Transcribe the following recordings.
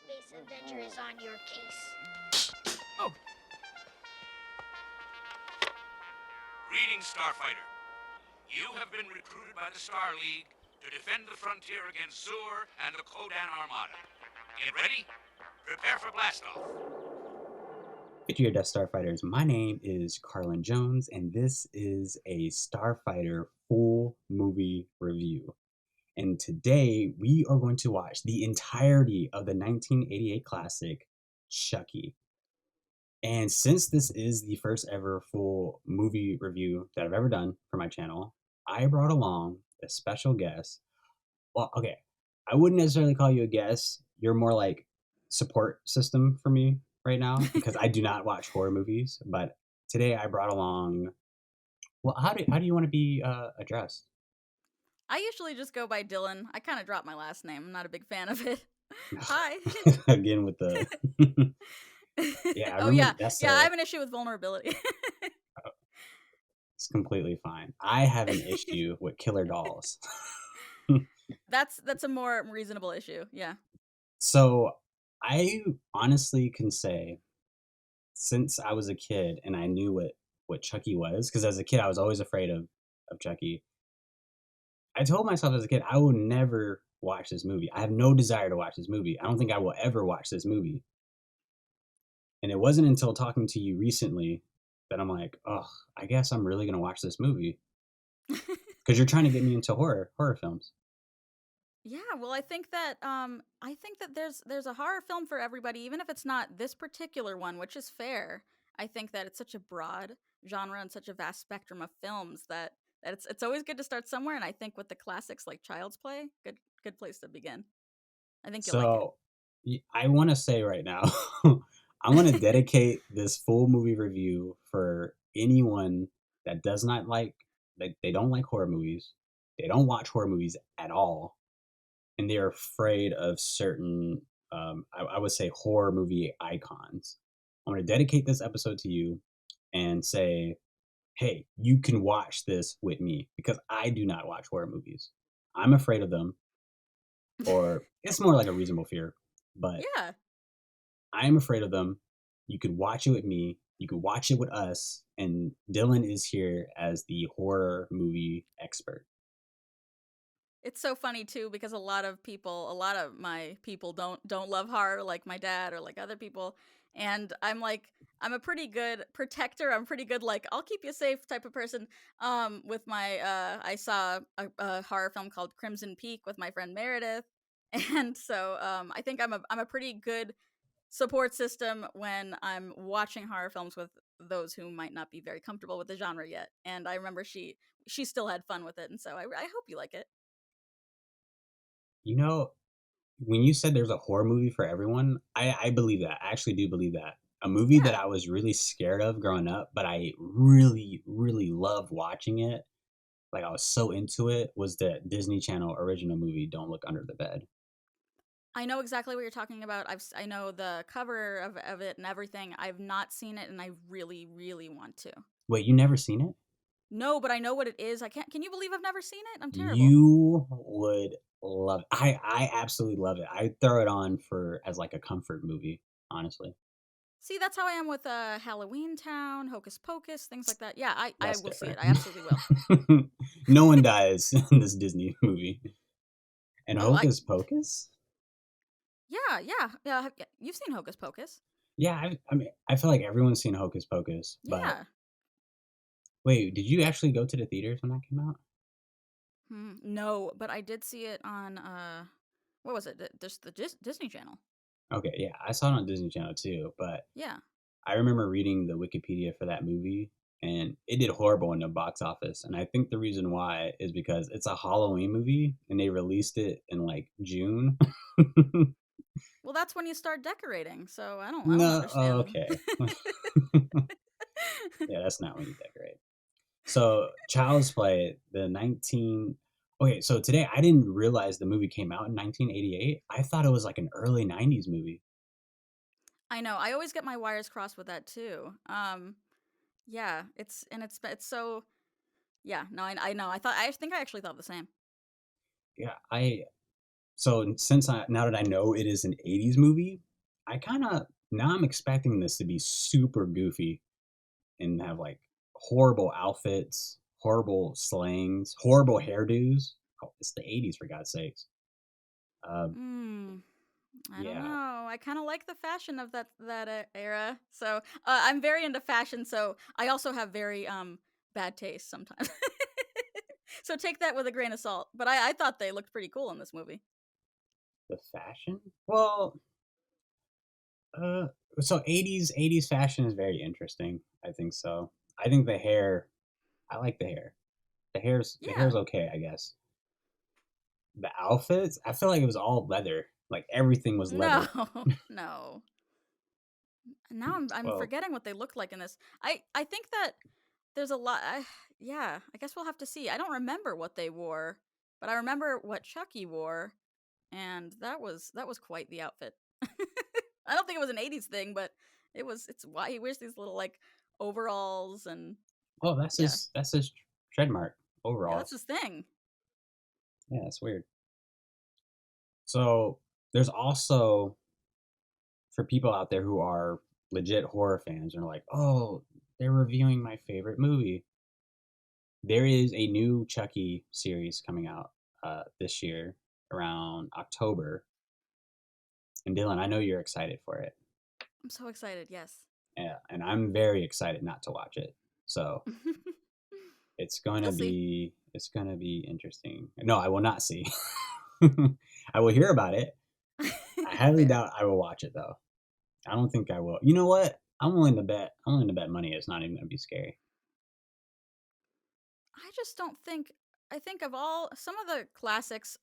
Space Avenger is on your case. Oh. Greetings, Starfighter. You have been recruited by the Star League to defend the frontier against Zur and the Kodan Armada. Get ready? Prepare for blastoff. Good year, Death Starfighters. My name is Carlin Jones, and this is a Starfighter full movie review. And today we are going to watch the entirety of the 1988 classic, Chucky. And since this is the first ever full movie review that I've ever done for my channel, I brought along a special guest. Well, okay, I wouldn't necessarily call you a guest. You're more like support system for me right now because I do not watch horror movies. But today I brought along. Well, how do you want to be addressed? I usually just go by Dylyn. I kind of dropped my last name. I'm not a big fan of it. Hi. Again with the yeah, I Oh remember yeah, that's yeah. I have an issue with vulnerability. it's completely fine. I have an issue with killer dolls. That's a more reasonable issue. Yeah. So I honestly can say since I was a kid and I knew what Chucky was, because as a kid I was always afraid of Chucky. I told myself as a kid I will never watch this movie. I have no desire to watch this movie. I don't think I will ever watch this movie. And it wasn't until talking to you recently that I'm like, oh, I guess I'm really gonna watch this movie because you're trying to get me into horror films. Yeah, well, I think that there's a horror film for everybody, even if it's not this particular one, which is fair. I think that it's such a broad genre and such a vast spectrum of films that it's always good to start somewhere. And I think with the classics like Child's Play, good place to begin. I think you'll like it. So I want to say right now, I want to dedicate this full movie review for anyone that does not like, that they don't like horror movies, they don't watch horror movies at all, and they're afraid of certain, I would say, horror movie icons. I'm going to dedicate this episode to you and say, hey, you can watch this with me because I do not watch horror movies. I'm afraid of them, or it's more like a reasonable fear, but Yeah. I am afraid of them. You could watch it with me. You could watch it with us. And Dylyn is here as the horror movie expert. It's so funny too because a lot of my people don't love horror like my dad or like other people, and I'm a pretty good protector. I'm pretty good like I'll keep you safe type of person. With my I saw a horror film called Crimson Peak with my friend Meredith, and so I think I'm a pretty good support system when I'm watching horror films with those who might not be very comfortable with the genre yet. And I remember she still had fun with it, and so I hope you like it. You know, when you said there's a horror movie for everyone, I believe that. I actually do believe that. A movie that Yeah. I was really scared of growing up, but I really, really loved watching it. Like I was so into it, was the Disney Channel original movie Don't Look Under the Bed. I know exactly what you're talking about. I know the cover of it and everything. I've not seen it, and I really, really want to. Wait, you never seen it? No, but I know what it is. I can't. Can you believe I've never seen it? I'm terrible. You would love it. I absolutely love it. I throw it on for as like a comfort movie, honestly. See, that's how I am with Halloween Town, Hocus Pocus, things like that. Yeah, I That's will see it. different. I absolutely will. No one dies in this Disney movie. And Oh, Hocus Pocus? yeah. You've seen Hocus Pocus? Yeah, I mean, I feel like everyone's seen Hocus Pocus, but Yeah. wait, did you actually go to the theaters when that came out? No, but I did see it on what was it? Just the Disney Channel. Okay, yeah, I saw it on Disney Channel too, but Yeah. I remember reading the Wikipedia for that movie and it did horrible in the box office. And I think the reason why is because it's a Halloween movie and they released it in like June. Well, that's when you start decorating. So I don't No, understand. okay. Yeah, that's not when you decorate. So, Child's Play, the 19 okay, so today I didn't realize the movie came out in 1988. I thought it was like an early 90s movie. I know. I always get my wires crossed with that too. Yeah, it's so yeah. No, I know. I think I actually thought the same. Yeah, So now that I know it is an 80s movie, I kind of now I'm expecting this to be super goofy and have like horrible outfits, horrible slangs, horrible hairdos. Oh, it's the 80s for God's sakes. Um, Hmm. I don't yeah, know. I kind of like the fashion of that era. So I'm very into fashion. So I also have very bad taste sometimes. So take that with a grain of salt. But I thought they looked pretty cool in this movie. the fashion. Well, uh, so 80s fashion is very interesting. I think so. I think the hair. I like the hair. The hair's Yeah. okay, I guess. The outfits, I feel like it was all leather. Like everything was No, leather. no. Now I'm Well, forgetting what they looked like in this. I think that there's a lot. Yeah, I guess we'll have to see. I don't remember what they wore, but I remember what Chucky wore, and that was quite the outfit. I don't think it was an '80s thing, but it's why he wears these little like overalls and oh, that's yeah, his trademark yeah, that's overalls. his thing. Yeah, that's weird. So there's also for people out there who are legit horror fans and are like, oh, they're reviewing my favorite movie. There is a new Chucky series coming out this year around October. And Dylan, I know you're excited for it. I'm so excited. Yes. Yeah, and I'm very excited not to watch it. So You'll see. it's gonna be interesting. No, I will not see. I will hear about it. I highly Fair. doubt I will watch it though. I don't think I will. You know what? I'm willing to bet. I'm willing to bet money it's not even gonna be scary. I just don't think. I think of all some of the classics,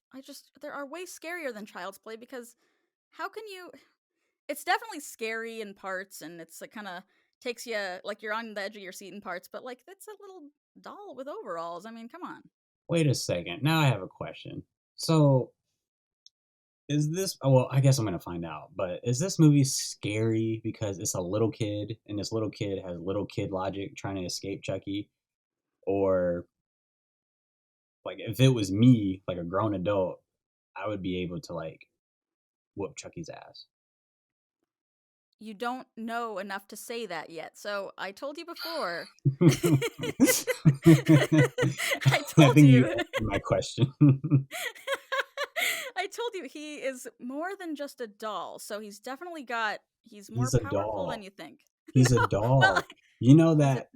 there are way scarier than Child's Play because how can you? It's definitely scary in parts, and it's like kind of takes you like you're on the edge of your seat in parts. But like it's a little doll with overalls. I mean, come on. Wait a second. Now I have a question. So is this? Oh, well, I guess I'm gonna find out. But is this movie scary because it's a little kid and this little kid has little kid logic trying to escape Chucky, or like if it was me, like a grown adult, I would be able to like whoop Chucky's ass. You don't know enough to say that yet. So I told you before. I I told think you you. answered my question. I told you he is more than just a doll. So he's more He's a powerful than doll. you think. He's a No, well, doll. You know he's a that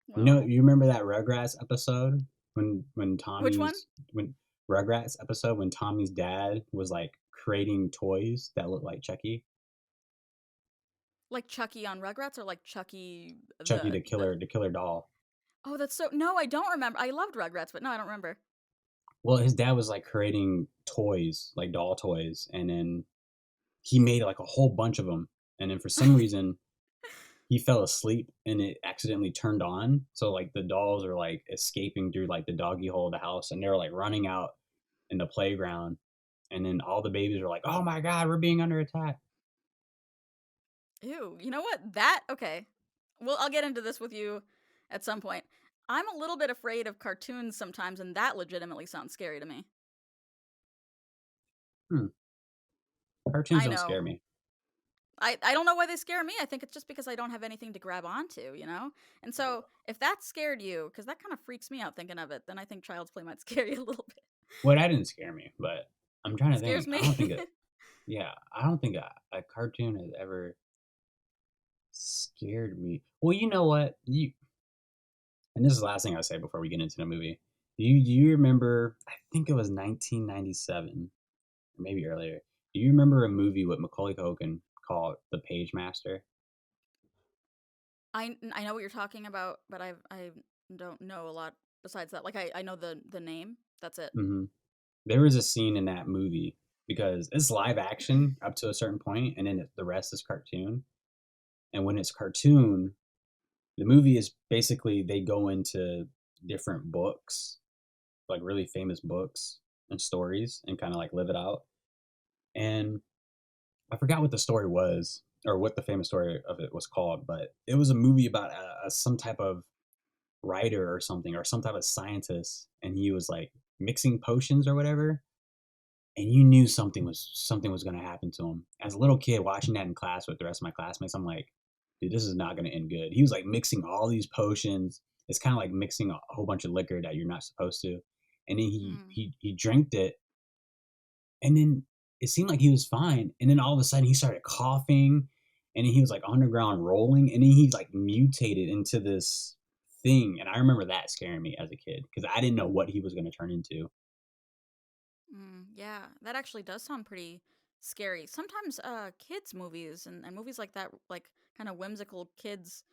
well, you remember that Rugrats episode when which one? Tommy's when Rugrats episode when Tommy's dad was like creating toys that looked like Chucky? Like Chucky on Rugrats or like Chucky Chucky the the killer doll. Oh, that's so no, I don't remember. I loved Rugrats, but no, I don't remember. Well, his dad was like creating toys, like doll toys, and then he made like a whole bunch of them. And then for some reason, he fell asleep and it accidentally turned on. So like the dolls are like escaping through like the doggy hole of the house, and they're like running out in the playground. And then all the babies are like, "Oh my god, we're being under attack." Ew, you know what? That okay. Well, I'll get into this with you at some point. I'm a little bit afraid of cartoons sometimes, and that legitimately sounds scary to me. Hmm. Cartoons I don't scare know. me. I don't know why they scare me. I think it's just because I don't have anything to grab onto, you know? And so if that scared you, because that kind of freaks me out thinking of it, then I think Child's Play might scare you a little bit. Well, that didn't scare me, but I'm trying It to scares think. I me. don't think it. Yeah, I don't think a cartoon has ever scared me. Well, you know what? And this is the last thing I'll say before we get into the movie. Do you remember? I think it was 1997, or maybe earlier. Do you remember a movie with Macaulay Culkin called The Page Master? I know what you're talking about, but I don't know a lot besides that. Like I know the name. That's it. Hmm. There was a scene in that movie because it's live action up to a certain point, and then the rest is cartoon. And when it's cartoon, the movie is basically they go into different books, like really famous books and stories, and kind of like live it out. And I forgot what the story was or what the famous story of it was called, but it was a movie about some type of writer or something or some type of scientist, and he was like mixing potions or whatever. and you knew something was going to happen to him. As a little kid watching that in class with the rest of my classmates, I'm like, dude, this is not going to end good. He was like mixing all these potions. It's kind of like mixing a whole bunch of liquor that you're not supposed to. And then he Mm. he he drank it, and then it seemed like he was fine. And then all of a sudden he started coughing, and then he was like on the ground rolling, and then he like mutated into this thing. And I remember that scaring me as a kid because I didn't know what he was going to turn into. Yeah, that actually does sound pretty scary. Sometimes kids movies and movies like that, like kind of whimsical kids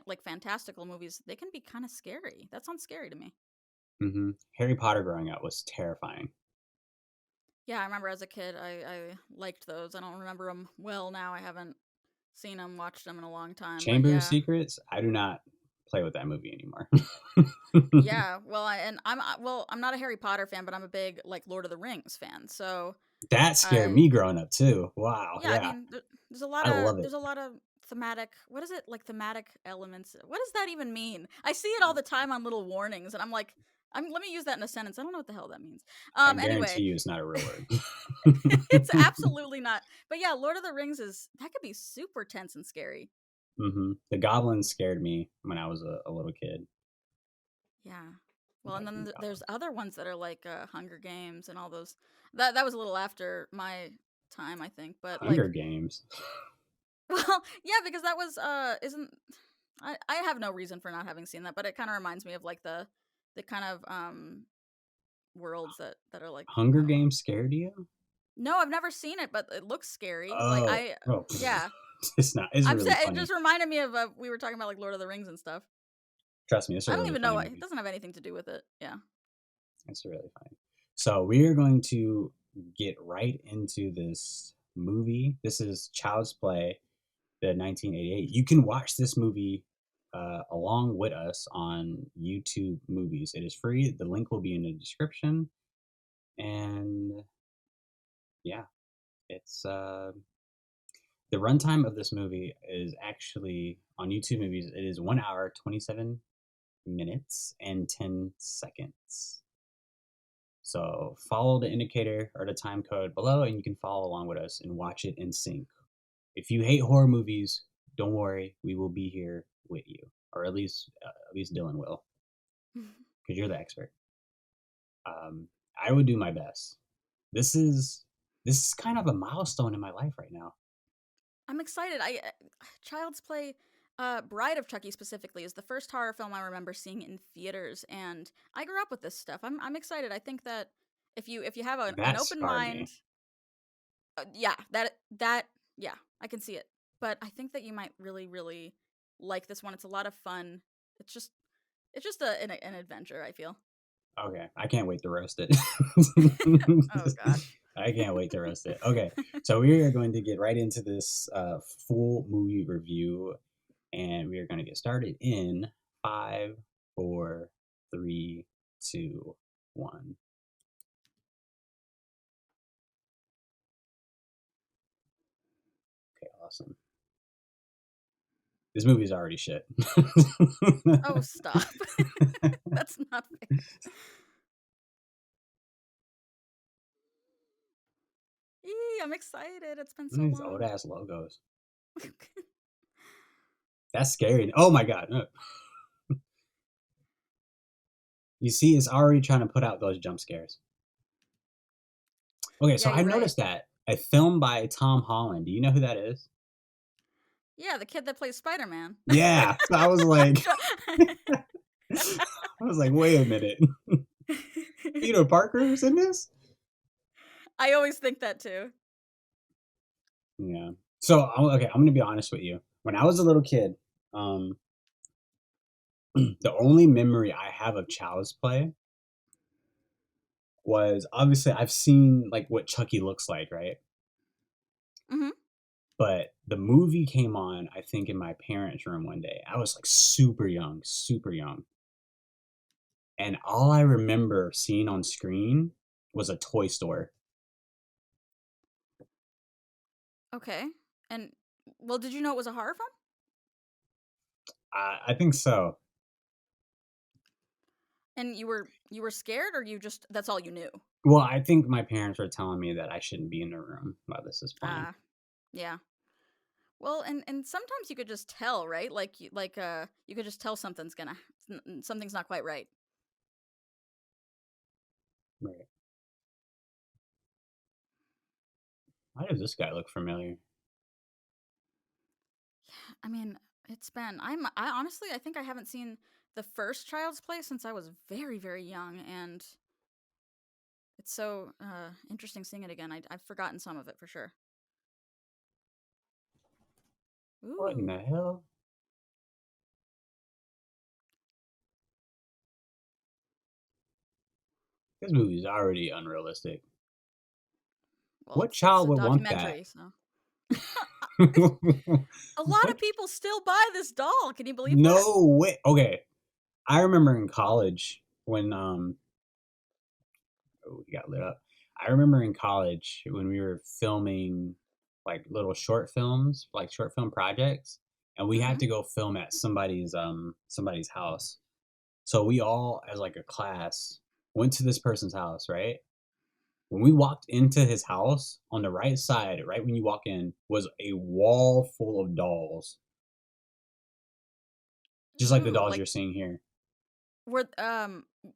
like fantastical movies, they can be kind of scary. That sounds scary to me. Harry Potter growing up was terrifying. Yeah, I remember as a kid I liked those. I don't remember them well now. I haven't seen them, watched them in a long time, but Chamber of yeah. Secrets, I do not play with that movie anymore. Yeah, well, I'm not a Harry Potter fan, but I'm a big like Lord of the Rings fan. So, That scared I me growing up too. Wow, yeah, I yeah. mean, I love it. there's a lot of thematic. What is it like thematic elements? What does that even mean? I see it all the time on little warnings, and I'm like, let me use that in a sentence. I don't know what the hell that means. I guarantee Anyway, you it's not a real word. it's absolutely not. But yeah, Lord of the Rings is that could be super tense and scary. The goblins scared me when I was a little kid. Yeah. Well, and Like then the there's goblins. other ones that are like Hunger Games and all those. That was a little after my time, I think. But Hunger like, Games. well, yeah, because that was isn't I have no reason for not having seen that, but it kind of reminds me of like the kind of worlds that are like I Hunger don't know. Games scared you? No, I've never seen it, but it looks scary. Like Oh, I oh, yeah, it's not. It's I'm really saying it funny. just reminded me of we were talking about like Lord of the Rings and stuff. Trust me, it's a I don't really even funny know it movie. doesn't have anything to do with it. Yeah. It's really funny. So we are going to get right into this movie. This is Child's Play, the 1988. You can watch this movie along with us on YouTube Movies. It is free. The link will be in the description. And yeah, it's the runtime of this movie is actually on YouTube Movies. It is 1 hour, 27 minutes, and 10 seconds. So follow the indicator or the time code below, and you can follow along with us and watch it in sync. If you hate horror movies, don't worry, we will be here with you, or at least Dylyn will, because you're the expert. Um, I would do my best. This is this is kind of a milestone in my life right now. I'm excited. Child's Play, Bride of Chucky specifically is the first horror film I remember seeing in theaters, and I grew up with this stuff. I'm excited. I think that if you have an That open scarred mind, me. yeah, that yeah, I can see it. But I think that you might really like this one. It's a lot of fun. It's just an adventure. I feel. Okay, I can't wait to roast it. Oh gosh. I can't wait to roast it. Okay, so we are going to get right into this full movie review, and we are going to get started in 5, 4, 3, 2, 1. Okay, awesome. This movie is already shit. Oh stop. That's not fair. Eee, I'm excited. It's been so These old long. ass logos. That's scary. Oh my god. You see, it's already trying to put out those jump scares. Okay, Yeah, so I you're right. noticed that a film by Tom Holland. Do you know who that is? Yeah, the kid that plays Spider-Man. Yeah. So I was like, wait a minute. Peter Parker's in this? I always think that too. Yeah. So okay, I'm gonna be honest with you. When I was a little kid, um, the only memory I have of Child's Play was obviously I've seen like what Chucky looks like, right? Hmm. But the movie came on, I think, in my parents' room one day. I was like super young. And all I remember seeing on screen was a toy store. Okay. And well, did you know it was a horror film? I think so. And you were scared, or you just that's all you knew? Well, I think my parents were telling me that I shouldn't be in the room while this is playing. Ah, yeah. Well, and sometimes you could just tell, right? You could just tell something's not quite right. Right. Why does this guy look familiar? I mean, I honestly I think I haven't seen the first Child's Play since I was very very young, and it's so interesting seeing it again. I've forgotten some of it for sure. What in Ooh. the hell? This movie is already unrealistic. Well, What it's child a would want that? documentary, so a lot of What? people still buy this doll. Can you believe that? No way. Okay, I remember in college when oh, we got lit up. I remember in college when we were filming like little short films, like short film projects, and we had Mm-hmm. to go film at somebody's house. So we all, as like a class, went to this person's house, right? When we walked into his house, on the right side, right when you walk in, was a wall full of dolls, just like the Ooh, dolls you're seeing here. were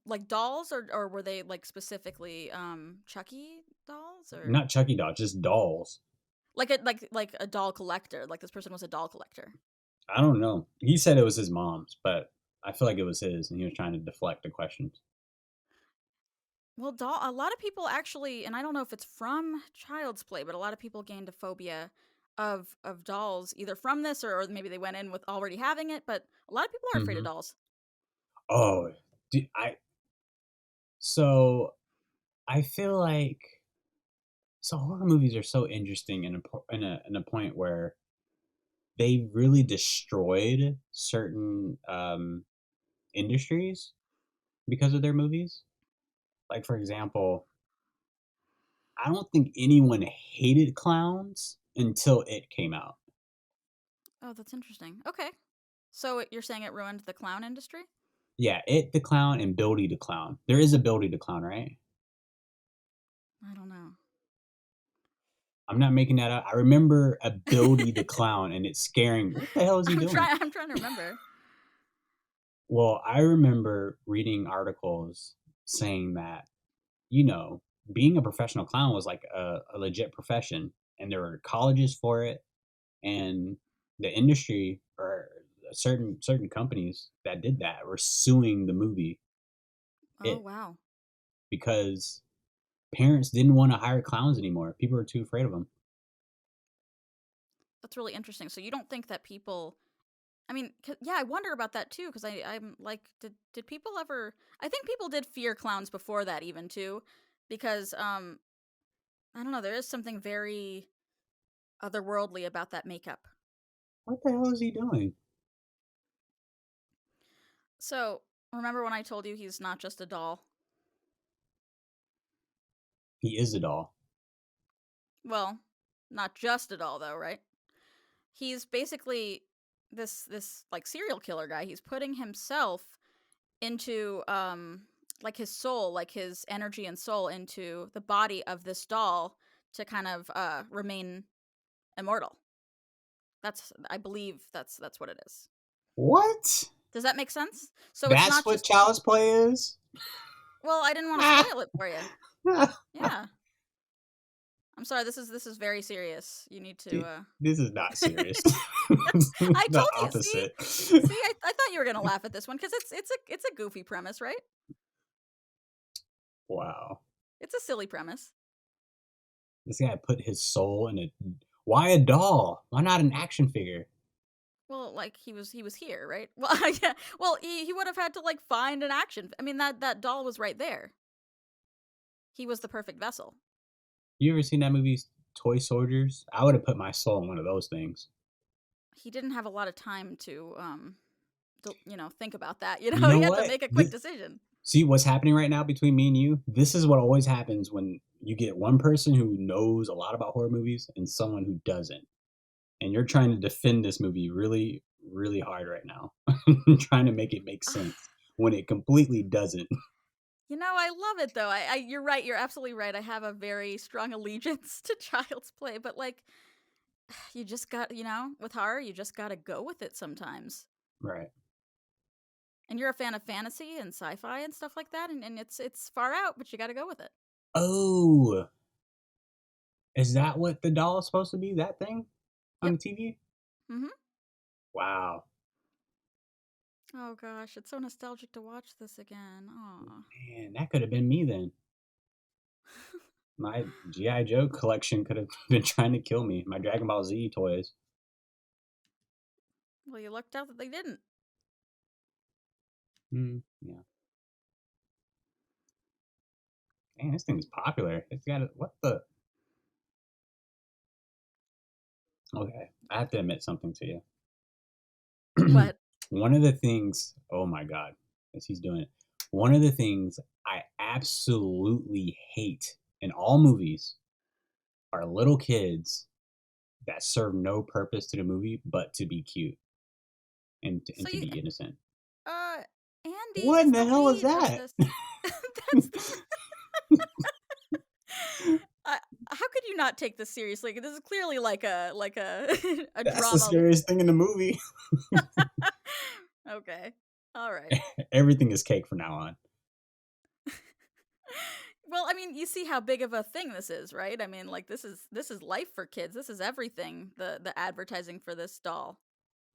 like dolls, or were they like specifically Chucky dolls, or Not Chucky dolls, just dolls. like a doll collector? Like this person was a doll collector. I don't know. He said it was his mom's, but I feel like it was his, and he was trying to deflect the questions. Well, a lot of people actually, and I don't know if it's from Child's Play, but a lot of people gained a phobia of dolls either from this, or maybe they went in with already having it, but a lot of people are afraid of Hmm. dolls. Oh, I so I feel like horror movies are so interesting in a point where they really destroyed certain industries because of their movies. Like for example, I don't think anyone hated clowns until it came out. Oh, that's interesting. Okay. So you're saying it ruined the clown industry? Yeah, it the clown and Billy the clown. There is a Billy the clown, right? I don't know. I'm not making that up. I remember a Billy the clown and it's scaring. What the hell is he doing? I'm trying to remember. Well, I remember reading articles saying that, you know, being a professional clown was like a legit profession, and there were colleges for it, and the industry or certain companies that did that were suing the movie Oh, it wow. because parents didn't want to hire clowns anymore. People were too afraid of them. That's really interesting. So you don't think that people I mean, yeah, I wonder about that too because I'm like did people ever I think people did fear clowns before that even too because I don't know, there is something very otherworldly about that makeup. What the hell is he doing? So, remember when I told you he's not just a doll? He is a doll. Well, not just a doll though, right? He's basically this like serial killer guy. He's putting himself into like his soul, like his energy and soul into the body of this doll to kind of remain immortal. I believe that's what it is. What? Does that make sense? So it's That's not what just Child's Play is? well, I didn't want to Ah. spoil it for you. Yeah. I'm sorry, this is very serious. You need to Dude, this is not serious. I The told you, opposite. I thought you were going to laugh at this one cuz it's a goofy premise, right? Wow. It's a silly premise. This guy put his soul in a. Why a doll? Why not an action figure? Well, like he was here, right? Well, yeah. Well, he would have had to like find an action. I mean that doll was right there. He was the perfect vessel. You ever seen that movie Toy Soldiers? I would have put my soul in one of those things. He didn't have a lot of time to think about that. You He know had to what? make a quick decision. See what's happening right now between me and you? This is what always happens when you get one person who knows a lot about horror movies and someone who doesn't. And you're trying to defend this movie really, really hard right now. Trying to make it make sense. when it completely doesn't. You know, I love it though. You're right. You're absolutely right. I have a very strong allegiance to Child's Play, but like, you just got, with horror, you just got to go with it sometimes. Right. And you're a fan of fantasy and sci-fi and stuff like that, and it's far out, but you got to go with it. Oh, is that what the doll is supposed to be? That thing on Yep. the TV? Mm-hmm. Wow. Oh gosh, it's so nostalgic to watch this again. Aw. Man, that could have been me then. My G.I. Joe collection could have been trying to kill me. My Dragon Ball Z toys. Well, you lucked out that they didn't. Yeah. Man, this thing is popular. It's got a, what the? Okay, I have to admit something to you. What? One of the things, oh my God, as he's doing it, one of the things I absolutely hate in all movies are little kids that serve no purpose to the movie but to be cute and So to be innocent. Andy What is in the the hell is lead of that? this. That's how could you not take this seriously? This is clearly like a a That's the drama. scariest thing in the movie. Okay. All right. Everything is cake from now on. Well, I mean, you see how big of a thing this is, right? I mean, like this is life for kids. This is everything. The advertising for this doll.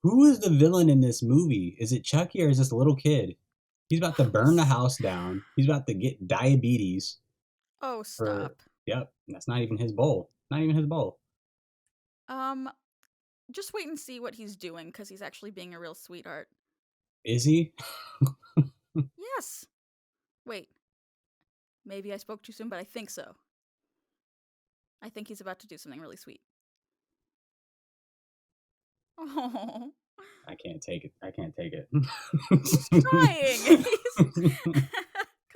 Who is the villain in this movie? Is it Chucky or is this little kid? He's about to burn the house down. He's about to get diabetes. Oh, For stop. yep, that's not even his bowl. Not even his bowl. Just wait and see what he's doing because he's actually being a real sweetheart. Is he? Yes. Wait. Maybe I spoke too soon, but I think so. I think he's about to do something really sweet. Oh. I can't take it. I can't take it. He's trying.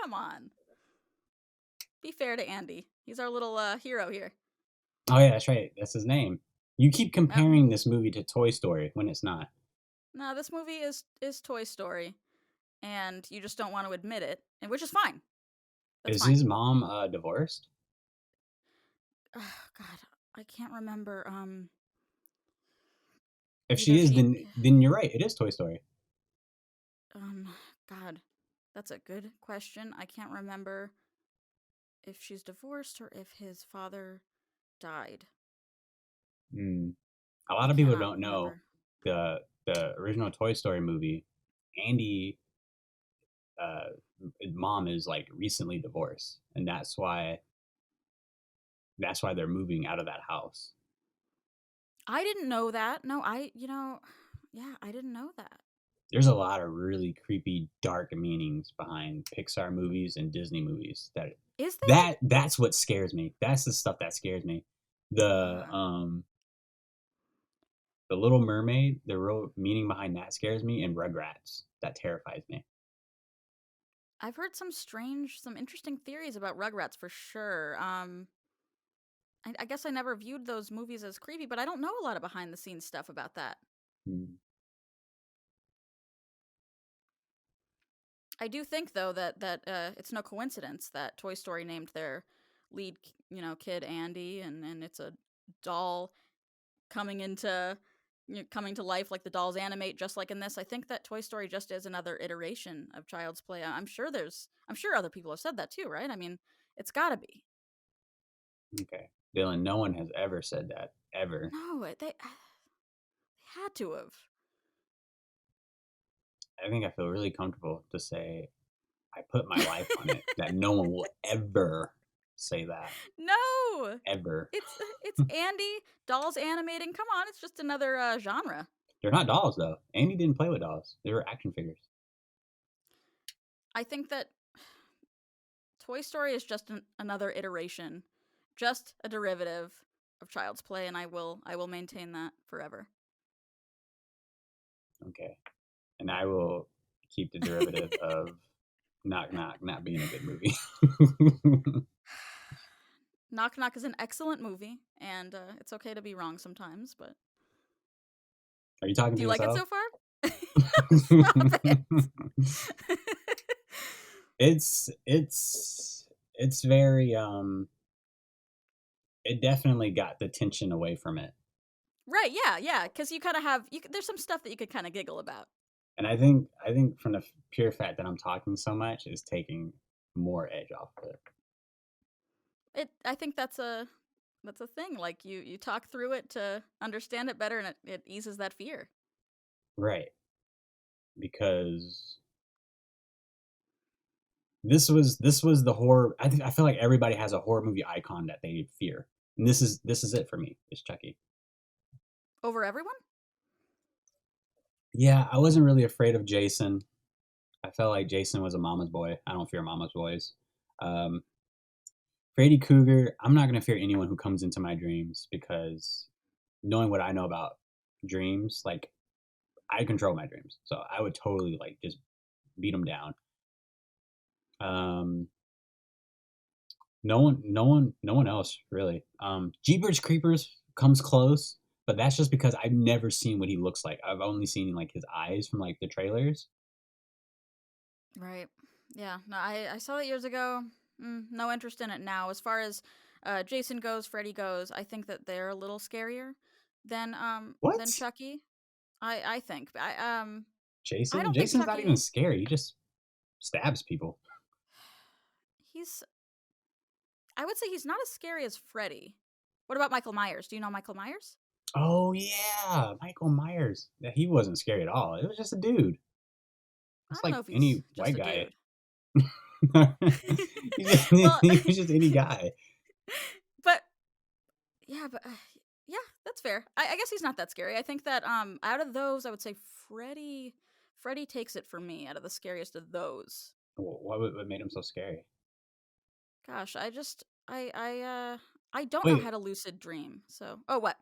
Come on. Be fair to Andy. He's our little hero here. Oh yeah, that's right. That's his name. You keep Yep. comparing this movie to Toy Story when it's not. No, this movie is Toy Story, and you just don't want to admit it, and which is fine. That's Is fine. his mom divorced? Oh, God, I can't remember. If she is, then you're right. It is Toy Story. God, that's a good question. I can't remember if she's divorced or if his father died. A lot of people don't know the original Toy Story movie. Andy, mom is like recently divorced, and that's why they're moving out of that house. I didn't know that. No, I didn't know that. There's a lot of really creepy, dark meanings behind Pixar movies and Disney movies. Is there? That's what scares me. That's the stuff that scares me. The Little Mermaid, the real meaning behind that scares me, and Rugrats, that terrifies me. I've heard some interesting theories about Rugrats for sure. I guess I never viewed those movies as creepy, but I don't know a lot of behind the scenes stuff about that. I do think though that it's no coincidence that Toy Story named their lead, kid Andy, and it's a doll coming to life like the dolls animate, just like in this. I think that Toy Story just is another iteration of Child's Play. I'm sure other people have said that too, right? I mean, it's got to be. Okay, Dylyn, no one has ever said that ever. No, they had to have. I think I feel really comfortable to say I put my life on it that no one will ever say that. No, ever. It's Andy, dolls animating. Come on, it's just another genre. They're not dolls though. Andy didn't play with dolls. They were action figures. I think that Toy Story is just another iteration, just a derivative of Child's Play, and I will maintain that forever. Okay, and I will keep the derivative of Knock Knock not being a good movie. Knock Knock is an excellent movie, and it's okay to be wrong sometimes. But are you talking to yourself? Do you like it so far? Stop it. It's very it definitely got the tension away from it. Right, yeah, because you kind of have there's some stuff that you could kind of giggle about. And I think from the pure fact that I'm talking so much is taking more edge off of it. I think that's a thing. Like you talk through it to understand it better, and it eases that fear. Right. Because this was the horror. I feel like everybody has a horror movie icon that they fear. And this is it for me. It's Chucky. Over everyone? Yeah, I wasn't really afraid of Jason. I felt like Jason was a mama's boy. I don't fear mama's boys. Um, Freddy Krueger, I'm not gonna fear anyone who comes into my dreams because knowing what I know about dreams, like I control my dreams, so I would totally like just beat them down. Um, no one else really. Jeepers Creepers comes close, but that's just because I've never seen what he looks like. I've only seen like his eyes from like the trailers. Right. Yeah. No, I saw it years ago. No interest in it now. As far as Jason goes, Freddy goes, I think that they're a little scarier than What? Chucky. I think. I Jason? don't think Jason's not even Chucky. scary. He just stabs people. He's. I would say he's not as scary as Freddy. What about Michael Myers? Do you know Michael Myers? Oh yeah, Michael Myers. Yeah, he wasn't scary at all. It was just a dude. I It's don't know like if he's any just white a guy. dude. Well, He was just any guy. but yeah, but yeah, that's fair. I guess he's not that scary. I think that out of those, I would say Freddy takes it for me out of the scariest of those. What made him so scary? Gosh, I don't know how Wait, to lucid dream. So, oh, what?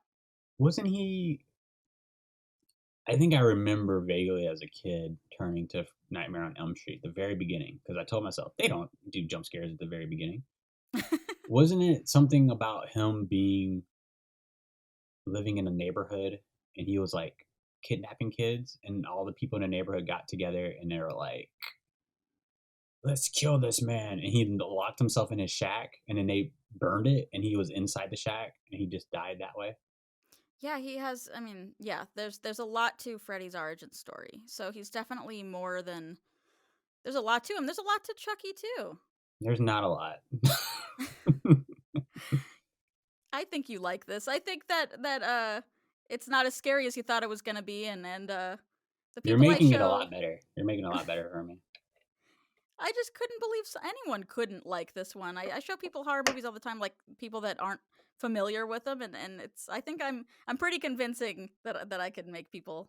wasn't he? I think I remember vaguely as a kid turning to Nightmare on Elm Street, the very beginning, because I told myself they don't do jump scares at the very beginning. Wasn't it something about him being living in a neighborhood and he was like kidnapping kids and all the people in the neighborhood got together and they were like, let's kill this man, and he locked himself in his shack and then they burned it and he was inside the shack and he just died that way. Yeah, he has. I mean, yeah, there's a lot to Freddy's origin story. So he's definitely more than. There's a lot to him. There's a lot to Chucky too. There's not a lot. I think you like this. I think that it's not as scary as you thought it was gonna be, and the You're people I making it a show, lot better. You're making it a lot better for me. I just couldn't believe anyone couldn't like this one. I show people horror movies all the time, like people that aren't familiar with them, and it's. I think I'm pretty convincing that I can make people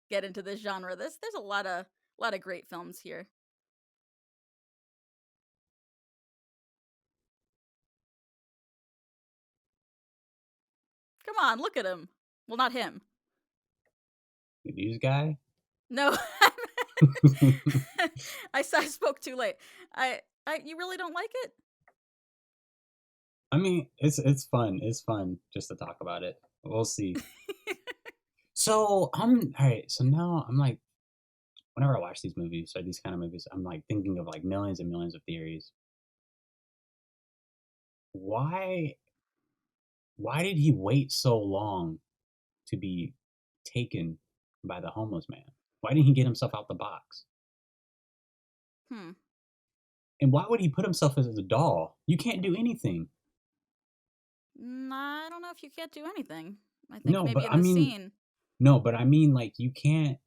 get into this genre. There's a lot of great films here. Come on, look at him. Well, not him. The news guy. No, I spoke too late. You really don't like it? I mean, it's fun. It's fun just to talk about it. We'll see. So I'm all right. So now I'm like, whenever I watch these movies or these kind of movies, I'm like thinking of like millions and millions of theories. Why why did he wait so long to be taken by the homeless man? Why didn't he get himself out the box? Hmm. And why would he put himself as a doll? You can't do anything. I don't know if you can't do anything. I think No, but maybe in I this mean, scene. no, but I mean, like, you can't.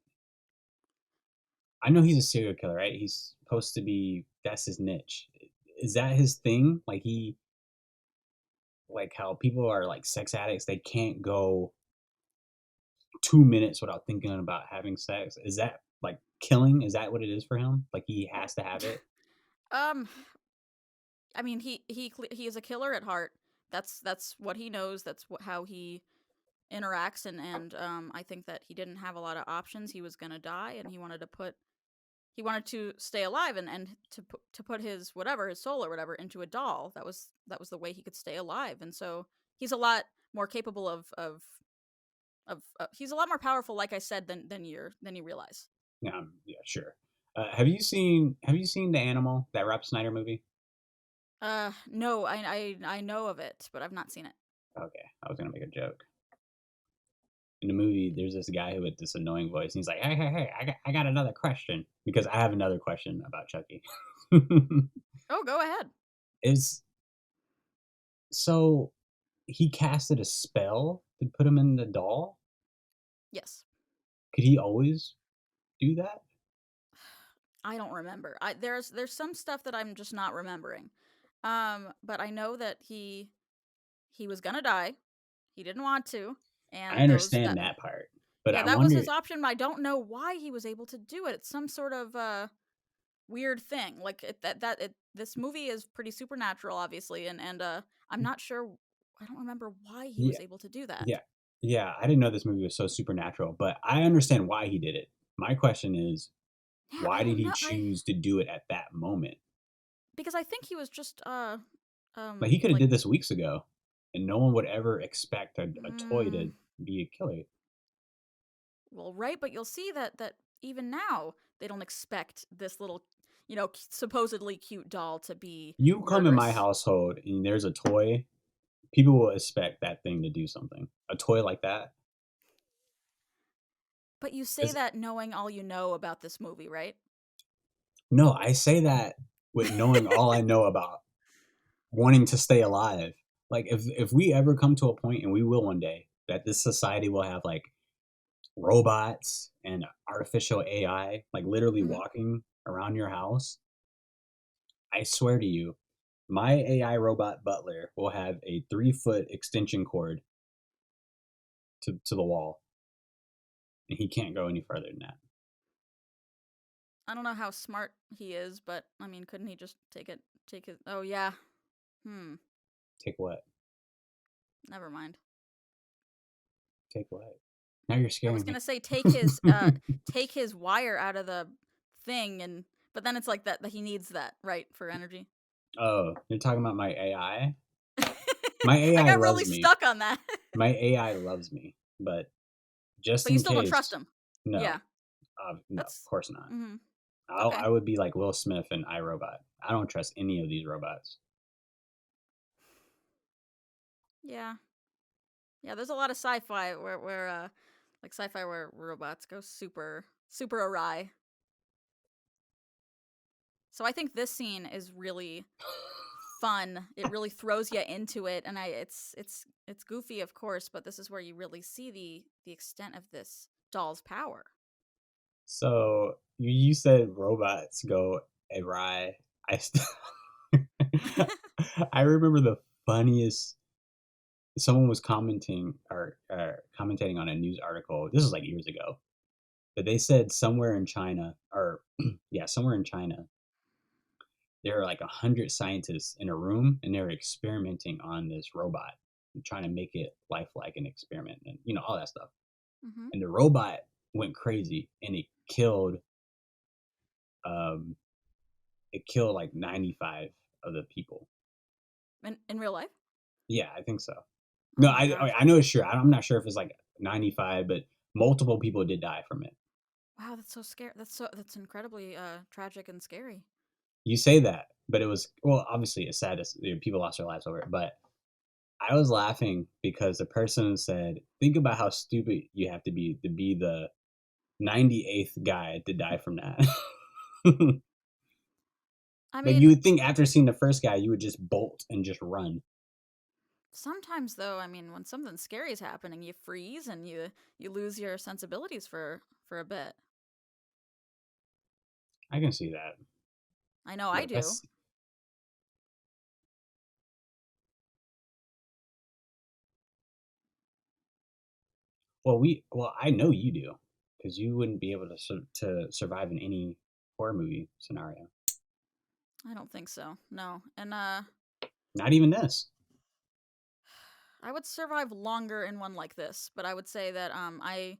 I know he's a serial killer, right? He's supposed to be, that's his niche. Is that his thing? Like, like how people are like sex addicts, they can't go 2 minutes without thinking about having sex. Is that like killing? Is that what it is for him? Like, he has to have it? Um, I mean, he is a killer at heart. That's what he knows. That's how he interacts, and I think that he didn't have a lot of options. He was gonna die, and he wanted to stay alive, and to put his whatever, his soul or whatever, into a doll. That was the way he could stay alive, and so he's a lot more capable of he's a lot more powerful, like I said, than you realize. Yeah, sure. Have you seen The Animal, that Rob Snyder movie? No, I know of it, but I've not seen it. Okay, I was gonna make a joke. In the movie, there's this guy with this annoying voice, and he's like, "Hey, hey, hey! I got another question because I have another question about Chucky." Oh, go ahead. Is so he casted a spell to put him in the doll. Yes. Could he always do that? I don't remember. There's some stuff that I'm just not remembering. But I know that he was gonna die. He didn't want to, I and those understand that that part, but yeah, I that was wonder. his option. I don't know why he was able to do it. It's some sort of weird thing. Like this movie is pretty supernatural, obviously, and I'm not sure. I don't remember why he was Yeah, able to do that. yeah, yeah. I didn't know this movie was so supernatural, but I understand why he did it. My question is, Yeah, I why did don't he know. I choose to do it at that moment? Because I think he was just Like he could have like did this weeks ago, and no one would ever expect a toy mm, to be a killer. well, right, but you'll see that even now they don't expect this little, supposedly cute doll to be You come in my murderous. household and there's a toy, people will expect that thing to do something. A toy like that. But you say 'Cause that knowing all you know about this movie, right? no, I say that with knowing all I know about wanting to stay alive. Like if we ever come to a point, and we will one day, that this society will have like robots and artificial AI, like literally Hmm. walking around your house, I swear to you, my AI robot butler will have a 3 foot extension cord to the wall, and he can't go any further than that. I don't know how smart he is, but I mean, couldn't he just take his? Oh yeah. Hmm. Take what? Never mind. Take what? Now you're I was scaring me. gonna say take his wire out of the thing, and but then it's like that he needs that, right, for energy. Oh, you're talking about my AI? My I AI got really loves me. stuck on that. My AI loves me, but just But you in still don't trust case, him. no, Yeah. no, of That's course not. mhm. I Okay. would be like Will Smith in iRobot. I don't trust any of these robots. Yeah. Yeah, there's a lot of sci-fi where like sci-fi where robots go super awry. So I think this scene is really fun. It really throws you into it, and it's goofy, of course, but this is where you really see the extent of this doll's power. So you said robots go awry. I st- I remember the funniest. Someone was commenting or commentating on a news article. This was like years ago, but they said somewhere in China, or yeah, somewhere in China, there are like 100 scientists in a room, and they're experimenting on this robot, and trying to make it lifelike an experiment, and all that stuff. Hmm. And the robot went crazy, and um, it killed like 95 of the people. In real life? Yeah, I think so. No, Oh my gosh. I know it's sure. I'm not sure if it's like 95, but multiple people did die from it. Wow, that's so scary. That's incredibly tragic and scary. You say that, but it was, well, obviously it's sad. People lost their lives over it, but I was laughing because the person said, "Think about how stupid you have to be the 98th guy to die from that." I Like you mean, would think after seeing the first guy, you would just bolt and just run. sometimes though, I mean, when something scary is happening, you freeze and you lose your sensibilities for a bit. I can see that, I know I but do. that's well, I know you do because you wouldn't be able to survive in any horror movie scenario. I don't think so. No. And Not even this. I would survive longer in one like this, but I would say that I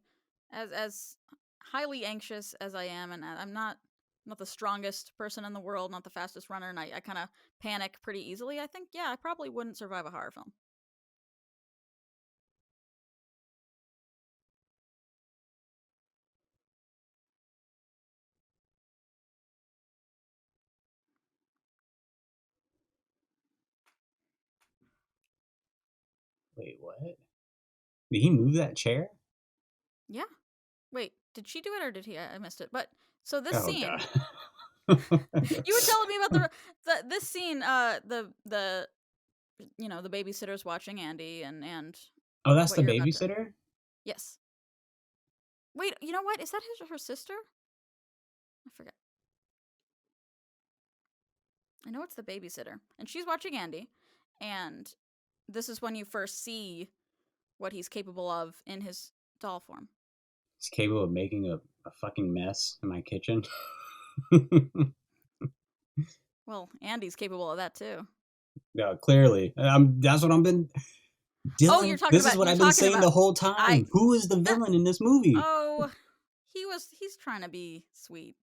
as highly anxious as I am, and I'm not the strongest person in the world, not the fastest runner, and I kind of panic pretty easily. I think yeah, I probably wouldn't survive a horror film. Wait, what? Did he move that chair? Yeah. Wait, did she do it or did he? I missed it. But so this Oh scene, god. you were telling me about this scene. The the babysitter's watching Andy and Oh, that's what the you're about to. babysitter? Yes. Wait, you know what? Is that her sister? I forget. I know it's the babysitter, and she's watching Andy, and this is when you first see what he's capable of in his doll form. He's capable of making a fucking mess in my kitchen. Well, Andy's capable of that too. Yeah, clearly. That's what I've been. Oh, you're Dylan, talking this is about what I've been saying the whole I time. Who is the that villain in this movie? oh, he's trying to be sweet.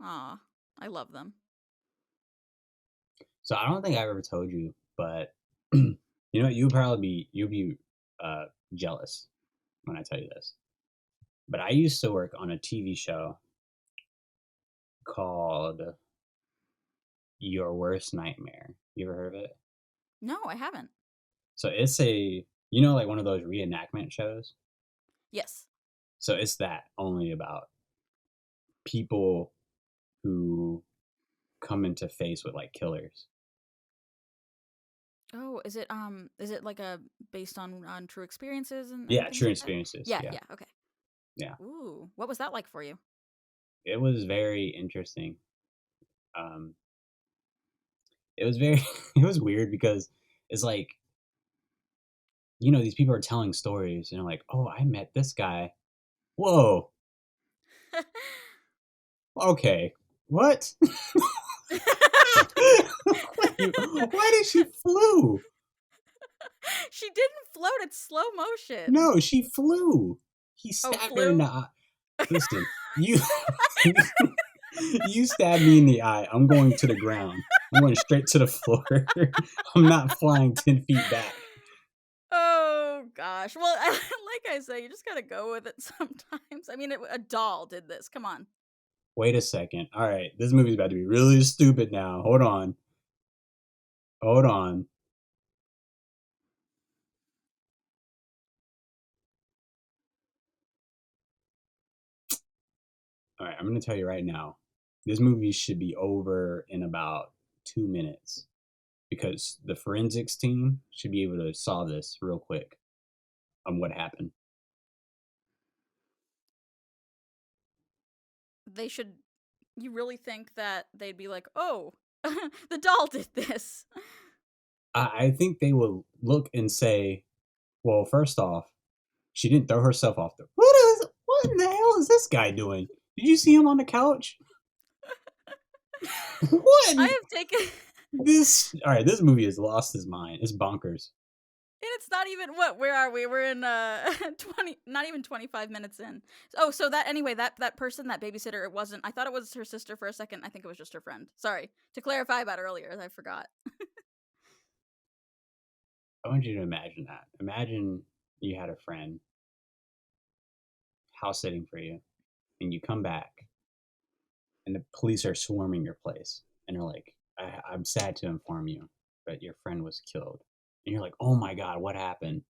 Aw, I love them. So I don't think I've ever told you, but you know what? You'd be uh, jealous when I tell you this. But I used to work on a TV show called Your Worst Nightmare. You ever heard of it? No, I haven't. So it's like one of those reenactment shows. Yes. So it's that only about people who come into face with like killers. Oh, is it like a based on true experiences and Yeah, things true like that? experiences. Yeah, Yeah, yeah, okay. yeah. Ooh, what was that like for you? It was very interesting. Um, it was very, it was weird because it's like, these people are telling stories and they're like, oh, I met this guy. Whoa, okay, what? Why did she flew? She didn't float, it's slow motion. No, she flew. He Oh, stabbed her in the flew? eye. Listen, you you stab me in the eye. I'm going to the ground. I'm going straight to the floor. I'm not flying 10 feet back. Oh gosh. Well, like I say, you just gotta go with it sometimes. I mean, a doll did this. Come on. Wait a second. All right, this movie's about to be really stupid now. Hold on. Hold on. All right, I'm going to tell you right now. This movie should be over in about 2 minutes because the forensics team should be able to solve this real quick on what happened. They should. You really think that they'd be like, oh, the doll did this? I think they will look and say, well, first off, she didn't throw herself off the. What in the hell is this guy doing? Did you see him on the couch? What? I have taken. This all right. This movie has lost his mind. It's bonkers. And it's not even where are we? We're in 20, not even 25 minutes in. Oh, so that person, that babysitter, it wasn't. I thought it was her sister for a second. I think it was just her friend. Sorry. To clarify about earlier, I forgot. I want you to imagine that. Imagine you had a friend house sitting for you, and you come back, and the police are swarming your place, and they're like, I'm sad to inform you, but your friend was killed." And you're like, "Oh my god, what happened?"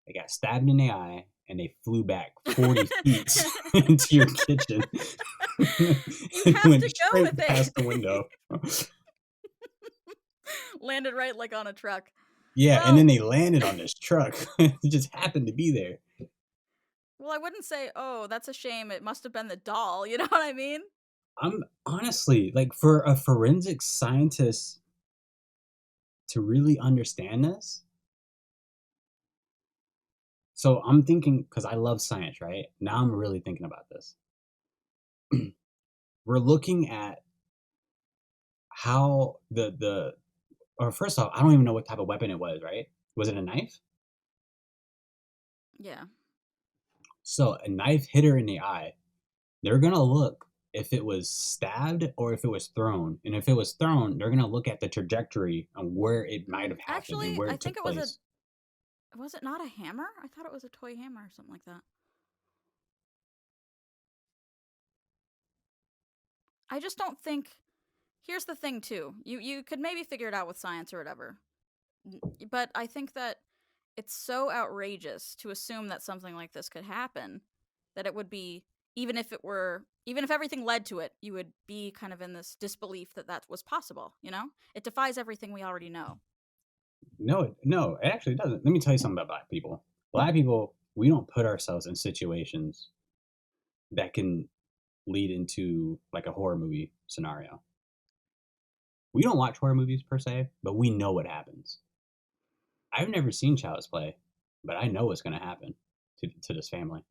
They got stabbed in the eye, and they flew back 40 feet into your kitchen. You And have went to go straight with past it. the window. Landed right like on a truck. Yeah, and Well, then they landed on this truck. It just happened to be there. well, I wouldn't say, oh, that's a shame. It must have been the doll. You know what I mean? I'm honestly like for a forensic scientist to really understand this. So I'm thinking because I love science, right? Now I'm really thinking about this. We're looking at how the or first off, I don't even know what type of weapon it was, right? Was it a knife? Yeah. So a knife hit her in the eye. They're gonna look if it was stabbed or if it was thrown. And if it was thrown, they're gonna look at the trajectory and where it might have happened and Actually, where I it think took it place. was it not a hammer? I thought it was a toy hammer or something like that. I just don't think. Here's the thing, too. You could maybe figure it out with science or whatever, but I think that it's so outrageous to assume that something like this could happen that it would be, even if everything led to it, you would be kind of in this disbelief that that was possible. It defies everything we already know. No, it actually doesn't. Let me tell you something about black people. Black people, we don't put ourselves in situations that can lead into like a horror movie scenario. We don't watch horror movies per se, but we know what happens. I've never seen Child's Play, but I know what's going to happen to this family.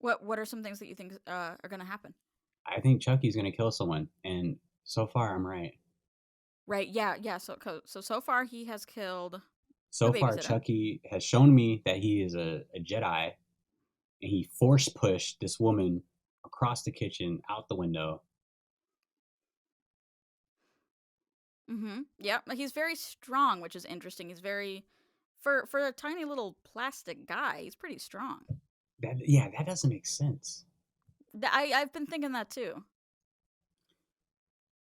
What are some things that you think are going to happen? I think Chucky's going to kill someone, and so far I'm right. Right? Yeah, yeah. So far he has killed the So far, babysitter. Chucky has shown me that he is a Jedi, and he force pushed this woman across the kitchen out the window. Mm-hmm. Yeah, he's very strong, which is interesting. He's very for a tiny little plastic guy. He's pretty strong. That doesn't make sense. I've been thinking that too.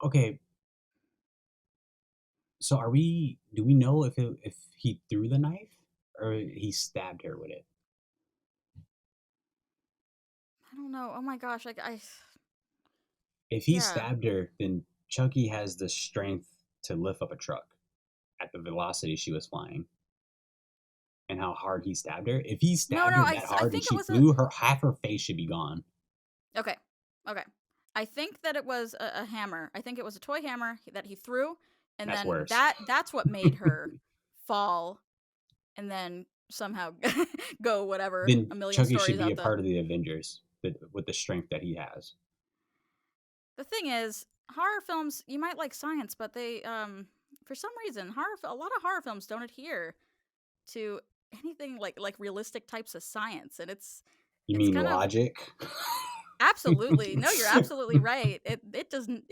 Okay, so do we know if he threw the knife or he stabbed her with it? I don't know. Oh my gosh, If he yeah. stabbed her, then Chucky has the strength to lift up a truck at the velocity she was flying and how hard he stabbed her. If he No, stabbed no. her I that I hard and think it she was a flew, her half her face should be gone. okay. Okay. I think that it was a hammer. I think it was a toy hammer that he threw, and That's then worse. that's what made her fall, and then somehow go whatever Then a million Chucky should stories be out a the. part of the Avengers with the strength that he has. The thing is, horror films, you might like science, but they for some reason a lot of horror films don't adhere to anything like realistic types of science, and You it's mean kind of logic? absolutely. No, you're absolutely right. It doesn't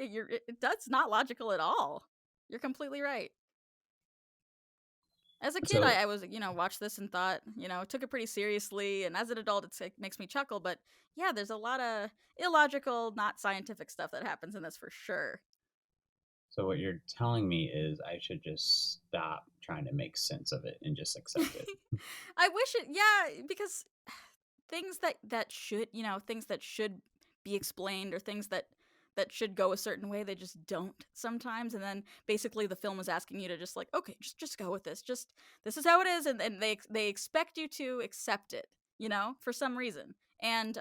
that's not logical at all. You're completely right. As a kid, So I was, watched this and thought, took it pretty seriously. And as an adult, it makes me chuckle. But yeah, there's a lot of illogical, not scientific stuff that happens in this for sure. So what you're telling me is I should just stop trying to make sense of it and just accept it. I wish it, yeah, because things things that should be explained or things that should go a certain way, they just don't sometimes. And then basically the film is asking you to just like, okay, just go with this. Just this is how it is, and they expect you to accept it, for some reason. And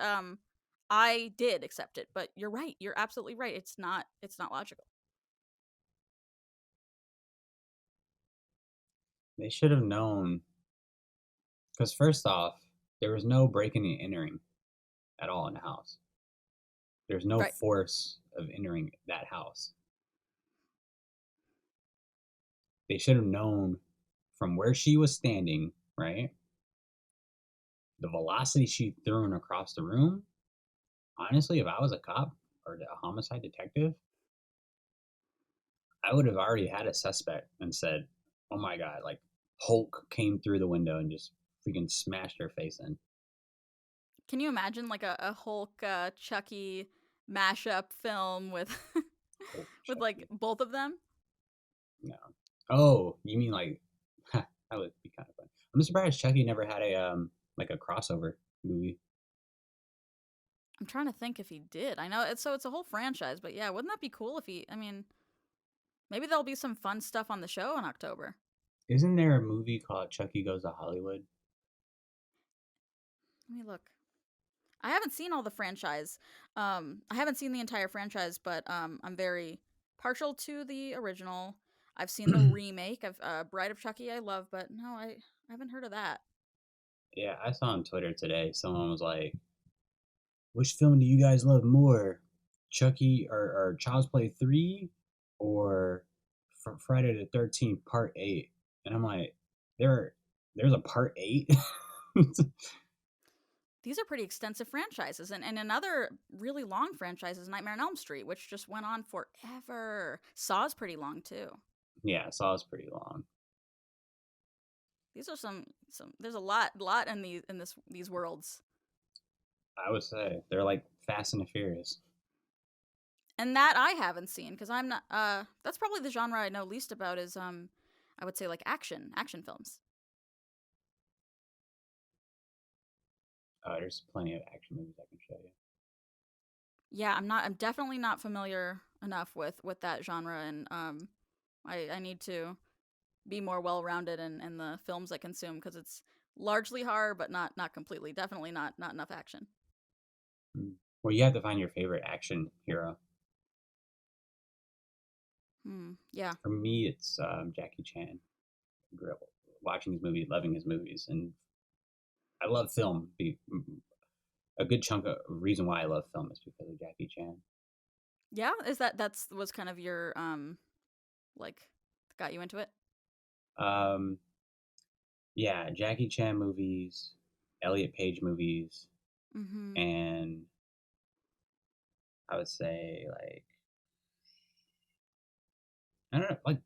I did accept it, but you're right. You're absolutely right. It's not logical. They should have known because first off, there was no breaking and entering at all in the house. There's no Right. force of entering that house. They should have known from where she was standing, right? The velocity she threw across the room. Honestly, if I was a cop or a homicide detective, I would have already had a suspect and said, "Oh my god!" Like Hulk came through the window and just freaking smashed her face in. Can you imagine like a Hulk Chucky mashup film with Hulk with like Chucky. both of them? No. Oh, you mean like that would be kind of fun. I'm surprised Chucky never had a like a crossover movie. I'm trying to think if he did. I know it's a whole franchise, but yeah, wouldn't that be cool if he? I mean, maybe there'll be some fun stuff on the show in October. Isn't there a movie called Chucky Goes to Hollywood? Let me look. I haven't seen all the franchise. I haven't seen the entire franchise, but I'm very partial to the original. I've seen the remake of Bride of Chucky. I love, but no, I haven't heard of that. Yeah, I saw on Twitter today. Someone was like, "Which film do you guys love more, Chucky or Child's Play 3 or Friday the 13th Part 8?" And I'm like, there's a Part 8. These are pretty extensive franchises, and another really long franchise is Nightmare on Elm Street, which just went on forever. Saw's pretty long too. Yeah, Saw's pretty long. These are some. There's a lot in these worlds. I would say they're like Fast and the Furious. And that I haven't seen because I'm not. That's probably the genre I know least about. Is I would say like action films. There's plenty of action movies I can show you. Yeah, I'm not. I'm definitely not familiar enough with that genre, and I need to be more well rounded in the films I consume because it's largely horror, but not completely. Definitely not enough action. Well, you have to find your favorite action hero. Yeah. For me, it's Jackie Chan. I grew up watching his movies, loving his movies, and I love film. A good chunk of reason why I love film is because of Jackie Chan. Yeah. Is that's was kind of your like got you into it? Um, yeah, Jackie Chan movies, Elliot Page movies, Mm-hmm. and I would say like I don't know, like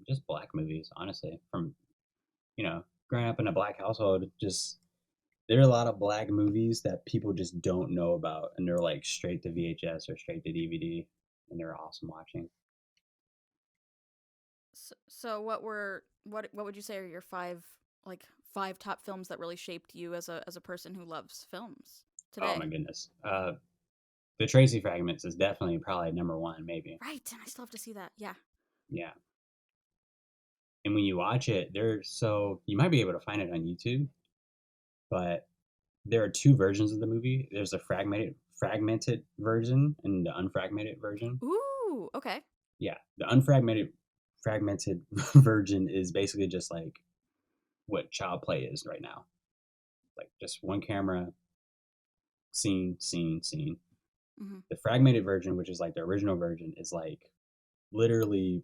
just black movies. Honestly, from growing up in a black household, just there are a lot of black movies that people just don't know about, and they're like straight to VHS or straight to DVD, and they're awesome watching. So what would you say are your five top films that really shaped you as a person who loves films Oh my today? goodness, the Tracy Fragments is definitely probably number one, maybe. Right, and I still have to see that. Yeah. Yeah, and when you watch it, you might be able to find it on YouTube, but there are two versions of the movie. There's a fragmented version and the unfragmented version. Ooh, okay. Yeah, the fragmented version is basically just like what child play is right now, like just one camera, scene, scene, scene. Mm-hmm. The fragmented version, which is like the original version, is like literally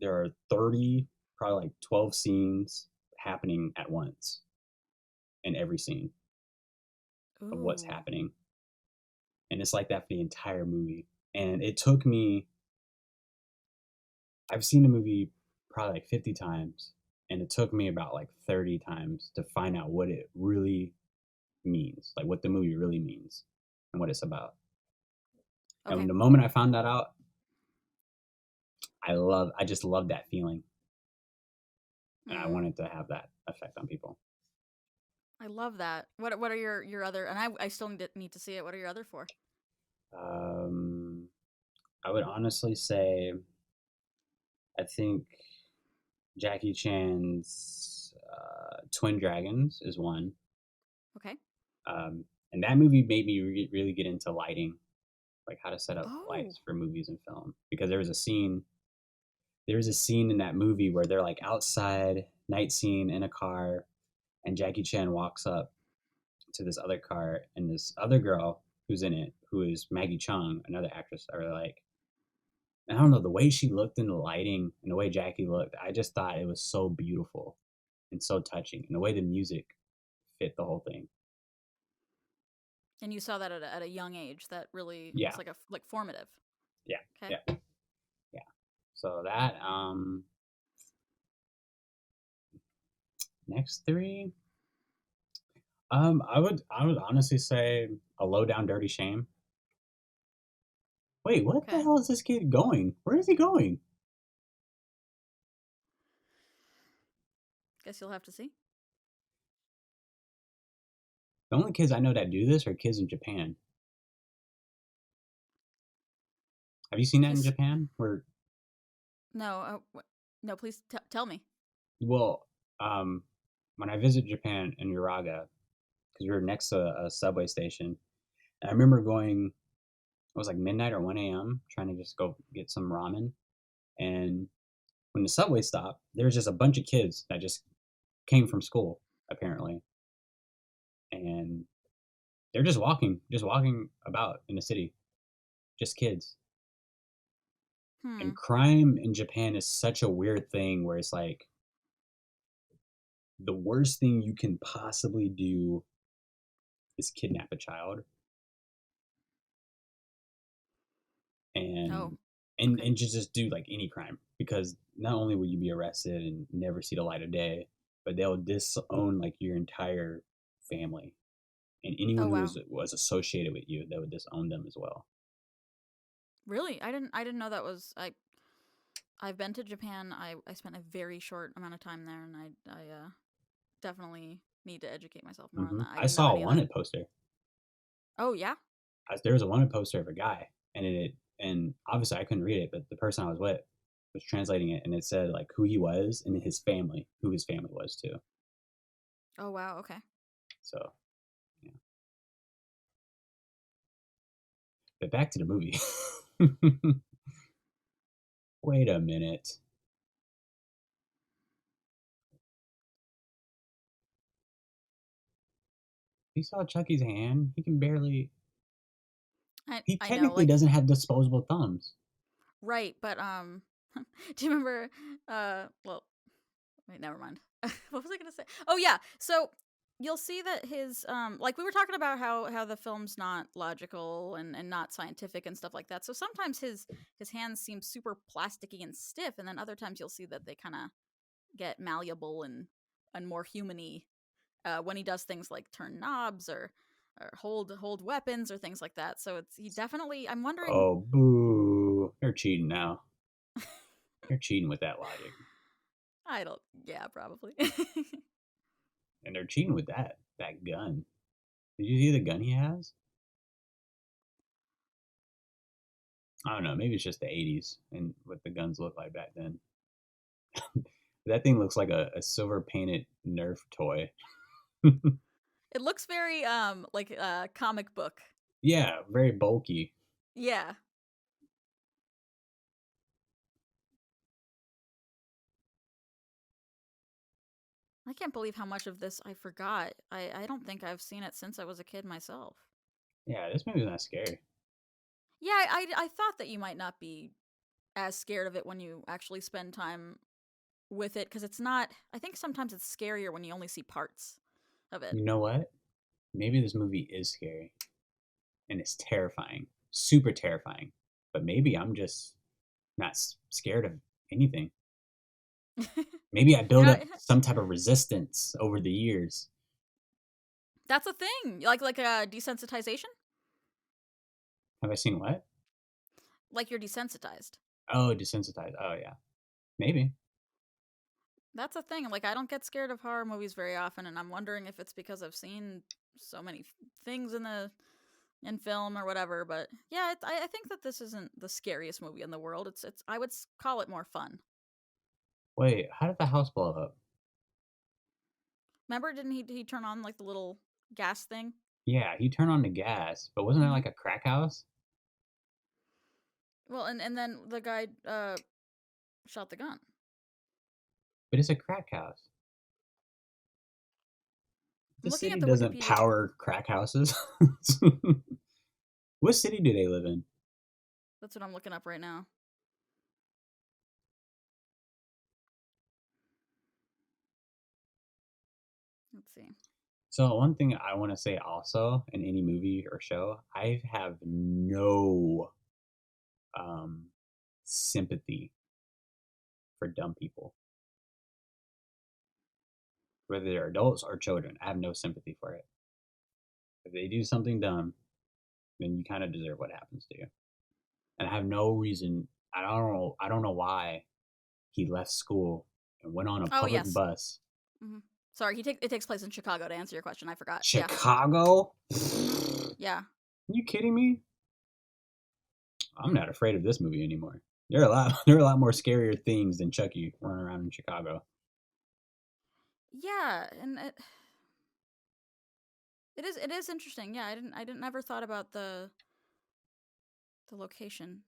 there are 30, probably like 12 scenes happening at once in every scene of what's Ooh. happening. And it's like that for the entire movie. And it took me, I've seen the movie probably like 50 times, and it took me about like 30 times to find out what it really means, like what the movie really means and what it's about. And Okay. the moment I found that out, I just love that feeling. And I Mm. wanted to have that effect on people. I love that. What are your other? And I still need to see it. What are your other four? Um, I would honestly say, I think Jackie Chan's Twin Dragons is one. Okay. And that movie made me really get into lighting, like how to set up Oh. lights for movies and film. Because there's a scene in that movie where they're like outside, night scene in a car, and Jackie Chan walks up to this other car, and this other girl who's in it, who is Maggie Chung, another actress, I really like. I don't know, the way she looked in the lighting and the way Jackie looked, I just thought it was so beautiful and so touching, and the way the music fit the whole thing. And you saw that at a young age. That really Yeah, was like formative. yeah, Okay. yeah, yeah. So that next three, I would honestly say a low down dirty shame. Wait, what the Okay. hell is this kid going? Where is he going? Guess you'll have to see. The only kids I know that do this are kids in Japan. Have you seen that in He's Japan? Where no. No, please tell me. well, um, when I visit Japan in Uraga, because we were next to a subway station, and I remember going. It was like midnight or 1 a.m. trying to just go get some ramen, and when the subway stopped, there was just a bunch of kids that just came from school apparently, and they're just walking about in the city, just kids. And Hmm. crime in Japan is such a weird thing where it's like the worst thing you can possibly do is kidnap a child Oh. and Okay. and just do like any crime, because not only will you be arrested and never see the light of day, but they'll disown like your entire family, and anyone Oh who wow. was associated with you, they would disown them as well. Really? I didn't know that was I've been to Japan. I spent a very short amount of time there, and I definitely need to educate myself more on that. I I didn't know saw a any of that. wanted poster. Oh yeah. There was a wanted poster of a guy, and and obviously I couldn't read it, but the person I was with was translating it, and it said like who he was and his family, who his family was too. Oh wow. Okay. So yeah. But back to the movie. Wait a minute. You saw Chucky's hand? He can barely. He I know, technically like doesn't have disposable thumbs. right, but do you remember? Well, wait, never mind. What was I gonna say? Oh yeah. So you'll see that his like we were talking about how the film's not logical and not scientific and stuff like that. So sometimes his hands seem super plasticky and stiff, and then other times you'll see that they kind of get malleable and more humany when he does things like turn knobs or hold weapons or things like that. So it's he definitely. I'm wondering. Oh, boo. They're cheating now. They're cheating with that logic. I don't. Yeah, probably. And they're cheating with that gun. Did you see the gun he has? I don't know. Maybe it's just the 80s and what the guns look like back then. That thing looks like a silver painted Nerf toy. It looks very like a comic book. Yeah, very bulky. Yeah. I can't believe how much of this I forgot. I don't think I've seen it since I was a kid myself. Yeah, this movie's not scary. Yeah, I thought that you might not be as scared of it when you actually spend time with it because it's not. I think sometimes it's scarier when you only see parts of it. You know what? Maybe this movie is scary and it's terrifying, super terrifying. But maybe I'm just not scared of anything. Maybe I You build know, up some type of resistance over the years. that's a thing. Like a desensitization. Have I seen what? Like you're desensitized. Oh, desensitized. Oh, yeah. Maybe. That's a thing. Like I don't get scared of horror movies very often, and I'm wondering if it's because I've seen so many things in film or whatever. But yeah, I think that this isn't the scariest movie in the world. It's I would call it more fun. Wait, how did the house blow up? Remember, didn't he turn on like the little gas thing? Yeah, he turned on the gas, but wasn't that Mm-hmm. like a crack house? Well, and then the guy shot the gun. But it's a crack house. I'm The looking city at the doesn't Wikipedia. power crack houses. What city do they live in? That's what I'm looking up right now. Let's see. So one thing I want to say also in any movie or show, I have no um, sympathy for dumb people, whether they're adults or children. I have no sympathy for it. If they do something dumb, then you kind of deserve what happens to you. And I have no reason. I don't know. I don't know why he left school and went on a Oh public yes. bus. Mm-hmm. Sorry, it takes place in Chicago. To answer your question, I forgot. Yeah. Chicago? Mm-hmm. Are Yeah. you kidding me? I'm not afraid of this movie anymore. There are a lot. There are a lot more scarier things than Chucky running around in Chicago. Yeah, and it is interesting. Yeah, I didn't ever thought about the location.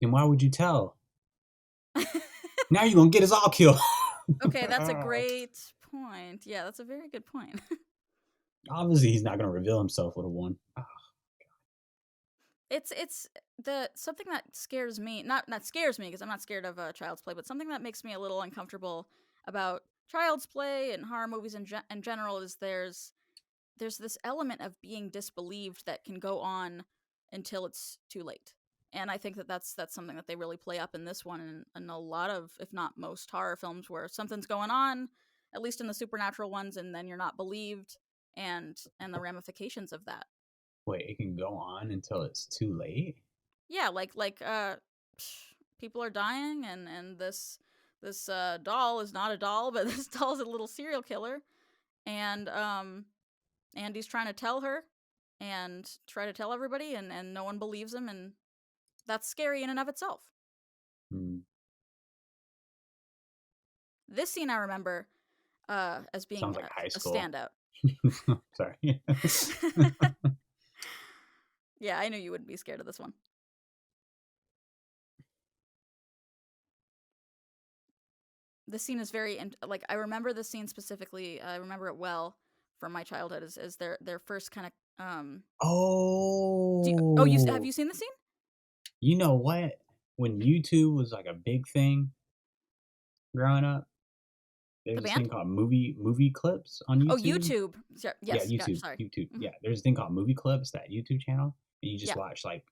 Then why would you tell? Now you're gonna get us all killed. Okay, that's a great point. Yeah, that's a very good point. Obviously, he's not gonna reveal himself, little one. It's the something that scares me. Not scares me because I'm not scared of child's play, but something that makes me a little uncomfortable about child's play and horror movies in general is there's this element of being disbelieved that can go on until it's too late. And I think that that's something that they really play up in this one, and a lot of, if not most, horror films where something's going on, at least in the supernatural ones, and then you're not believed, and the ramifications of that. Wait, it can go on until it's too late? Yeah, people are dying, and this doll is not a doll, but this doll is a little serial killer, and Andy's trying to tell her and try to tell everybody, and no one believes him, and that's scary in and of itself. Hmm. This scene I remember as being Sounds like high a school. standout. Sorry. Yeah, I knew you wouldn't be scared of this one. This scene is very like, I remember this scene specifically. I remember it well from my childhood. Is their first kind of have Oh, you seen the scene? you know what? When YouTube was like a big thing growing up, there's The this band? thing called movie clips on Oh, YouTube. YouTube. Yeah, Yes, gotcha. Sorry. YouTube. Mhm. Yeah, there's a thing called movie clips, that YouTube channel, and you just Yeah. watch like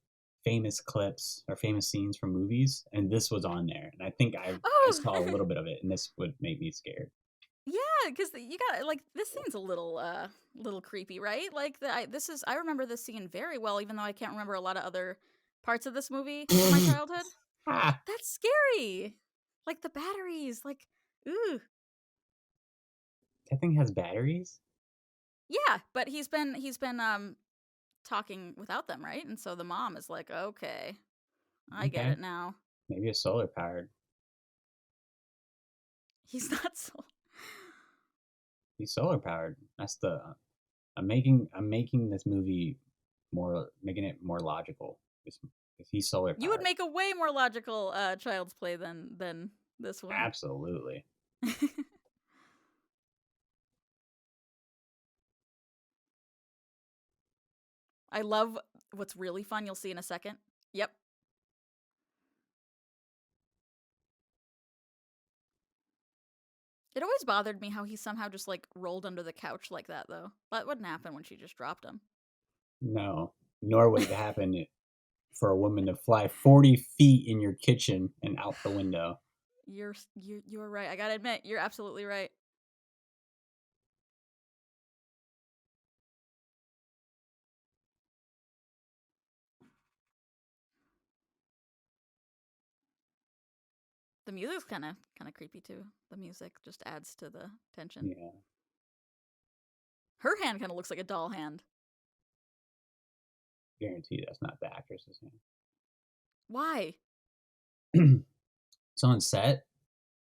famous clips or famous scenes from movies, and this was on there, and I think I Oh, saw a little bit of it, and this would make me scared. yeah, because you got, like, this scene's a little creepy, right? Like, I remember this scene very well, even though I can't remember a lot of other parts of this movie from my childhood. Ah, That's scary. Like the batteries, like, ooh. that thing has batteries. Yeah, but he's been talking without them, right? And so the mom is like, "Okay, I get Okay, it now." maybe it's solar powered. He's not so. He's solar powered. That's the I'm making this movie making it more logical. If he's solar You would powered. make a way more logical Child's Play than this one. Absolutely. I love what's really fun. You'll see in a second. Yep. It always bothered me how he somehow just like rolled under the couch like that, though. That wouldn't happen when she just dropped him. No, nor would it happen for a woman to fly 40 feet in your kitchen and out the window. You're right. I gotta admit, you're absolutely right. The music's kind of creepy too. The music just adds to the tension. Yeah, Her hand kind of looks like a doll hand. guarantee that's not the actress's Why? hand. So on set,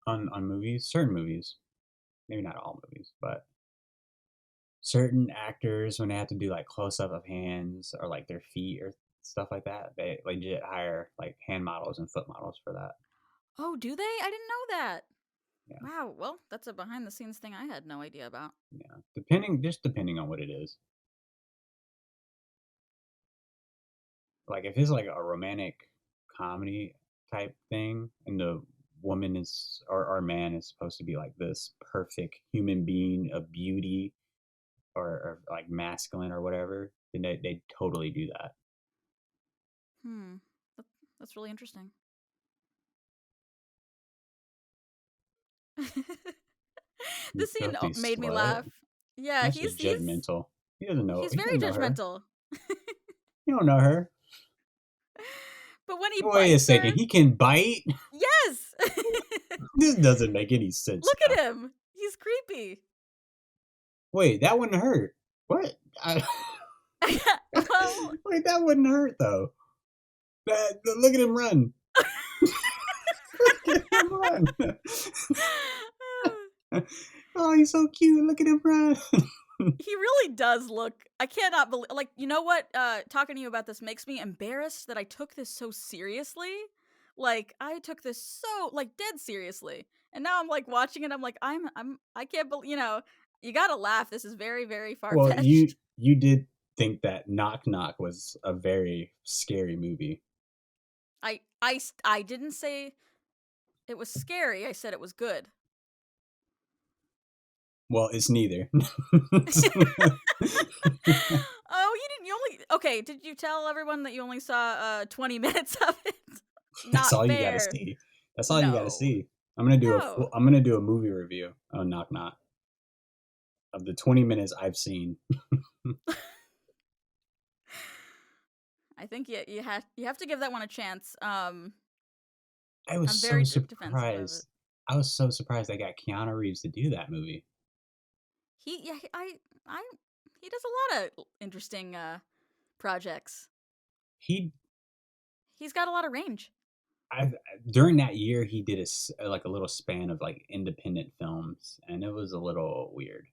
on movies, certain movies, maybe not all movies, but certain actors, when they have to do like close up of hands or like their feet or stuff like that, they legit hire like hand models and foot models for that. Oh, do they? I didn't know that. Yeah, Wow. Well, that's a behind the scenes thing I had no idea about. yeah. Depending on what it is. Like if it's like a romantic comedy type thing, and the woman is or man is supposed to be like this perfect human being of beauty, or like masculine or whatever, then they totally do that. Hmm. That, that's really interesting. You This scene filthy made me slut. laugh. Yeah, That's just judgmental. He doesn't know. he's He very doesn't know her. judgmental. You don't know her. But when he Wait a bites second. her, He can bite. yes. This doesn't make any sense Look now. at him. He's creepy. Wait, that wouldn't hurt. What? Well, Wait, that wouldn't hurt though. Look at him run. Look at him run. Oh, he's so cute. Look at him run. he really does look. I cannot believe. Like, you know what? Talking to you about this makes me embarrassed that I took this so seriously. Like, I took this so like dead seriously, and now I'm like watching it. I'm like, I can't believe. You gotta laugh. This is very, very far Well, fetched. you did think that Knock Knock was a very scary movie. I didn't say it was scary. I said it was good. Well, it's neither. Oh you didn't. You only okay. Did you tell everyone that you only saw 20 minutes of it? That's Not all you got to fair. see. That's all you got to No. see. I'm gonna do a No. I'm gonna do a movie review on Knock Knock of the 20 minutes I've seen. I think you have to give that one a chance. I was I'm so very defensive of it. surprised. I was so surprised I got Keanu Reeves to do that movie. He yeah I he does a lot of interesting projects. He He's got a lot of range. I During that year he did like a little span of like independent films, and it was a little weird.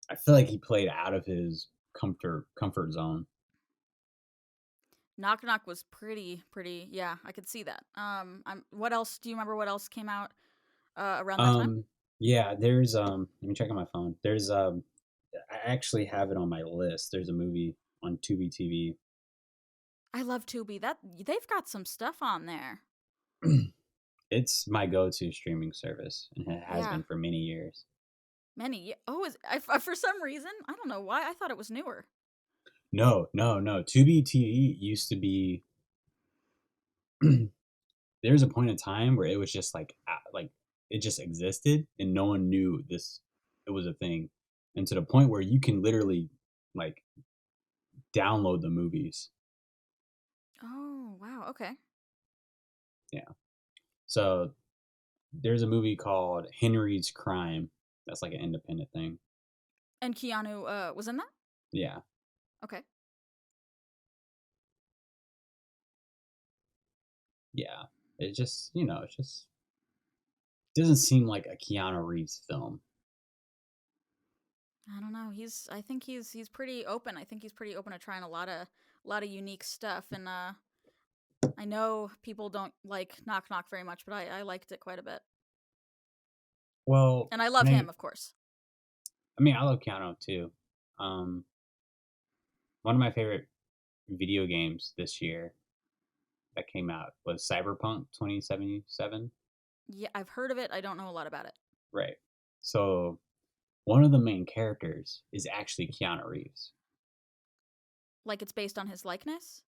I feel like he played out of his comfort zone. Knock Knock was pretty. Yeah, I could see that. What else? Do you remember what else came out around that time? Um, yeah, there's let me check on my phone. There's I actually have it on my list. There's a movie on Tubi TV. I love Tubi. That they've got some stuff on there. It's my go-to streaming service, and it has Yeah, been for many years. many. Oh, for some reason I don't know why I thought it was newer. No, no, no. Tubi TV used to be. There was a point in time where it was just like it just existed, and no one knew this. It was a thing, and to the point where you can literally like download the movies. Oh wow, okay. Yeah. So there's a movie called Henry's Crime. That's like an independent thing. And Keanu was in that. Yeah. Okay. Yeah. It just, it just doesn't seem like a Keanu Reeves film. I don't know. I think he's pretty open. I think he's pretty open to trying a lot of unique stuff. And I know people don't like Knock Knock very much, but I liked it quite a bit. Well, And I love him, of course. I love Keanu too. Um, One of my favorite video games this year that came out was Cyberpunk 2077. Yeah, I've heard of it. I don't know a lot about it. Right. So one of the main characters is actually Keanu Reeves. Like it's based on his likeness?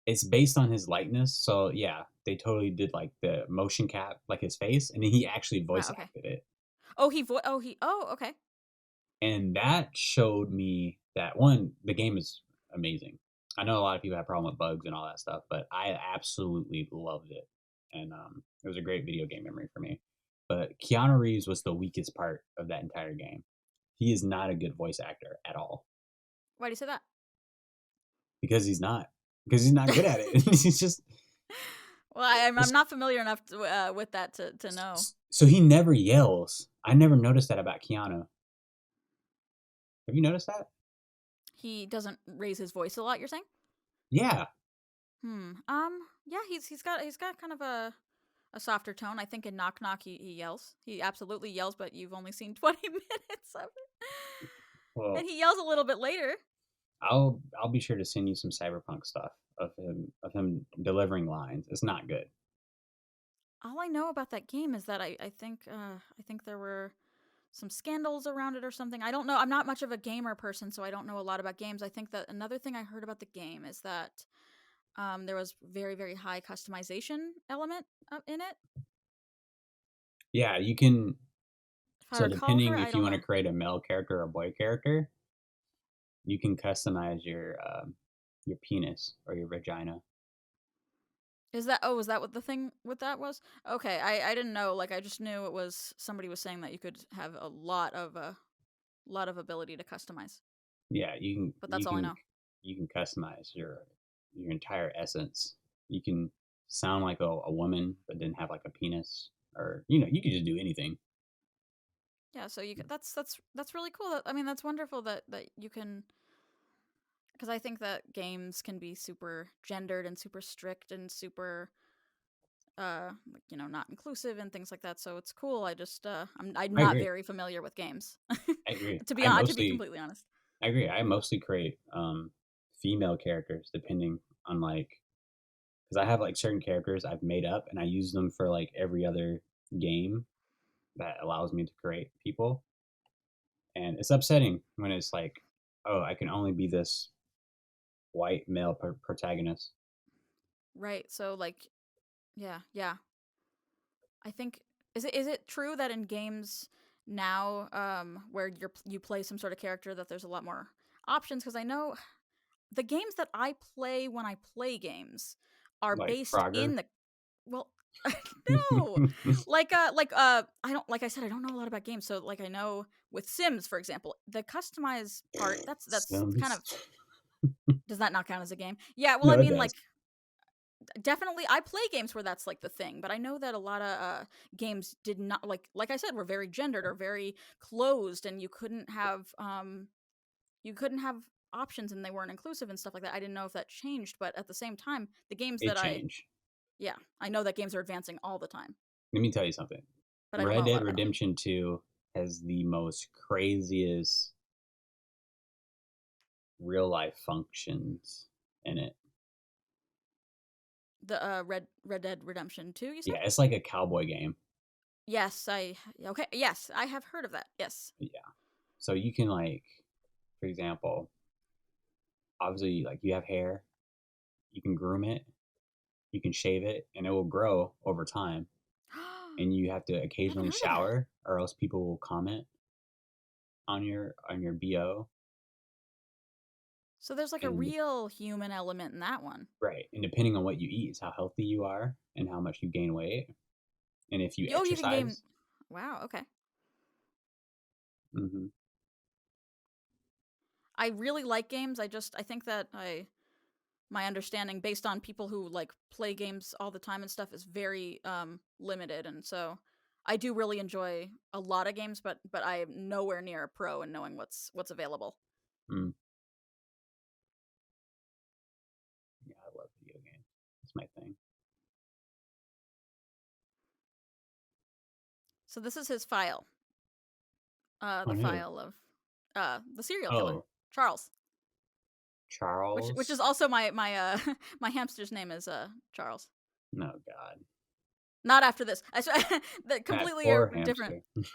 It's based on his likeness, so yeah, they totally did like the motion cap, like his face, and then he actually Wow, voice okay. acted it. Okay. And that showed me that one, the game is amazing. I know a lot of people have problem with bugs and all that stuff, but I absolutely loved it, and it was a great video game memory for me. But Keanu Reeves was the weakest part of that entire game. He is not a good voice actor at all Why do you say that? because he's not good at it. He's just Well, I'm not familiar enough with that to know. so he never yells. I never noticed that about Keanu. Have you noticed that? He doesn't raise his voice a lot, you're saying? Yeah. Yeah, he's got kind of a softer tone. I think in Knock Knock he yells. He absolutely yells, but you've only seen 20 minutes of it. Well, And he yells a little bit later. I'll be sure to send you some cyberpunk stuff of him delivering lines. It's not good. All I know about that game is that I think there were some scandals around it or something. I don't know. I'm not much of a gamer person, so I don't know a lot about games. I think that another thing I heard about the game is that there was very, very high customization element in it. Yeah, you can. If I So recall depending correct, I if you don't want to know. create a male character or a boy character, you can customize your penis or your vagina. Is that what the thing with that was? Okay, I didn't know. Like I just knew it was somebody was saying that you could have a lot of ability to customize. Yeah, But that's all I know. you can customize your entire essence. You can sound like a woman, but then have like a penis, or you could just do anything. Yeah, so you could, that's really cool. I mean, that's wonderful that you can, because I think that games can be super gendered and super strict and super like, not inclusive and things like that. So it's cool. I'm I not agree. very familiar with games. I agree. To be completely honest. I agree. I mostly create female characters depending on like because I have like certain characters I've made up and I use them for like every other game that allows me to create people. And it's upsetting when it's like, oh, I can only be this white male protagonist. Right. So like, yeah. I think is it true that in games now, where you play some sort of character, that there's a lot more options? Because I know the games that I play when I play games are Like based Frogger. in the well, no, I don't, like I said, I don't know a lot about games, so like I know with Sims, for example, the customized part, that's kind Sims. of, does that not count as a game? Yeah, well, I No, it mean, does. like, definitely I play games where that's like the thing, but I know that a lot of games did not, like I said, were very gendered or very closed, and you couldn't have options, and they weren't inclusive and stuff like that. I didn't know if that changed, but at the same time, the games It that I changed. yeah, I know that games are advancing all the time, Let me tell you something. but I don't Red know a Dead lot about them. Redemption 2 has the most craziest real life functions in it. The Red Dead Redemption 2, you said? Yeah, it's like a cowboy game. Yes, okay, yes, I have heard of that. Yes. Yeah. So you can like, for example, obviously like you have hair, you can groom it, you can shave it, and it will grow over time. And you have to I haven't occasionally heard of that. shower, or else people will comment on your bo. So there's like a And real human element in that one. right, and depending on what you eat is how healthy you are and how much you gain weight, and if you Oh, you can game. exercise. Wow, okay. Hmm. I really like games. I think that my understanding based on people who like play games all the time and stuff is very limited, and so I do really enjoy a lot of games, but I am nowhere near a pro in knowing what's available. Mm. Yeah, I love video games. It's my thing. So this is his file. The On who? file of the serial killer, Oh, Charles, which is Charles. also my my hamster's name is Charles. No, God, Not after this. That that completely poor different. hamster.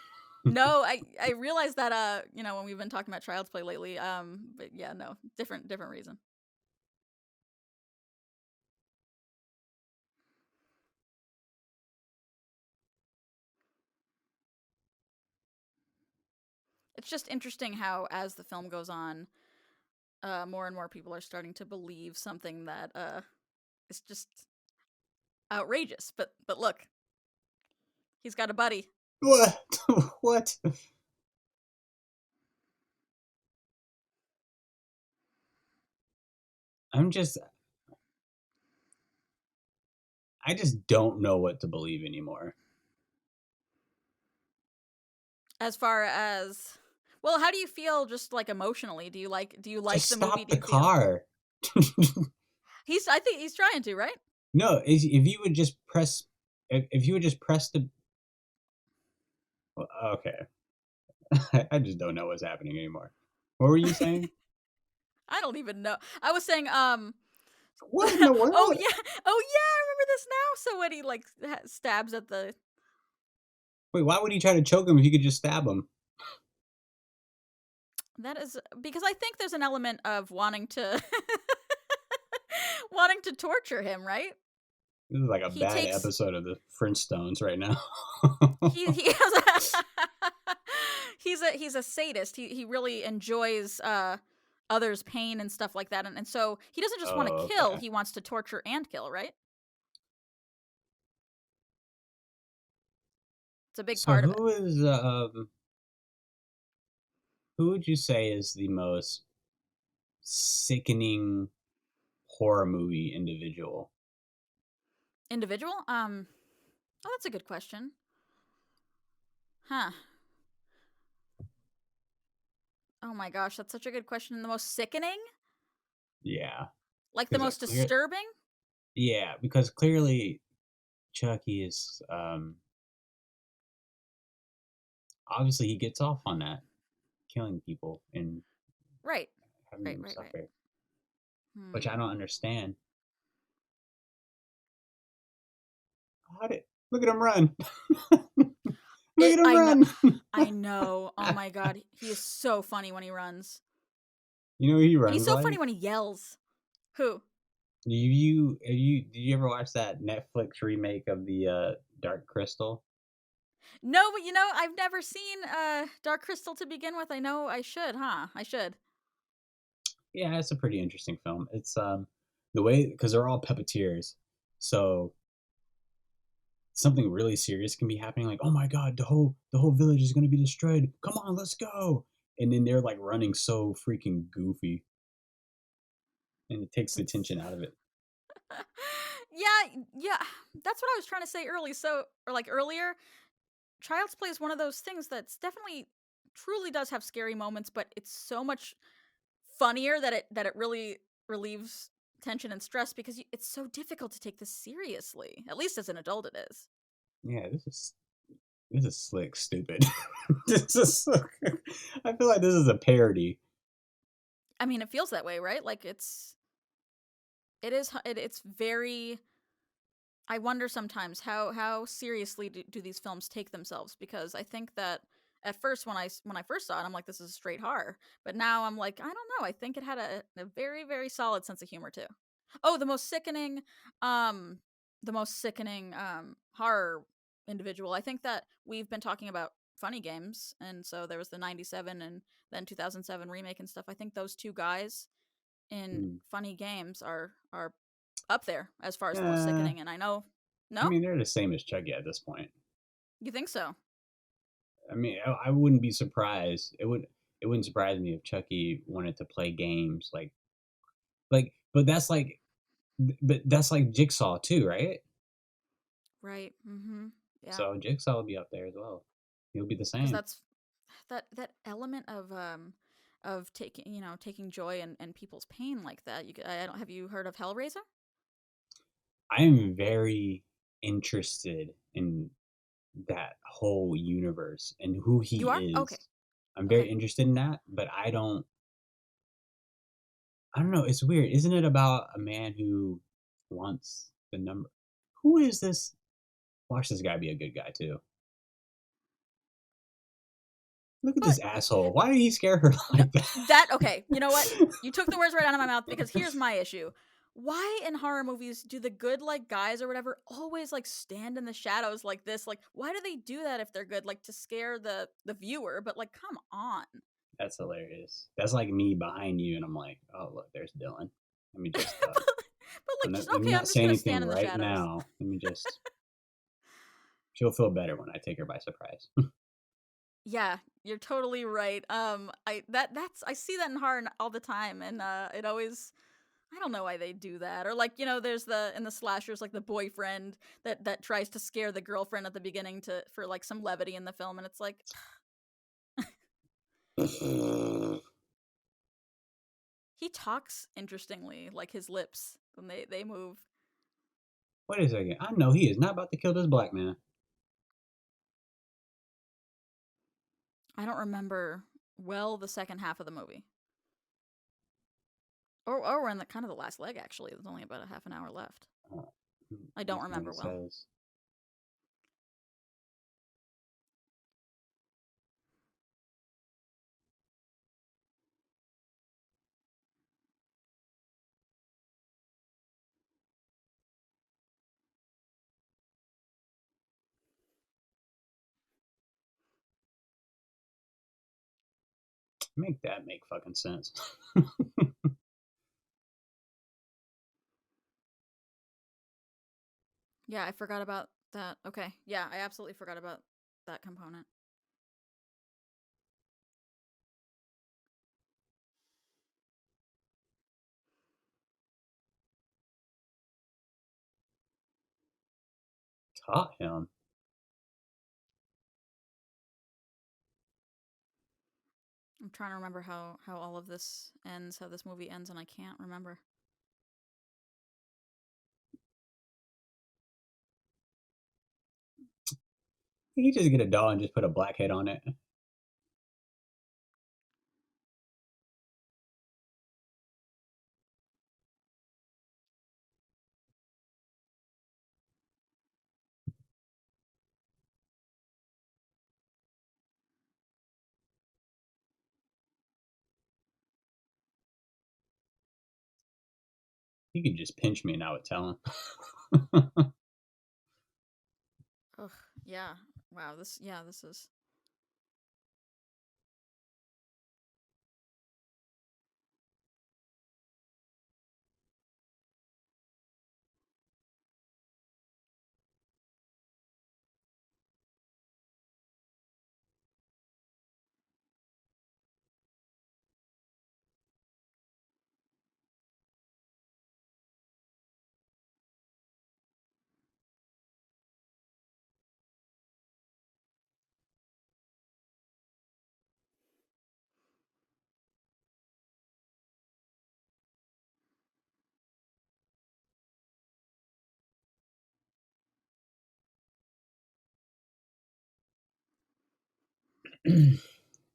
No, I realized that when we've been talking about Child's Play lately, but yeah, no, different reason. It's just interesting how, as the film goes on, more and more people are starting to believe something that is just outrageous. But look, he's got a buddy. What? What? I'm just. I just don't know what to believe anymore. As far as, well, how do you feel just like emotionally? Do you like Just the movie? stop Do the you feel car. I think he's trying to, right? No, if you would just press, if you would just press the. Well, okay, I just don't know what's happening anymore. What were you saying? I don't even know. I was saying What in the oh world? yeah, oh yeah, I remember this now. So when he like stabs at the, Wait, why would he try to choke him if he could just stab him? that is because I think there's an element of wanting to wanting to torture him, right? This is like a He bad takes episode of the Flintstones right now. he has he's a sadist. He really enjoys others' pain and stuff like that, and so he doesn't just want to Oh, kill, okay. he wants to torture and kill, right? It's a big So part of it. who would you say is the most sickening horror movie individual? Individual? Oh, that's a good question. Huh. Oh my gosh, that's such a good question. The most sickening? Yeah, Like the because most disturbing? because clearly Chucky is obviously he gets off on that, killing people and Right. having Right, them right, right. suffer, which I Hmm. don't understand. How did look at him run? Look at him I know run! I know. Oh my god, he is so funny when he runs. You know who he And he's runs so funny like? when he yells. Who? Do you ever watch that Netflix remake of the Dark Crystal? No, but I've never seen Dark Crystal to begin with. I know I should, huh? I should. Yeah, it's a pretty interesting film. It's the way because they're all puppeteers, so something really serious can be happening. Like, oh my god, the whole village is going to be destroyed. Come on, let's go! And then they're like running so freaking goofy, and it takes the It's tension out of it. Yeah, yeah. That's what I was trying to say earlier. Child's Play is one of those things that's definitely truly does have scary moments, but it's so much funnier that it really relieves tension and stress because it's so difficult to take this seriously. At least as an adult, it is. Yeah, this is slick, stupid. this is so, I feel like this is a parody. I mean, it feels that way, right? Like it's very. I wonder sometimes how seriously do these films take themselves, because I think that at first when I first saw it, I'm like, this is straight horror, but now I'm like, I don't know, I think it had a very very solid sense of humor too. Oh, um the most sickening horror individual. I think that we've been talking about funny games, and so there was the 97 and then 2007 remake and stuff. I think those two guys in Mm. funny games are up there as far as the most Uh, sickening. And I know, I no, mean, they're the same as Chucky at this point. you think so? I mean, I wouldn't be surprised. It wouldn't surprise me if Chucky wanted to play games but that's like Jigsaw too, right? Right. Mm-hmm. Yeah. So Jigsaw will be up there as well. He'll be the Because same. that's that element of taking joy in people's pain like that. I don't, have you heard of Hellraiser? I am very interested in that whole universe and who You are? he Okay. is. I'm very Okay. interested in that, but I don't know, it's weird. Isn't it about a man who wants the number? Who is this? Watch this guy be a good guy too. Look at this But asshole. Why did he scare her no, like that? that okay. You know what? You took the words right out of my mouth, because here's my issue. Why in horror movies do the good like guys or whatever always like stand in the shadows like this? Like, why do they do that if they're good? Like to scare the viewer, but like, come on. That's hilarious. That's like me behind you, and I'm like, oh look, there's Dylan. Let me just But like, just let me okay, not I'm just say gonna anything stand in the right shadows. now. Let me just. She'll feel better when I take her by surprise. Yeah, you're totally right. I see that in horror all the time, and it always, I don't know why they do that. Or like, there's the in the slashers, like the boyfriend that tries to scare the girlfriend at the beginning to for like some levity in the film, and it's like he talks interestingly, like his lips when they move. Wait a second. I know he is not about to kill this black man. I don't remember well the second half of the movie. Or we're in the kind of the last leg actually. There's only about a half an hour left. Oh, I don't let's see what remember it well. says. Make that make fucking sense. Yeah, I forgot about that. Okay. Yeah, I absolutely forgot about that component. Taught him. I'm trying to remember how all of this ends, how this movie ends, and I can't remember. He just get a doll and just put a black head on it. He could just pinch me and I would tell him. Ugh, yeah. Wow, this is.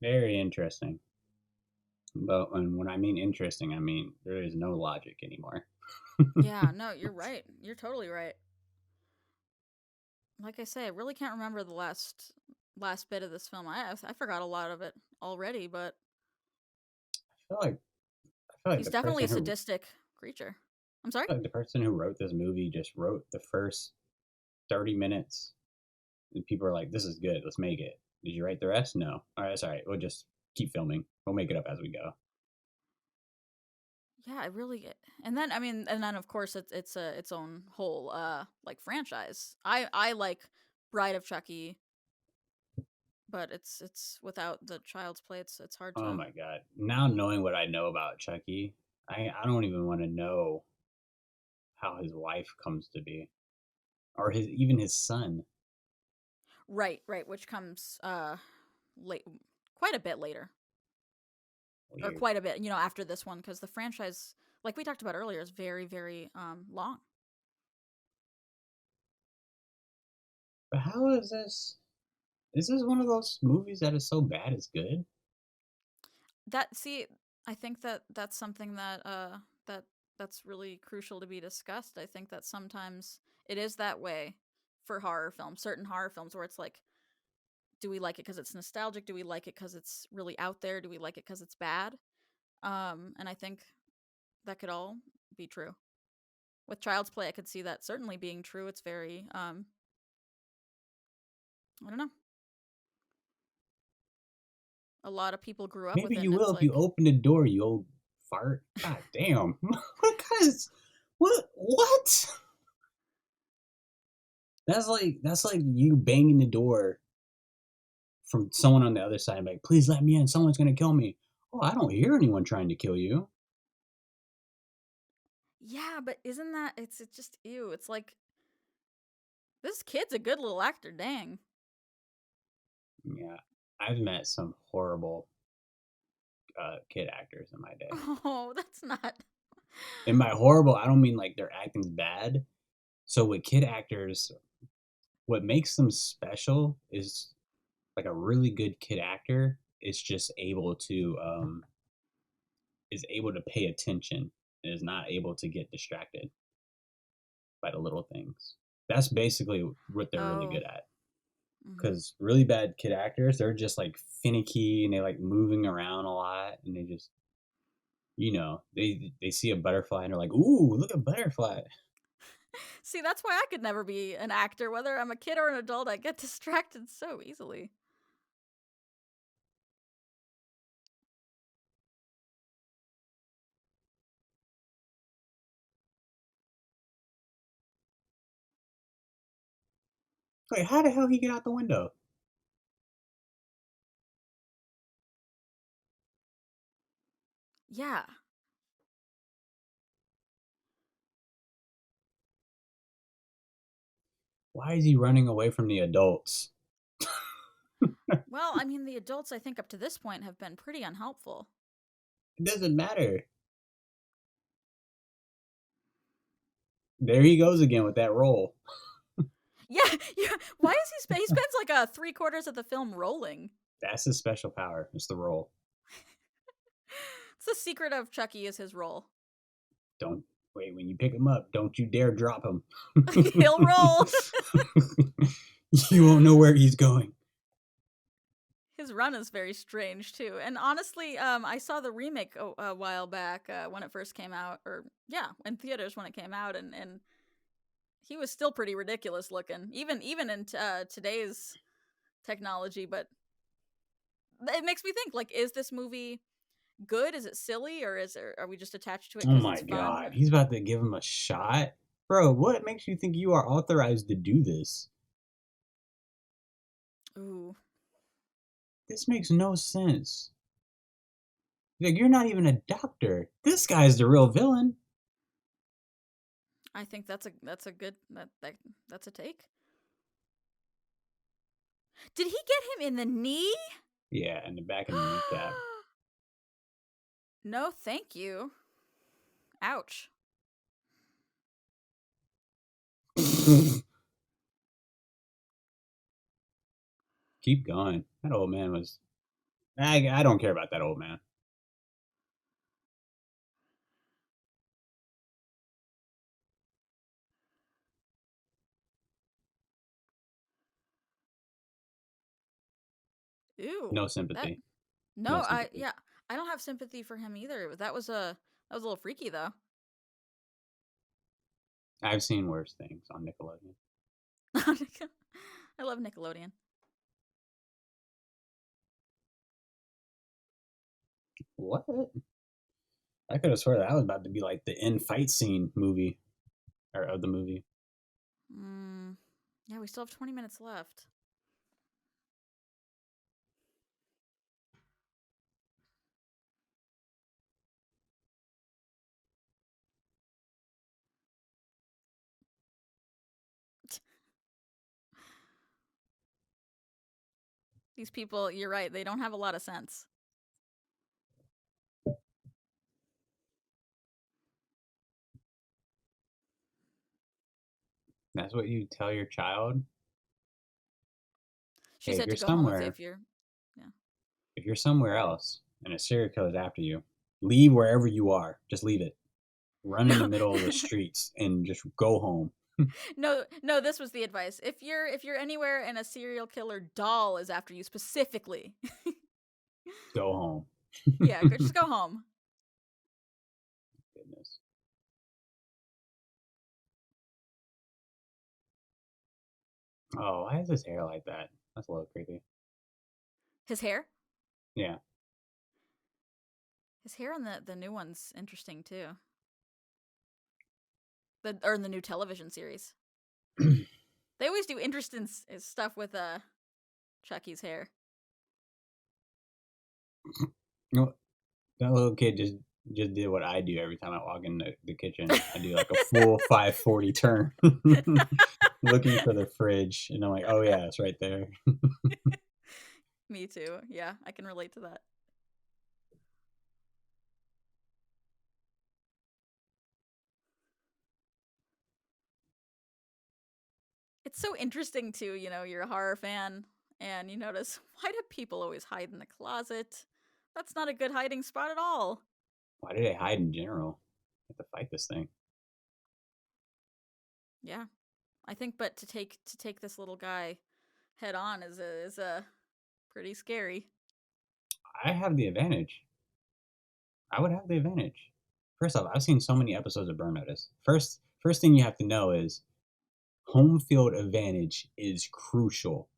Very interesting. But when I mean interesting, I mean there is no logic anymore. Yeah, no, you're right. You're totally right. Like I say, I really can't remember the last bit of this film. I forgot a lot of it already, but I feel like I feel like he's the definitely person a who sadistic creature. I'm sorry? like the person who wrote this movie just wrote the first 30 minutes and people are like, this is good, let's make it. Did you write the rest? No. All right, that's all right. We'll just keep filming. We'll make it up as we go. Yeah, I really and then I mean and then of course it's its own whole like franchise. I like Bride of Chucky, but it's without the child's play. It's hard Oh to. my god. Now knowing what I know about Chucky, I don't even want to know how his wife comes to be. Or his even his son. Right, right, which comes late quite a bit later. Or Weird. quite a bit, after this one cuz the franchise like we talked about earlier is very very long. But how is this? Is this one of those movies that is so bad it's good? That see, I think that's something that that's really crucial to be discussed. I think that sometimes it is that way for horror films, certain horror films where it's like, do we like it because it's nostalgic? Do we like it because it's really out there? Do we like it because it's bad? And I think that could all be true. With Child's Play, I could see that certainly being true. It's very, I don't know. A lot of people grew up with Maybe it, you and will it's if you like, open the door, you old fart. God damn. What kind of what? That's like you banging the door from someone on the other side, like, please let me in, someone's gonna kill me. Oh, I don't hear anyone trying to kill you. yeah, but isn't that it's just ew. It's like this kid's a good little actor. Dang. Yeah. I've met some horrible kid actors in my day. Oh, that's not. And by horrible, I don't mean like their acting's bad. So with kid actors, what makes them special is like a really good kid actor is just able to pay attention and is not able to get distracted by the little things. That's basically what they're really Oh. good at. Hmm. Because really bad kid actors, they're just like finicky and they like moving around a lot and they just they see a butterfly and they're like, ooh, look at butterfly. See, that's why I could never be an actor. Whether I'm a kid or an adult, I get distracted so easily. Like, how the hell he get out the window? Yeah. Why is he running away from the adults? Well, I mean, the adults, I think, up to this point have been pretty unhelpful. It doesn't matter. There he goes again with that roll. Yeah, yeah. Why is he spends like three-quarters of the film rolling? That's his special power. It's the roll. It's the secret of Chucky is his roll. Don't wait when you pick him up. Don't you dare drop him. He'll roll. You won't know where he's going. His run is very strange too. And honestly, I saw the remake a while back when it first came out, or yeah, in theaters when it came out, and he was still pretty ridiculous looking, even in today's technology. But it makes me think, like, is this movie good? Is it silly, or are we just attached to it Oh because my it's fun? god, he's about to give him a shot? Bro, what makes you think you are authorized to do this? Ooh, This makes no sense. Like, you're not even a doctor. This guy's the real villain. I think that's a good that's a take. Did he get him in the knee? Yeah, in the back of the kneecap. No, thank you. Ouch. Keep going. That old man was. I don't care about that old man. Ew. No That sympathy. no, No sympathy. I don't have sympathy for him either. That was a little freaky though. I've seen worse things on Nickelodeon. I love Nickelodeon. What? I could have sworn that was about to be like the end fight scene movie, or of the movie. Yeah, we still have 20 minutes left. These people, you're right, they don't have a lot of sense. That's what you tell your child. She Hey, said to go home if you're yeah. if you're somewhere else and a serial killer's after you, leave wherever you are. Just leave it. Run in the No. middle of the streets and just go home. No, this was the advice. If you're anywhere and a serial killer doll is after you specifically, Go home. yeah, just go home. Goodness. Oh, why is his hair like that? That's a little creepy. His hair? Yeah. His hair on the new one's interesting too. Or in the new television series. They always do interesting stuff with Chucky's hair. No, that little kid just did what I do every time I walk in the kitchen. I do like a full 540 turn, looking for the fridge, and I'm like, oh yeah, it's right there. Me too. Yeah, I can relate to that. It's so interesting too, you're a horror fan and you notice, why do people always hide in the closet? That's not a good hiding spot at all. Why do they hide in general? I have to fight this thing. Yeah. I think but to take this little guy head on is pretty scary. I have the advantage. I would have the advantage. First off, I've seen so many episodes of Burn Notice. First thing you have to know is home field advantage is crucial.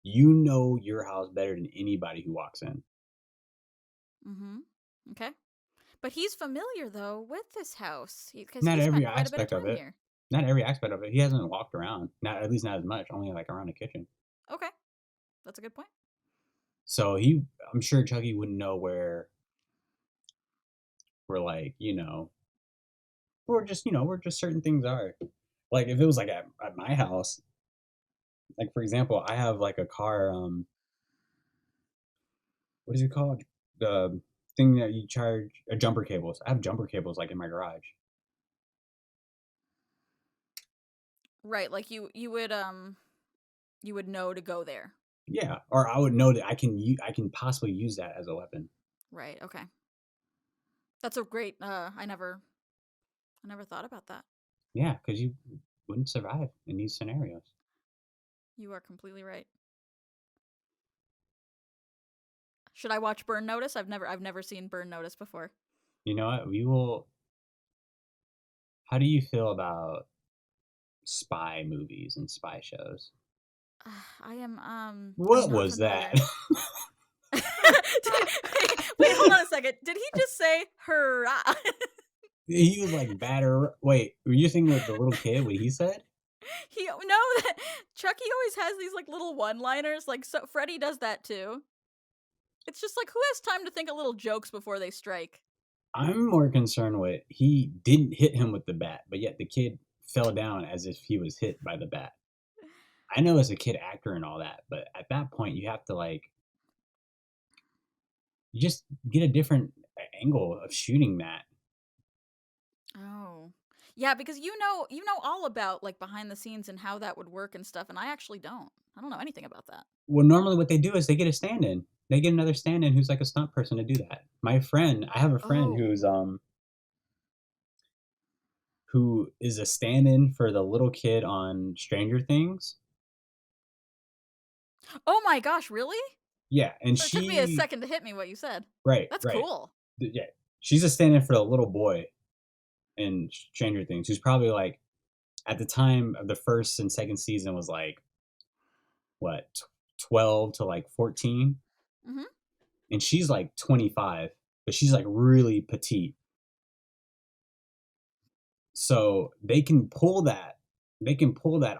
You know your house better than anybody who walks in. Mhm. Okay. But he's familiar though with this house because Not he every spent quite a bit of aspect of time it. here. Not every aspect of it. He hasn't walked around. Not at least not as much. Only like around the kitchen. Okay. That's a good point. So I'm sure Chucky wouldn't know where like where just certain things are. Like if it was like at my house, like for example, I have like a car. What is it called? The thing that you charge jumper cables. I have jumper cables like in my garage. Right, like you would know to go there. Yeah, or I would know that I can possibly use that as a weapon. Right. Okay. That's a great I never thought about that. Yeah, because you wouldn't survive in these scenarios. You are completely right. Should I watch Burn Notice? I've never seen Burn Notice before. You know what? We will. How do you feel about spy movies and spy shows? I am I'm What not was familiar. that? Wait, hold on a second. Did he just say hurrah? He was like batter. Wait, were you thinking with the little kid? What he said? Chucky always has these like little one-liners. Like so, Freddy does that too. It's just like who has time to think of little jokes before they strike? I'm more concerned with he didn't hit him with the bat, but yet the kid fell down as if he was hit by the bat. I know as a kid actor and all that, but at that point you have to like you just get a different angle of shooting that. Oh. Yeah, because you know all about like behind the scenes and how that would work and stuff, and I actually don't. I don't know anything about that. Well, normally what they do is they get a stand-in. They get another stand-in who's like a stunt person to do that. I have a friend Oh. who is a stand-in for the little kid on Stranger Things. Oh my gosh, really? Yeah, and It took me a second to hit me what you said. right, That's right. cool. Yeah. She's a stand-in for the little boy in Stranger Things, who's probably like at the time of the first and second season was like what 12 to like 14, Mhm. and she's like 25, but she's like really petite. So they can pull that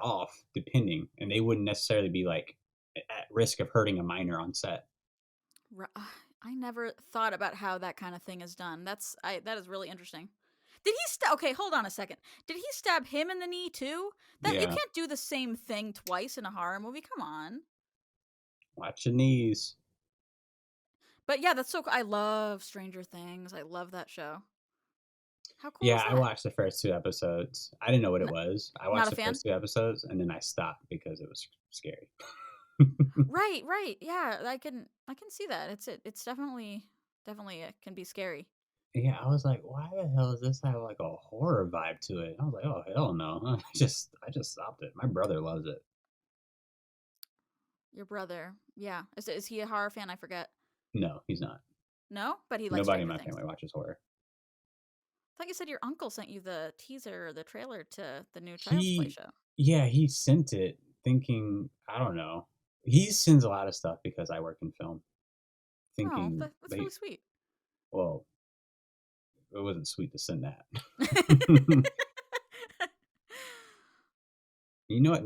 off depending, and they wouldn't necessarily be like at risk of hurting a minor on set. I never thought about how that kind of thing is done. That is really interesting. Okay, hold on a second. Did he stab him in the knee too? That you Yeah, can't do the same thing twice in a horror movie. Come on. watch your knees. But yeah, that's so cool. I love Stranger Things. I love that show. How cool Yeah, is I that? watched the first two episodes. I didn't know what it N- was. I Not watched a the fan? first two episodes and then I stopped because it was scary. Right, right. Yeah, I can see that. It's definitely it can be scary. Yeah, I was like, why the hell does this have like a horror vibe to it? I was like, oh hell no. I just stopped it. My brother loves it. Your brother. Yeah. Is he a horror fan? I forget. No, he's not. No, but he likes Nobody in Stranger my Things. family watches horror. I thought you said your uncle sent you the teaser or the trailer to the new Child's Play He show. Yeah, he sent it thinking, I don't know. He sends a lot of stuff because I work in film. Oh, Thinking that's they really sweet. well, it wasn't sweet to send that. You know what?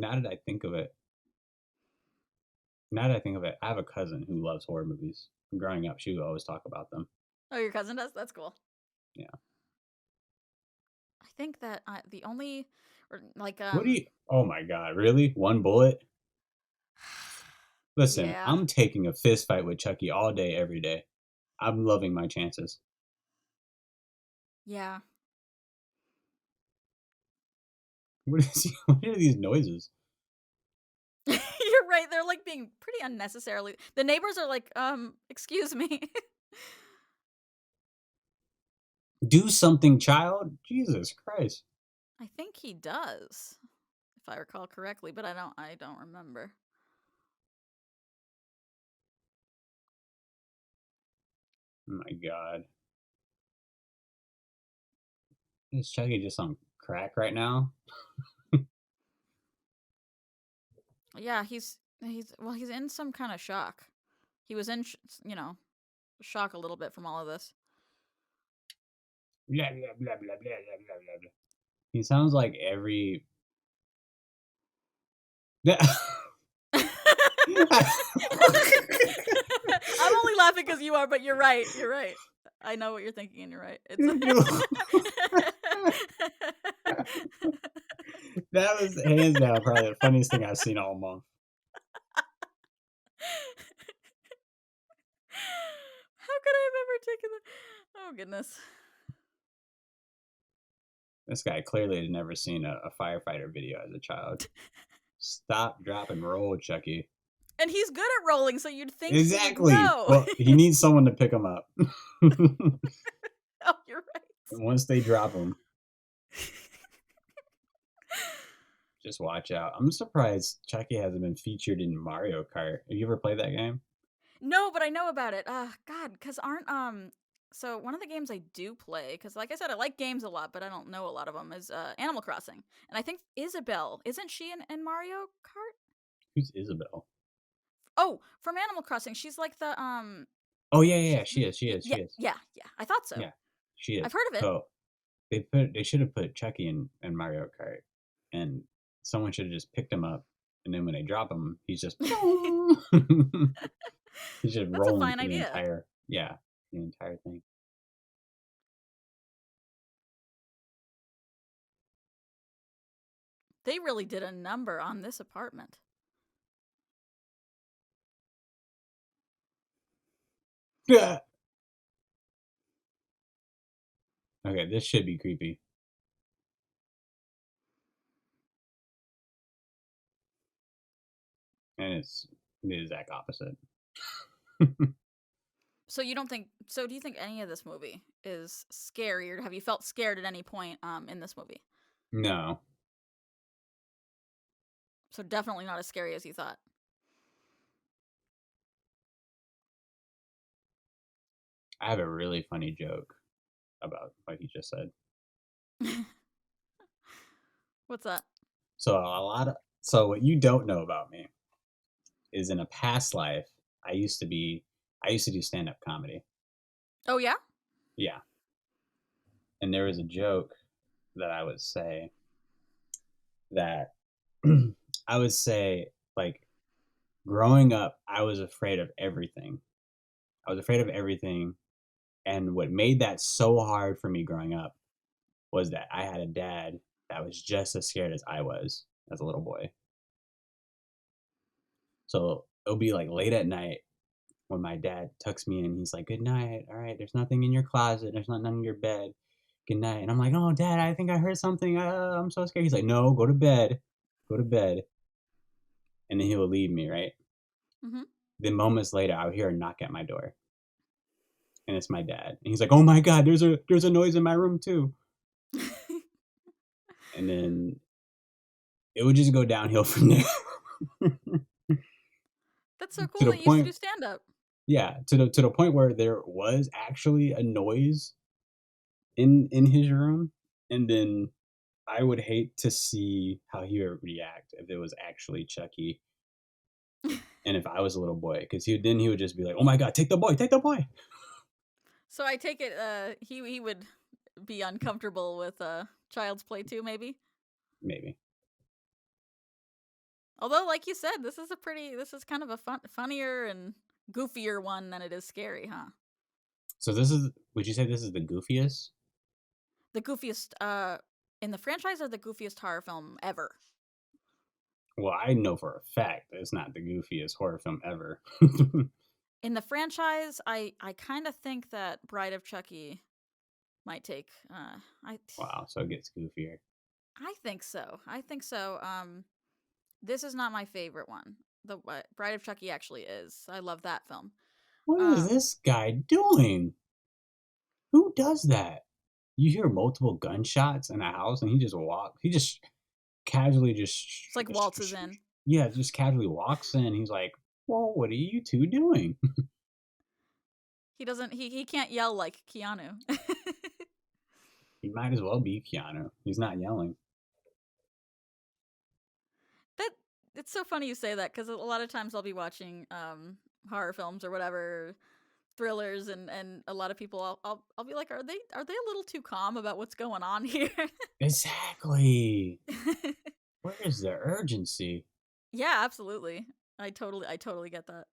I have a cousin who loves horror movies. Growing up, she would always talk about them. Oh, your cousin does? That's cool. Yeah. I think that the only or like What do you? Oh my God! Really? One bullet? Listen, yeah. I'm taking a fist fight with Chucky all day, every day. I'm loving my chances. Yeah. What is? What are these noises? You're right. They're like being pretty unnecessarily. The neighbors are like, excuse me. Do something, child! Jesus Christ! I think he does, if I recall correctly, but I don't remember. Oh my God! Is Chucky just on crack right now? Yeah, he's in some kind of shock. He was in shock a little bit from all of this. Blah blah blah blah blah blah blah blah. Blah. He sounds like every. I'm only laughing because you are, but you're right. You're right. I know what you're thinking, and you're right. That was hands down probably the funniest thing I've seen all month. How could I have ever taken that? Oh goodness. This guy clearly had never seen a firefighter video as a child. Stop, drop, and roll, Chucky. And he's good at rolling, so you'd think he would Exactly. know. Well, he needs someone to pick him up. Oh, you're right. Once they drop him, just watch out. I'm surprised Chucky hasn't been featured in Mario Kart. Have you ever played that game? No, but I know about it. God, because aren't so one of the games I do play, because like I said, I like games a lot, but I don't know a lot of them, is Animal Crossing. And I think Isabelle, isn't she in Mario Kart? Who's Isabel? Oh, from Animal Crossing, she's like the Oh yeah, yeah, yeah. she's She is. She is. yeah, She is. yeah, yeah. I thought so. Yeah, she I've is. heard of it. So they should have put Chucky in Mario Kart, and someone should have just picked him up, and then when they drop him, he's just he's just That's a rolling fine through idea. the entire thing. They really did a number on this apartment. Yeah. Okay, this should be creepy. And it's the exact opposite. So you don't think? So do you think any of this movie is scary, or have you felt scared at any point in this movie? No. So definitely not as scary as you thought. I have a really funny joke about what you just said. What's that? So what you don't know about me is in a past life I used to do stand-up comedy. Oh yeah. Yeah. And there was a joke that I would say that I would say like growing up I was afraid of everything. I was afraid of everything, and what made that so hard for me growing up was that I had a dad that was just as scared as I was as a little boy. So it'll be like late at night when my dad tucks me in. He's like, "Good night. All right, there's nothing in your closet. There's nothing in your bed. Good night." And I'm like, "Oh, Dad, I think I heard something. I'm so scared." He's like, "No, go to bed. Go to bed." And then he will leave me, right? Mm-hmm. Then moments later, I would hear a knock at my door, and it's my dad. And he's like, "Oh my God, there's a noise in my room too." And then it would just go downhill from there. That's so To cool the that you used to do point, stand up. yeah, to the point where there was actually a noise in his room, and then I would hate to see how he would react if it was actually Chucky, and if I was a little boy, because he would just be like, "Oh my God, take the boy." So I take it he would be uncomfortable with Child's Play too, maybe. Maybe. Although, like you said, this is kind of a funnier and goofier one than it is scary, huh? So would you say this is the goofiest? The goofiest in the franchise, or the goofiest horror film ever? Well, I know for a fact that it's not the goofiest horror film ever. In the franchise, I kind of think that Bride of Chucky might take I Wow, so it gets goofier. I think so. I think so. This is not my favorite one. The Bride of Chucky actually is. I love that film. What is Um, this guy doing? Who does that? You hear multiple gunshots in a house, and he just casually it's like waltzes in. yeah, just casually walks in. He's like, "Well, what are you two doing?" He doesn't. He can't yell like Keanu. He might as well be Keanu. He's not yelling. That it's so funny you say that, because a lot of times I'll be watching horror films or whatever, thrillers, and a lot of people I'll be like, are they a little too calm about what's going on here? Exactly. Where is the urgency? Yeah, absolutely. I totally get that.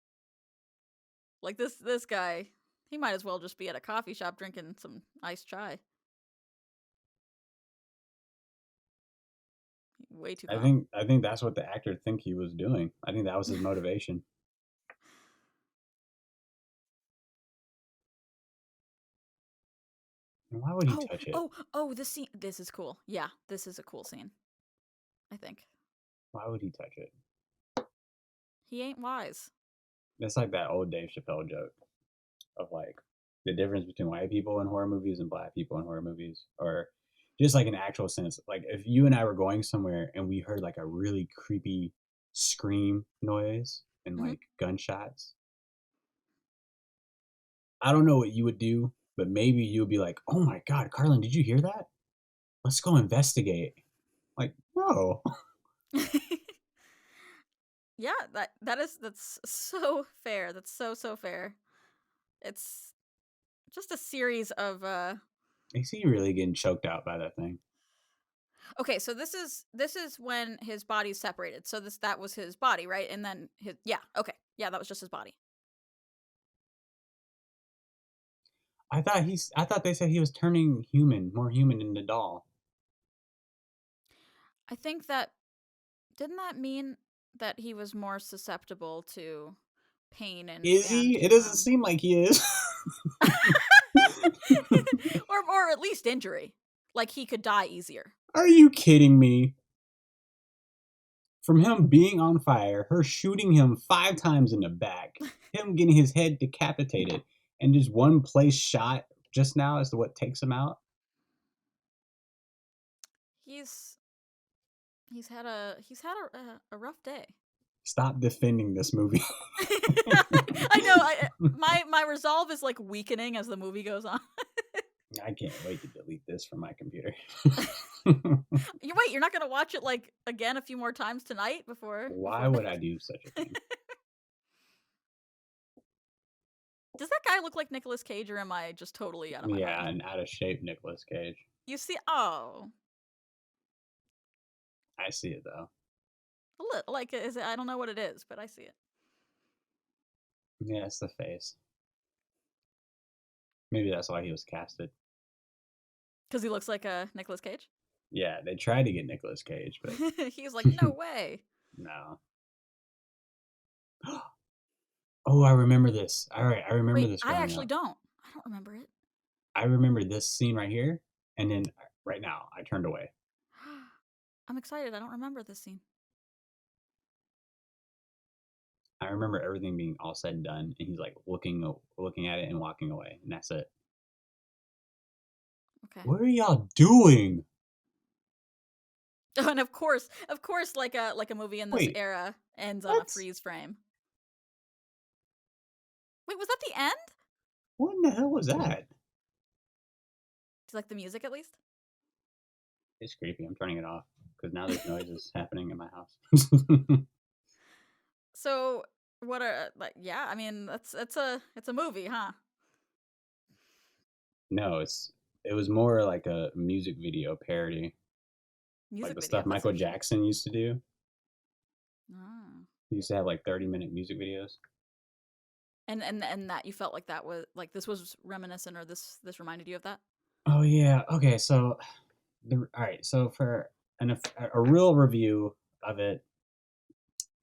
Like this guy, he might as well just be at a coffee shop drinking some iced chai. Way too calm. I think that's what the actor think he was doing. I think that was his motivation. And why would he Oh, touch it? oh, this scene. This is cool. Yeah, this is a cool scene, I think. Why would he touch it? He ain't wise. That's like that old Dave Chappelle joke of like the difference between white people in horror movies and black people in horror movies, or just like an actual sense. Like if you and I were going somewhere and we heard like a really creepy scream noise and Mhm. like gunshots, I don't know what you would do, but maybe you'll be like, "Oh my god, Carlin, did you hear that? Let's go investigate." Like, no. Yeah, that's so fair. That's so fair. It's just a series of Is he really getting choked out by that thing? Okay, so this is when his body's separated. So that was his body, right? And then his yeah, okay. Yeah, that was just his body. I thought they said he was turning human, more human in the doll. I think that didn't that mean that he was more susceptible to pain Is he? It doesn't seem like he is. or at least injury. Like he could die easier. Are you kidding me? From him being on fire, her shooting him 5 times in the back, him getting his head decapitated, and just one place shot just now as to what takes him out. He's he's had a rough day. Stop defending this movie. I know. My resolve is like weakening as the movie goes on. I can't wait to delete this from my computer. You're not gonna watch it like again a few more times tonight before. Why would I do such a thing? Does that guy look like Nicolas Cage, or am I just totally out of my Yeah, mind? an out of shape Nicolas Cage. You see, oh, I see it though. like is it? I don't know what it is, but I see it. Yeah, it's the face. Maybe that's why he was casted. Because he looks like a Nicolas Cage. Yeah, they tried to get Nicolas Cage, but He's like, no way. no. Oh, I remember this. All right, I remember Wait, this. I actually Up. don't. I don't remember it. I remember this scene right here, and then right now I turned away. I'm excited. I don't remember this scene. I remember everything being all said and done, and he's like looking at it and walking away, and that's it. Okay. What are y'all doing? Oh, and of course, like a movie in this era ends on a freeze frame. Wait, was that the end? What in the hell was that? Do you like the music at least? It's creepy. I'm turning it off because now there's noises happening in my house. So what are like? Yeah, I mean it's a movie, huh? No, it was more like a music video parody, like the stuff Michael Jackson used to do. Oh. He used to have like 30-minute music videos. And that you felt like that was like this was reminiscent, or this reminded you of that? Oh yeah. Okay. So, all right. So for a real review of it,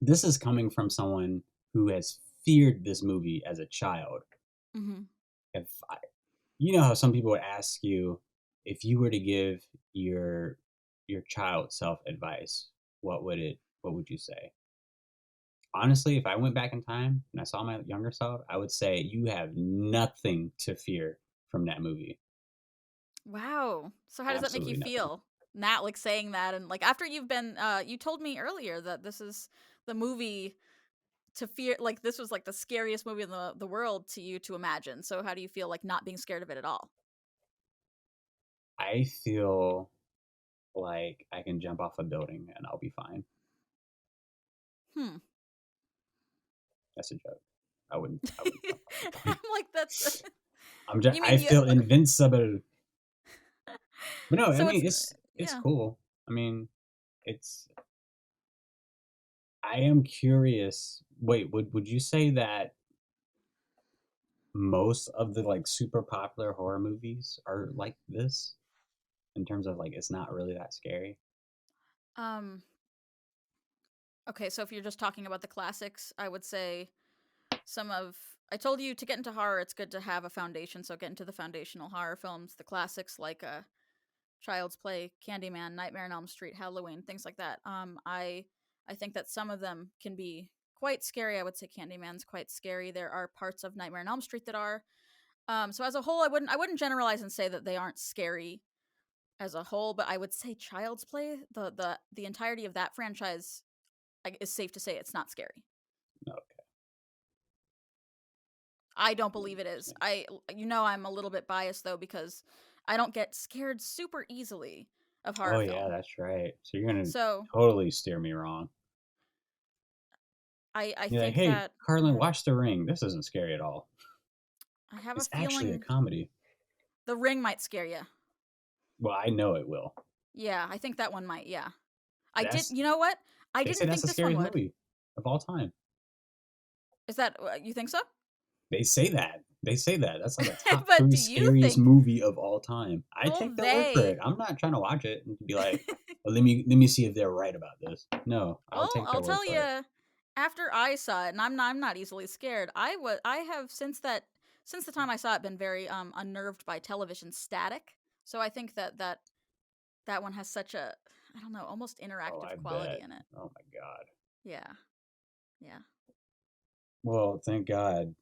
this is coming from someone who has feared this movie as a child. Mm-hmm. You know how some people would ask you if you were to give your child self advice, what would you say? Honestly, if I went back in time and I saw my younger self, I would say you have nothing to fear from that movie. Wow. So how does that make you feel? Not like saying that, and like after you've been you told me earlier that this is the movie to fear, like this was like the scariest movie in the world to you to imagine. So how do you feel like not being scared of it at all? I feel like I can jump off a building and I'll be fine. That's a joke. I wouldn't I'm like, that's I feel invincible. But no, so I mean it's cool. I mean, I am curious. Wait, would you say that most of the like super popular horror movies are like this in terms of like it's not really that scary? Okay, so if you're just talking about the classics, I would say I told you to get into horror, it's good to have a foundation, so get into the foundational horror films, the classics like Child's Play, Candyman, Nightmare on Elm Street, Halloween, things like that. I think that some of them can be quite scary. I would say Candyman's quite scary. There are parts of Nightmare on Elm Street that are. So as a whole, I wouldn't generalize and say that they aren't scary as a whole, but I would say Child's Play, the entirety of that franchise, is safe to say it's not scary. Okay. I don't believe it is. I'm a little bit biased though because I don't get scared super easily of Oh horror yeah, film. that's right. So you're gonna So totally steer me wrong. I You're like, think hey, that Carlin, watch The Ring. This isn't scary at all. I have a It's actually a feeling comedy. The Ring might scare you. Well, I know it will. Yeah, I think that one might. Yeah, I did. That's You know what? I They say didn't that's think the this one scariest would. movie of all time. Is that you think so? They say that. They say that. That's like a top But three do you scariest think? movie of all time. I Well, take their word for it. I'm not trying to watch it and be like, well, let me see if they're right about this. No, I'll Well, take their I'll word tell for it. you. After I saw it, and I'm not easily scared. I have since the time I saw it been very unnerved by television static. So I think that one has such a I don't know almost Oh, I interactive quality bet. in it. Oh my God. Yeah, yeah. Well, thank God.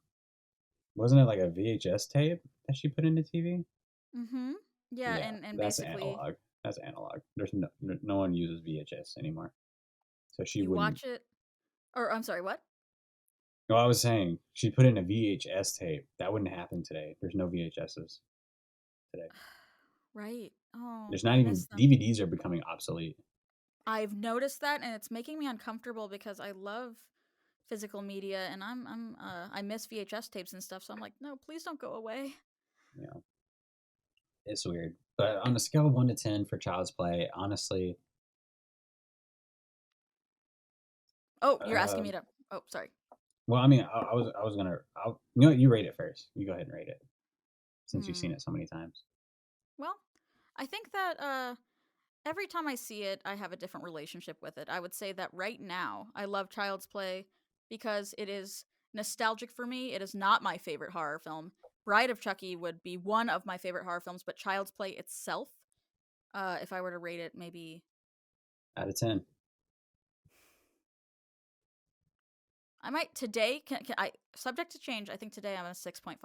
Wasn't it like a VHS tape that she put in the TV? Mm-hmm. Yeah, Yeah, and that's basically analog. That's analog. There's no one uses VHS anymore. So she you wouldn't. watch it. Or I'm sorry, what? No, I was saying she put in a VHS tape. That wouldn't happen today. There's no VHSs today. Right. Oh, There's not I even miss them. DVDs are becoming obsolete. I've noticed that, and it's making me uncomfortable because I love physical media, and I miss VHS tapes and stuff. So I'm like, no, please don't go away. You know, it's weird. But on a scale of 1 to 10 for Child's Play, honestly, Oh, you're asking uh, me to. Oh, sorry. well, I mean, I was gonna, you know, what, you rate it first. You go ahead and rate it since you've seen Hmm. it so many times. Well, I think that every time I see it, I have a different relationship with it. I would say that right now, I love Child's Play because it is nostalgic for me. It is not my favorite horror film. Bride of Chucky would be one of my favorite horror films, but Child's Play itself, if I were to rate it, maybe Out of 10. I might today. Can I subject to change? I think today I'm a 6.5.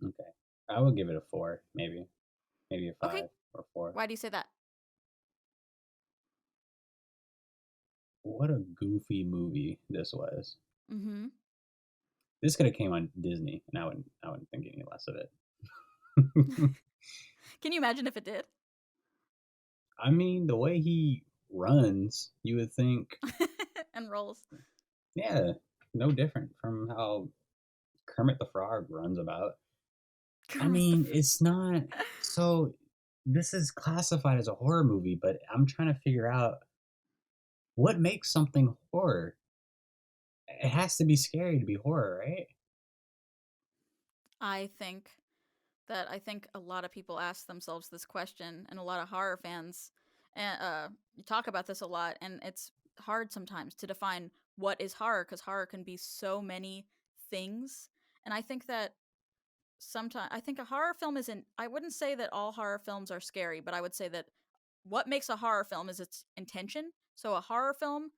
Okay, I will give it a 4, maybe a Okay, 5 or 4. why do you say that? What a goofy movie this was. Mm-hmm. This could have came on Disney, and I wouldn't think any less of it. Can you imagine if it did? I mean, the way he runs, you would think, And rolls. yeah, no different from how Kermit the Frog runs about. I Kermit the mean, Frog. it's not so. This is classified as a horror movie, but I'm trying to figure out what makes something horror. It has to be scary to be horror, right? I think a lot of people ask themselves this question, and a lot of horror fans talk about this a lot, and it's hard sometimes to define what is horror because horror can be so many things. And I think that sometimes I think a horror film isn't. I wouldn't say that all horror films are scary, but I would say that what makes a horror film is its intention. So a horror film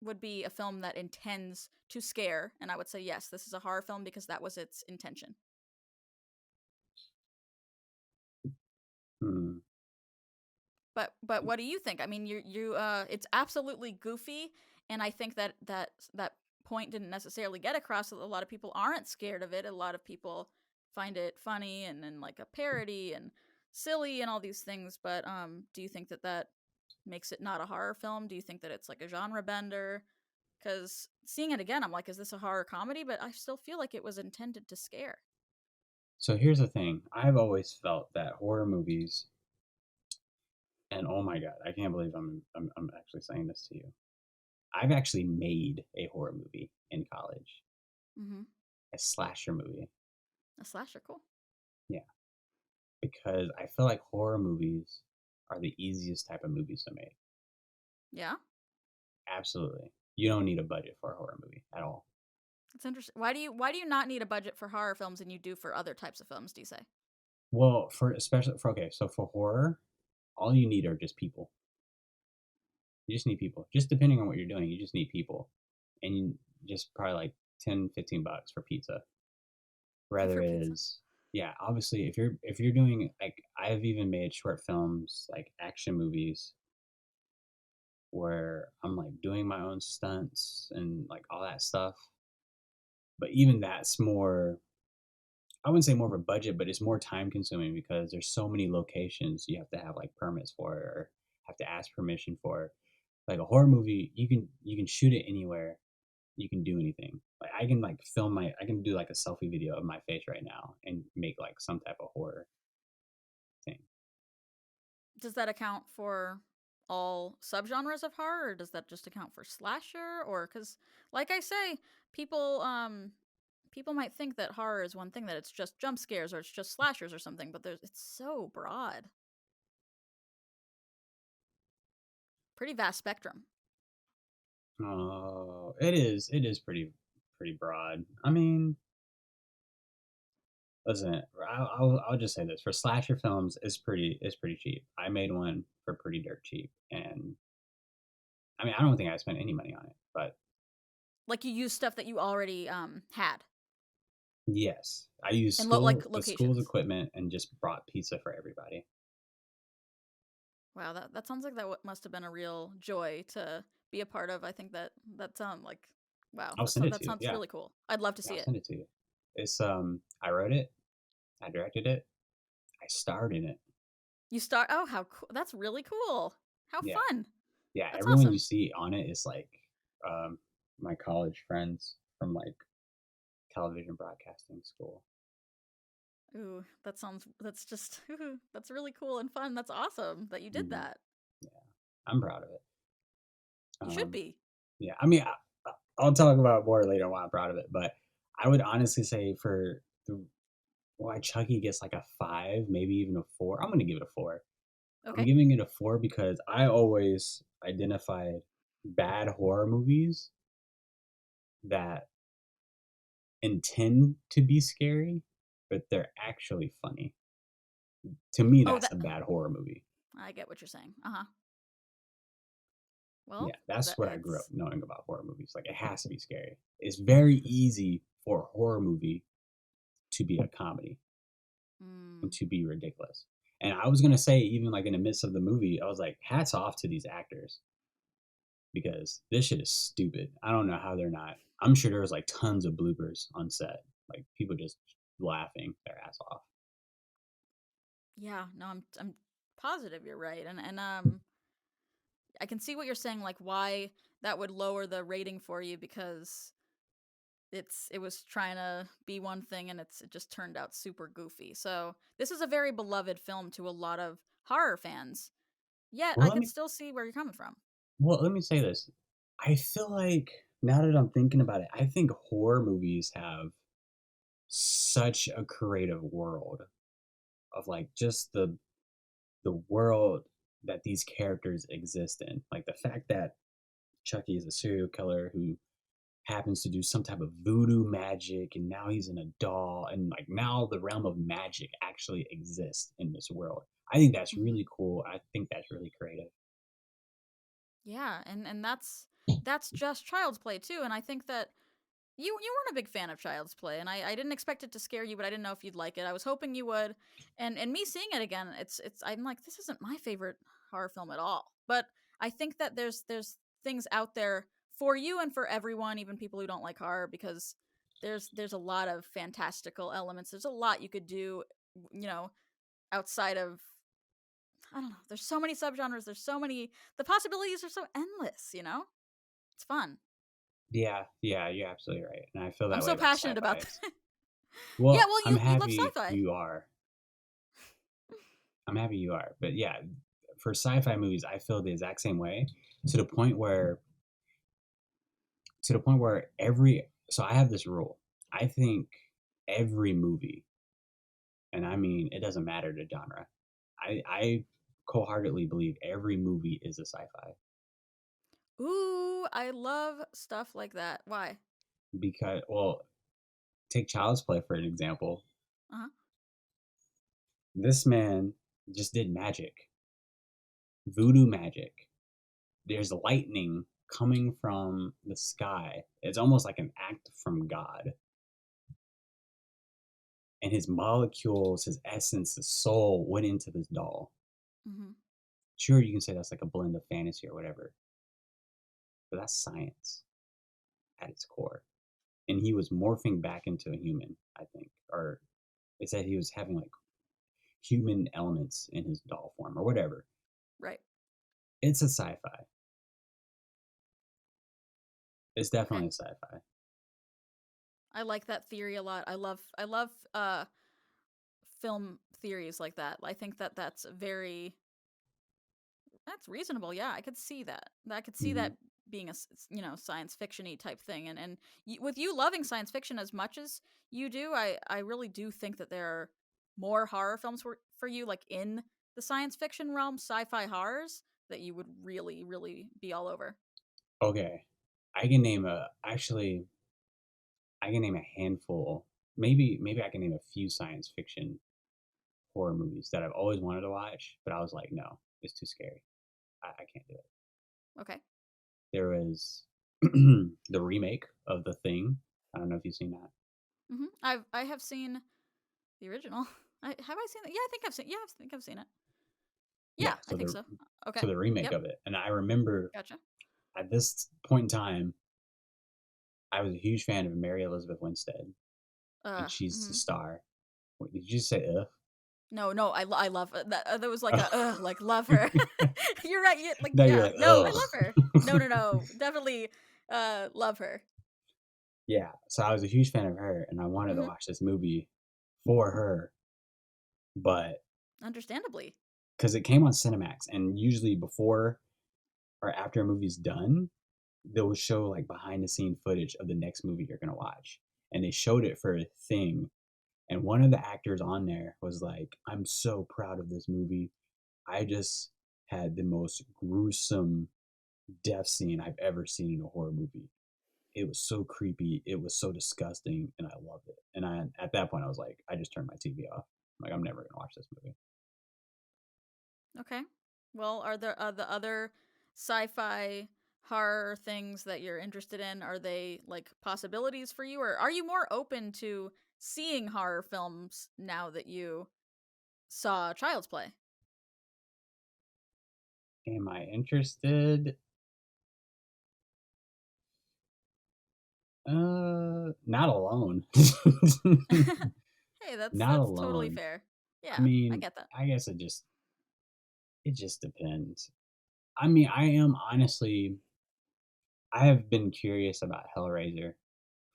would be a film that intends to scare, and I would say yes, this is a horror film because that was its intention. Hmm. But what do you think? I mean, you it's absolutely goofy, and I think that point didn't necessarily get across. That a lot of people aren't scared of it. A lot of people find it funny and like a parody and silly and all these things. But do you think that makes it not a horror film? Do you think that it's like a genre bender? Because seeing it again, I'm like, is this a horror comedy? But I still feel like it was intended to scare. So here's the thing. I've always felt that horror movies, and oh my god, I can't believe I'm actually saying this to you. I've actually made a horror movie in college, Mm-hmm. a slasher movie. A slasher, cool. Yeah, because I feel like horror movies are the easiest type of movies to make. Yeah, Absolutely. You don't need a budget for a horror movie at all. it's interesting. Why do you not need a budget for horror films and you do for other types of films? Do you say? Well, for especially for okay, so for horror, all you need are just people. You just need people. Just depending on what you're doing, you just need people. And you just probably like 10, $15 for pizza. Rather For pizza? is yeah, obviously if you're doing like I've even made short films like action movies where I'm like doing my own stunts and like all that stuff. But even that's more, I wouldn't say more of a budget, but it's more time consuming because there's so many locations you have to have like permits for or have to ask permission for. Like a horror movie, you can shoot it anywhere, you can do anything. Like I can like I can do like a selfie video of my face right now and make like some type of horror thing. Does that account for all subgenres of horror, or does that just account for slasher? Or because, like I say, people people might think that horror is one thing, that it's just jump scares or it's just slashers or something, but it's so broad, pretty vast spectrum. Oh, it is pretty broad. I mean, listen, I'll just say this: for slasher films, it's pretty cheap. I made one for pretty dirt cheap, and I mean, I don't think I spent any money on it, but Like you use stuff that you already had yes, I used and like the school's locations. equipment and just brought pizza for everybody. Wow, that sounds like that must have been a real joy to be a part of. I think that sounds like, wow, I'll send it that to you. sounds Yeah, really cool. I'd love to yeah, see I'll it. send it to you. It's I wrote it, I directed it, I starred in it. You start. Oh, how cool! That's really cool. How Yeah, fun! yeah. That's Everyone you awesome. see on it is like my college friends from like television broadcasting school. Ooh, that sounds. That's just. That's really cool and fun. That's awesome that you did Hmm. that. Yeah, I'm proud of it. You should Um, be. yeah, I mean, I'll talk about more later why I'm proud of it, but I would honestly say for the why Chucky gets like a five, maybe even a four. I'm gonna give it a four. I'm Okay. giving it a four because I always identified bad horror movies that intend to be scary, but they're actually funny. To me, Oh, that's that. a bad horror movie. I get what you're saying. Uh huh. Yeah, Well, that's that what I grew up it's. knowing about horror movies. Like, it has to be scary. It's very easy for a horror movie to be a comedy and Mm, to be ridiculous. And I was gonna say, even like in the midst of the movie, I was like, hats off to these actors because this shit is stupid. I don't know how they're not. I'm sure there was like tons of bloopers on set, like people just laughing their ass off. yeah. No, I'm positive you're right, and I can see what you're saying. Like why that would lower the rating for you because it was trying to be one thing and it just turned out super goofy. So this is a very beloved film to a lot of horror fans. Yet Well, I let could me still see where you're coming from. let me say this. I feel like now that I'm thinking about it, I think horror movies have such a creative world of like just the world that these characters exist in. Like the fact that Chucky is a serial killer who happens to do some type of voodoo magic and now he's in a doll and like now the realm of magic actually exists in this world. I think that's Hmm. really cool. I think that's really creative. Yeah, and that's just Child's Play too. And I think that you weren't a big fan of Child's Play, and I didn't expect it to scare you, but I didn't know if you'd like it. I was hoping you would, and me seeing it again, it's I'm like, this isn't my favorite horror film at all. But I think that there's things out there for you and for everyone, even people who don't like horror, because there's a lot of fantastical elements. There's a lot you could do, you know, outside of, I don't know. There's so many subgenres. There's so many. The possibilities are so endless. It's fun. Yeah, yeah, you're absolutely right. And I feel I'm that way so about passionate sci-fi. about that. Yeah, Well, well, I'm you love happy sci-fi. you are. I'm happy you are. But yeah, for sci-fi movies, I feel the exact same way to the point where every so I have this rule. I think every movie, and I mean it doesn't matter the genre. I wholeheartedly believe every movie is a sci-fi Ooh, I love stuff like that. Why? because well, take Child's Play for an example. Uh huh. This man just did magic, voodoo magic. There's lightning coming from the sky. It's almost like an act from God. And his molecules, his essence, his soul went into this doll. Mm-hmm. Sure, you can say that's like a blend of fantasy or whatever, but that's science at its core. and he was morphing back into a human, I think. Or they said he was having like human elements in his doll form or whatever. Right. It's a sci-fi. It's Okay. definitely a sci-fi. I like that theory a lot. I love film theories like that. I think that that's reasonable. Yeah, I could see that. I could see Hmm. that being a science fiction-y type thing. And with you loving science fiction as much as you do, I really do think that there are more horror films for you, like in the science fiction realm, sci-fi horrors, that you would really really be all over. Okay, I can name I can name a handful. Maybe I can name a few science fiction horror movies that I've always wanted to watch, but I was like, no, it's too scary. I can't do it. Okay. There was the remake of The Thing. I don't know if you've seen that. I have seen the original. I seen it? Yeah, I think I've seen. Yeah, I think I've seen it. Yeah, Yeah, I think so. Okay. so the remake Yep. of it. And I remember Gotcha. at this point in time, I was a huge fan of Mary Elizabeth Winstead, and she's the Mhm. star. Wait, did you say ugh? No, no, I love that. That was like Oh. a like love her. You're right. Like No, you're yeah. like No, I ugh. love her. No, no, no. Definitely love her. Yeah, so I was a huge fan of her, and I wanted to Mhm. watch this movie for her, but Understandably. because it came on Cinemax, and usually before or after a movie's done, they'll show like behind the scene footage of the next movie you're gonna watch, and they showed it for a Thing, and one of the actors on there was like, "I'm so proud of this movie. I just had the most gruesome death scene I've ever seen in a horror movie. It was so creepy. It was so disgusting, and I loved it." And at that point, I was like, I just turned my TV off. I'm like, I'm never gonna watch this movie. Okay. Well, are there the other sci-fi horror things that you're interested in? Are they like possibilities for you, or are you more open to seeing horror films now that you saw Child's Play? Am I interested? Not alone. Hey, Not that's totally alone. fair. I Yeah, I mean, get that. I guess it just depends. I mean, I am honestly I have been curious about Hellraiser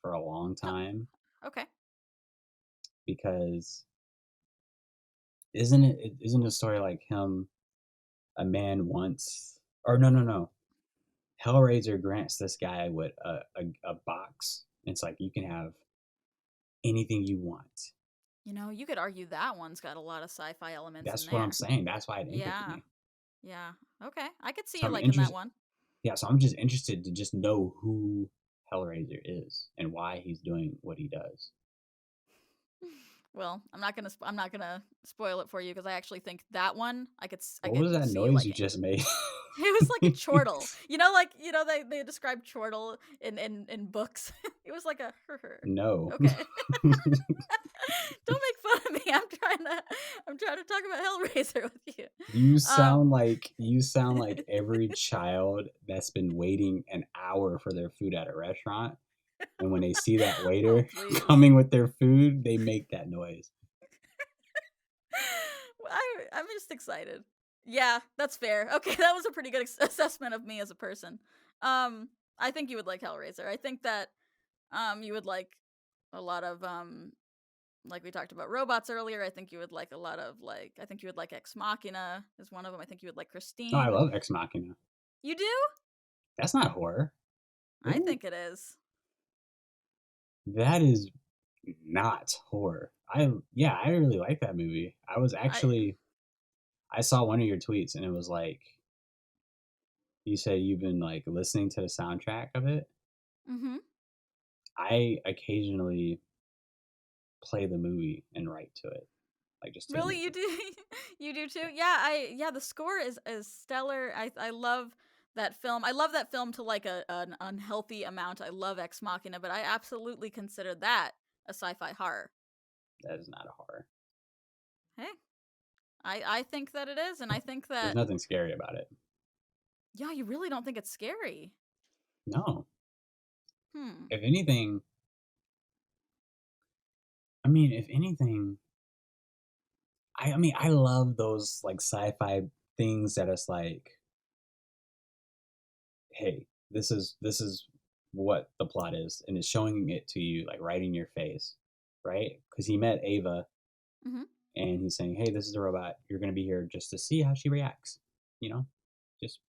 for a long Hel- time Okay. because isn't a story like him a man once or no. Hellraiser grants this guy with a box. It's like you can have anything you want. You could argue that one's got a lot of sci-fi elements in That's what I'm there. saying. That's why it interests Yeah. me. Yeah. Okay. I could see So you I'm liking that interested. one. Yeah, so I'm just interested to just know who Hellraiser is and why he's doing what he does. Well, I'm not gonna spoil it for you because I actually think that one I What could was that see you noise you liking. just made? It was like a chortle. They describe chortle in books. It was like a her. No. Okay. Don't make fun of me. I'm trying to talk about Hellraiser with you. Um You sound like every child that's been waiting an hour for their food at a restaurant, and when they see that Oh, waiter please. coming with their food, they make that noise. Well, I'm just excited. Yeah, that's fair. Okay, that was a pretty good assessment of me as a person. Um, I think you would like Hellraiser. I think that you would like a lot of like we talked about robots earlier. I think you would like a lot of like I think you would like Ex Machina is one of them. I think you would like No, I Christine. love Ex Machina. You do? That's not horror, is I it? think it is. That is not horror. I really like that movie. I I saw one of your tweets and it was like you said you've been like listening to the soundtrack of it. Mhm. I occasionally play the movie and write to it, like just to Really, you music. do? You do too? Yeah, the score is stellar. I love that film. I love that film to like an unhealthy amount. I love Ex Machina, but I absolutely consider that a sci-fi horror. That is not a horror. Hey, I think that it is, and I think There's that nothing scary about it. yeah, you really don't think it's scary. No. Hmm. If anything, I mean, if anything, I mean, I love those like sci-fi things that it's like, hey, this is what the plot is, and it's showing it to you like right in your face, right? Because he met Ava, Hmm. and he's saying, hey, this is a robot. You're gonna be here just to see how she reacts. You know, just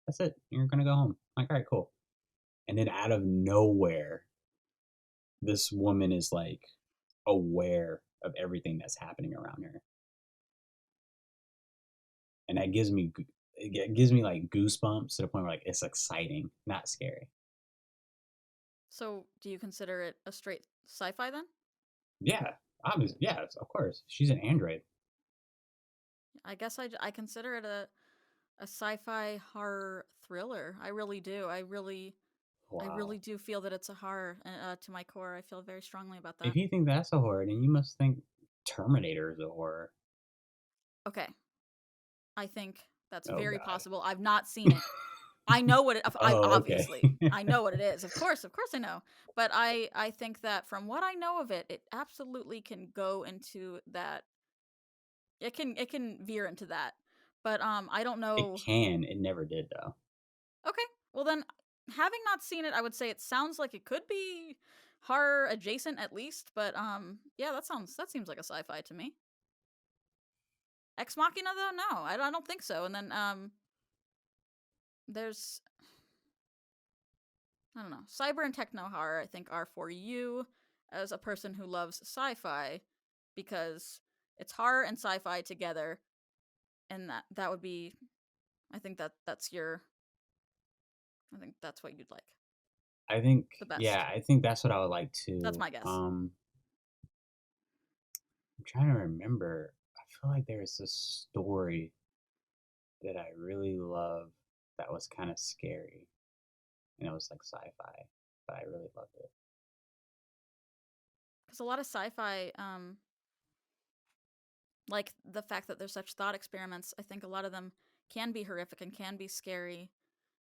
that's it. You're gonna go home. Like, all right, cool. And then out of nowhere, this woman is like aware of everything that's happening around her, and that gives me it gives me like goosebumps to the point where like it's exciting, not scary. So, do you consider it a straight sci-fi then? Yeah, obviously, yeah, of course. She's an android. I guess I consider it a sci-fi horror thriller. I really do. I really Wow. do feel that it's a horror to my core. I feel very strongly about If that. you think that's a horror, then you must think Terminator is a horror. Okay, I think that's Oh very God. possible. I've not seen it. I know what it. I Oh, okay. obviously I know what it is. Of course I know. But I think that from what I know of it, it absolutely can go into that. It can veer into that. But I don't It know. can. It never did though. Okay, well then, having not seen it, I would say it sounds like it could be horror adjacent at least. But yeah, that seems like a sci-fi to me. Ex Machina though, no, I don't think so. And then there's I don't know. Cyber and techno horror, I think, are for you as a person who loves sci fi because it's horror and sci fi together. And that would be, I think that's your, I think that's what you'd like. I think, It's the best. yeah, I think that's what I would like That's too. my guess. I'm trying to remember. I feel like there's this story that I really love that was kind of scary, and it was like sci-fi, but I really loved it. Because a lot of sci fi, like the fact that there's such thought experiments, I think a lot of them can be horrific and can be scary.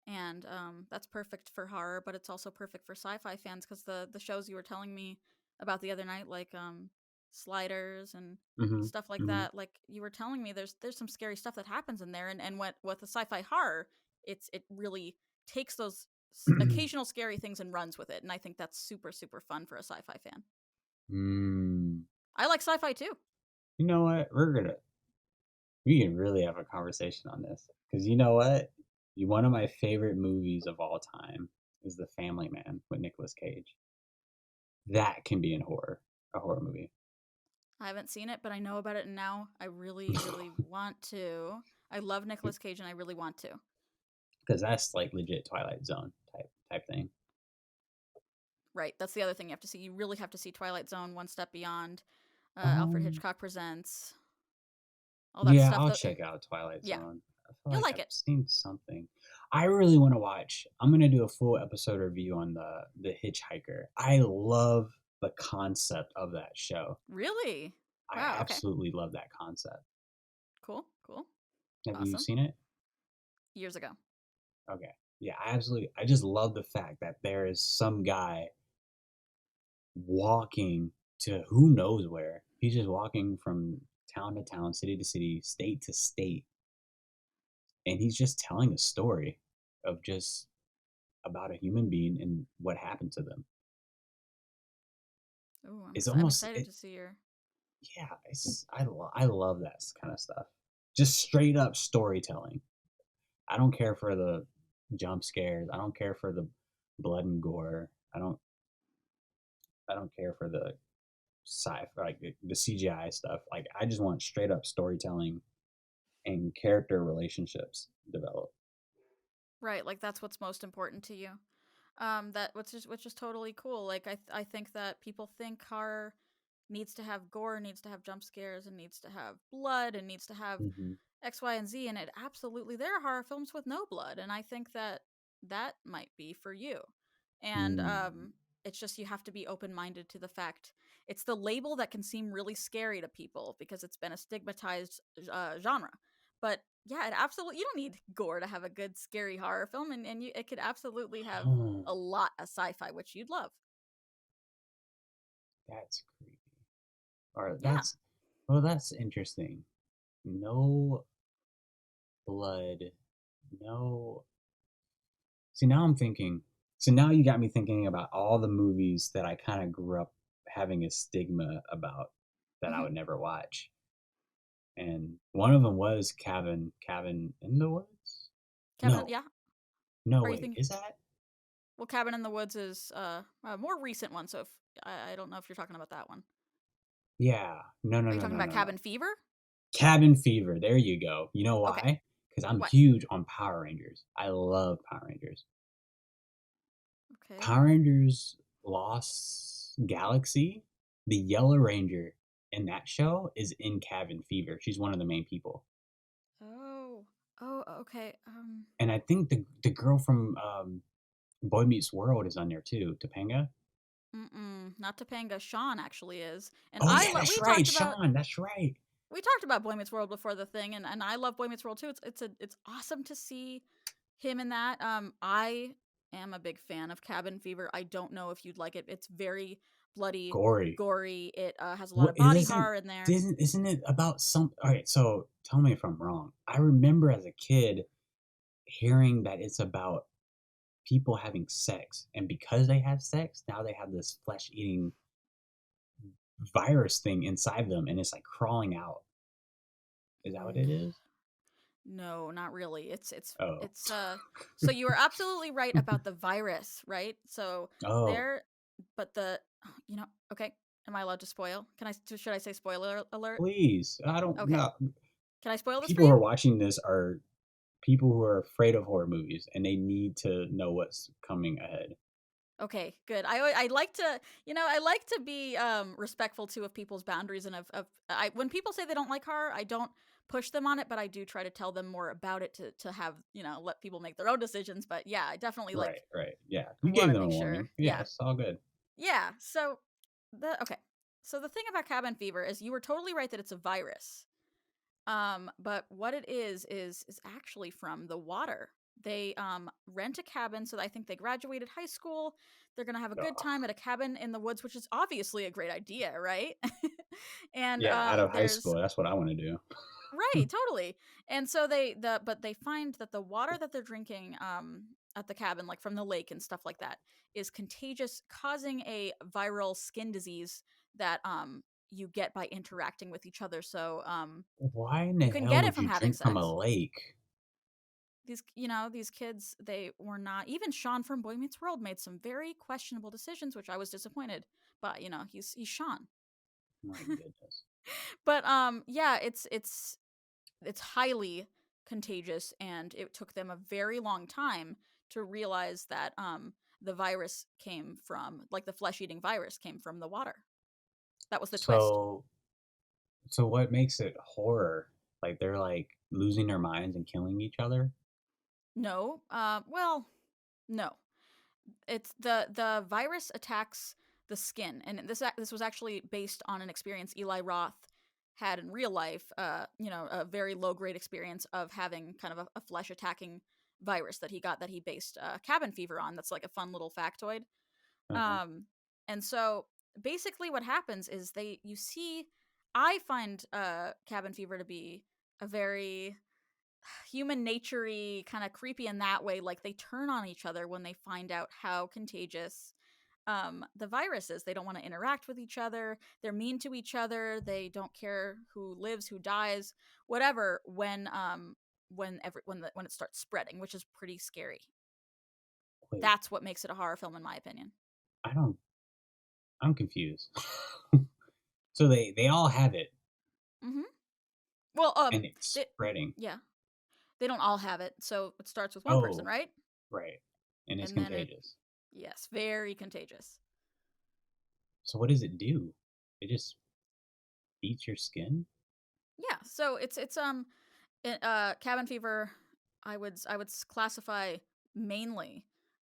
And that's perfect for horror, but it's also perfect for sci-fi fans because the shows you were telling me about the other night, like Sliders and Mm-hmm. stuff like Mm-hmm. that, like you were telling me, there's some scary stuff that happens in there, and what with the sci-fi horror, it really takes those occasional scary things and runs with it, and I think that's super super fun for a sci-fi fan. Mm. I like sci-fi too. You know what? We can really have a conversation on this because you know what? One of my favorite movies of all time is The Family Man with Nicolas Cage. That can be a horror movie. I haven't seen it, but I know about it, and now I really really want to. I love Nicolas Cage, and I really want to. Because that's like legit Twilight Zone type thing. Right. That's the other thing you have to see. You really have to see Twilight Zone, One Step Beyond, Alfred Um, Hitchcock Presents, all that yeah, stuff. I'll That check out Twilight yeah, Zone. I feel you'll like like I've it. seen something. I really want to watch. I'm gonna do a full episode review on the Hitchhiker. I love the concept of that show. Really? I Wow. Okay. absolutely love that concept. Cool. Cool. Have you Awesome. seen it? Years ago. Okay. Yeah, I absolutely. I just love the fact that there is some guy walking to who knows where. He's just walking from town to town, city to city, state to state, and he's just telling a story of just about a human being and what happened to them. Ooh, It's I'm almost excited it, to see your. yeah. I love that kind of stuff. Just straight up storytelling. I don't care for the jump scares. I don't care for the blood and gore. I don't care for the sci like the CGI stuff. Like I just want straight up storytelling and character relationships developed. Right. Like that's what's most important to you. That which is totally cool. Like I think that people think horror needs to have gore, needs to have jump scares, and needs to have blood, and needs to have Mm-hmm. X, Y, and Z, and it absolutely there are horror films with no blood, and I think that that might be for you. And Mm. it's just you have to be open minded to the fact it's the label that can seem really scary to people because it's been a stigmatized genre. But yeah, it absolutely you don't need gore to have a good scary horror film, and it could absolutely have Oh, a lot of sci-fi which you'd love. that's creepy. Or Yeah. that's interesting. No blood, no. See, now I'm thinking. So now you got me thinking about all the movies that I kind of grew up having a stigma about that I Hmm. would never watch. And one of them was Cabin in the Woods. Cabin. No, Yeah. no, Are you wait, thinking? is that? Well, Cabin in the Woods is a more recent one, so if I don't know if you're talking about that one. Yeah, no, no, Are you no, talking no, about no, no. Cabin Fever? Cabin Fever. There you go. You know Okay. why? Because I'm What? huge on Power Rangers. I love Power Rangers. Okay. Power Rangers Lost Galaxy, the Yellow Ranger in that show is in Cabin Fever. She's one of the main people. Oh. Oh. Okay. And I think the girl from Boy Meets World is on there too, Topanga. Not Topanga. Sean actually is, and Oh yeah, that's we right, talked about Sean. That's right. Boy Meets World before the thing, and I love Boy Meets World too. It's awesome to see him in that. I am a big fan of Cabin Fever. I don't know if you'd like it. It's very bloody, Gory. gory. It has a lot What of it body isn't horror in there. isn't it about some? All right, so tell me if I'm wrong. I remember as a kid hearing that it's about people having sex, and because they have sex, now they have this flesh eating virus thing inside them, and it's like crawling out. Is that what Mm, it is? no, not really. Oh, It's So you were absolutely right about the virus, right? So oh, there, but the okay. Am I allowed to spoil? Should I say spoiler alert? please! I don't Okay. know. Can I spoil this for People who you? are watching this are people who are afraid of horror movies, and they need to know what's coming ahead. Okay, good. I like to, I like to be respectful too of people's boundaries and of I when people say they don't like horror, I don't push them on it, but I do try to tell them more about it to have, let people make their own decisions, but yeah, I definitely Right, like right. Yeah, you want gave to them a make sure. warning. Yeah, Yeah. it's all good. Yeah. The okay. So the thing about cabin fever is you were totally right that it's a virus. But what it is actually from the water. They rent a cabin, so I think they graduated high school. They're gonna have a good Ugh. time at a cabin in the woods, which is obviously a great idea, right? And Yeah, out of high there's school, that's what I want to do. right, totally. And so they find that the water that they're drinking at the cabin, like from the lake and stuff like that, is contagious, causing a viral skin disease that you get by interacting with each other. So Why in the you can hell get it would from you having drink from a sex. lake? These kids, they were not, even Sean from Boy Meets World made some very questionable decisions, which I was disappointed. But he's Sean. My goodness. But yeah, it's highly contagious, and it took them a very long time to realize that the virus came from, like, the flesh-eating virus came from the water. That was the twist. So, so what makes it horror? Like they're like losing their minds and killing each other? No, well, no. It's the virus attacks the skin, and this was actually based on an experience Eli Roth had in real life. A very low grade experience of having kind of a flesh attacking virus that he got, that he based cabin fever on. That's like a fun little factoid. Uh-huh. Um, and so basically, what happens is you see. I find cabin fever to be a very human naturey, kind of creepy in that way. Like, they turn on each other when they find out how contagious the virus is. They don't want to interact with each other. They're mean to each other. They don't care who lives, who dies, whatever. When it starts spreading, which is pretty scary. Wait, That's what makes it a horror film, in my opinion. I don't. I'm confused. So they all have it, Mm-hmm. Well, and it's they, spreading. yeah, they don't all have it. So it starts with one person, Oh, right? right, and it's And then contagious. yes, very contagious. So what does it do? It just eats your skin? Yeah, so cabin fever. I would classify mainly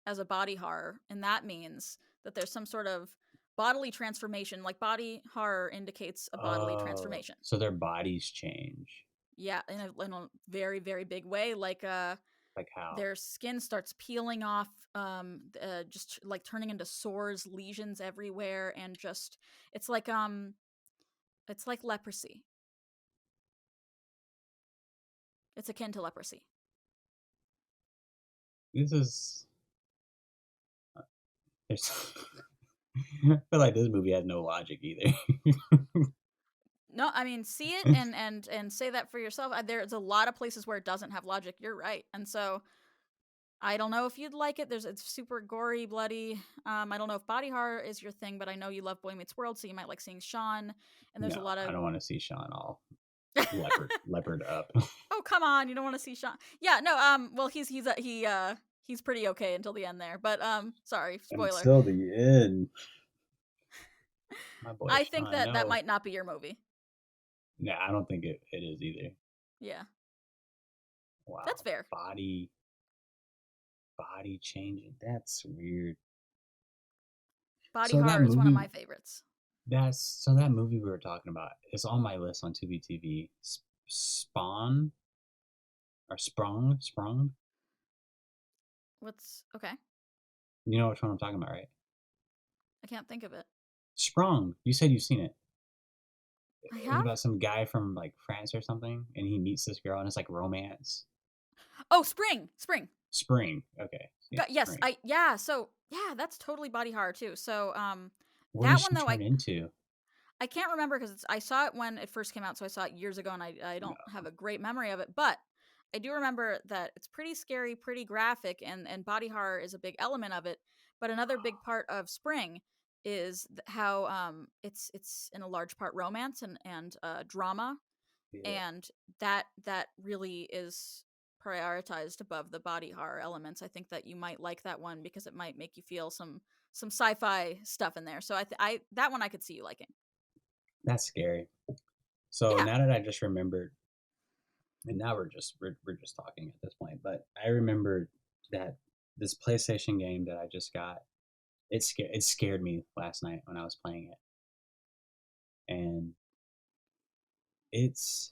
as a body horror, and that means that there's some sort of bodily transformation. Like, body horror indicates a bodily Oh, transformation. so their bodies change. Yeah, in a very very big way. Like Like how? their skin starts peeling off, just like turning into sores, lesions everywhere, and just it's like It's like leprosy. It's akin to leprosy. This is. There's, I feel like this movie has no logic either. No, I mean, see it and say that for yourself. There's a lot of places where it doesn't have logic. You're right, and so I don't know if you'd like it. It's super gory, bloody. I don't know if body horror is your thing, but I know you love Boy Meets World, so you might like seeing Sean. And there's a No, lot I of don't want to see Sean all leopard up. oh, come on, you don't want to see Sean. Yeah, no. Well, he's pretty okay until the end there. But sorry, spoiler. Until the end. My boy I think Sean, that no. might not be your movie. Yeah, I don't think it is either. Yeah, Wow. that's fair. Body changing. That's weird. Body So that horror is one of movie my favorites. that movie we were talking about is on my list on Tubi TV. Spawn or Sprung. What's okay? You know which one I'm talking about, right? I can't think of it. Sprung. You said you've seen it. I It was have. about some guy from like France or something, and he meets this girl, and it's like romance. Oh, Spring. Spring. Okay. Yeah, Yes, Spring. So yeah, that's totally body horror too. So What that does one she though turn into? I can't remember because I saw it when it first came out, so I saw it years ago, and I don't have a great memory of it, but I do remember that it's pretty scary, pretty graphic, and body horror is a big element of it. But another big part of Spring is how it's in a large part romance and drama, Yeah, and that really is prioritized above the body horror elements. I think that you might like that one because it might make you feel some sci-fi stuff in there. So I that one I could see you liking. that's scary. So Yeah. now that I just remembered, and now we're just talking at this point, but I remembered that this PlayStation game that I just got, it scared me last night when I was playing it, and it's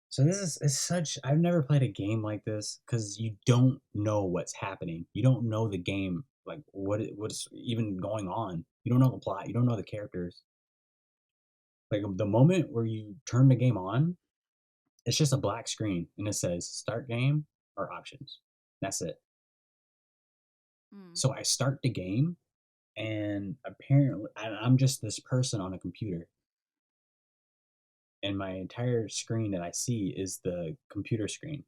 so this is it's such I've never played a game like this because you don't know what's happening. You don't know the game, like what's even going on. You don't know the plot. You don't know the characters. Like the moment where you turn the game on, it's just a black screen and it says start game or options. That's it. Mm. So I start the game, and apparently I'm just this person on a computer, and my entire screen that I see is the computer screen.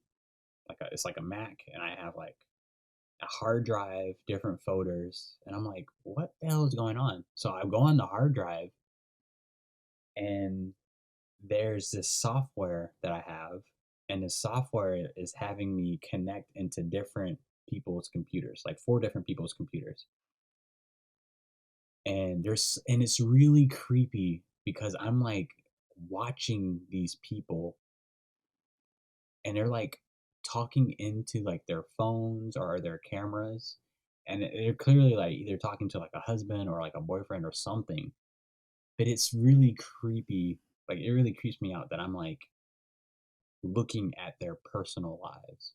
It's like a Mac, and I have like a hard drive, different folders, and I'm like, what the hell is going on? So I go on the hard drive, and there's this software that I have, and the software is having me connect into different people's computers, like four different people's computers. And it's really creepy because I'm like watching these people, and they're like talking into like their phones or their cameras, and they're clearly like either talking to like a husband or like a boyfriend or something. But it's really creepy. Like it really creeps me out that I'm like looking at their personal lives.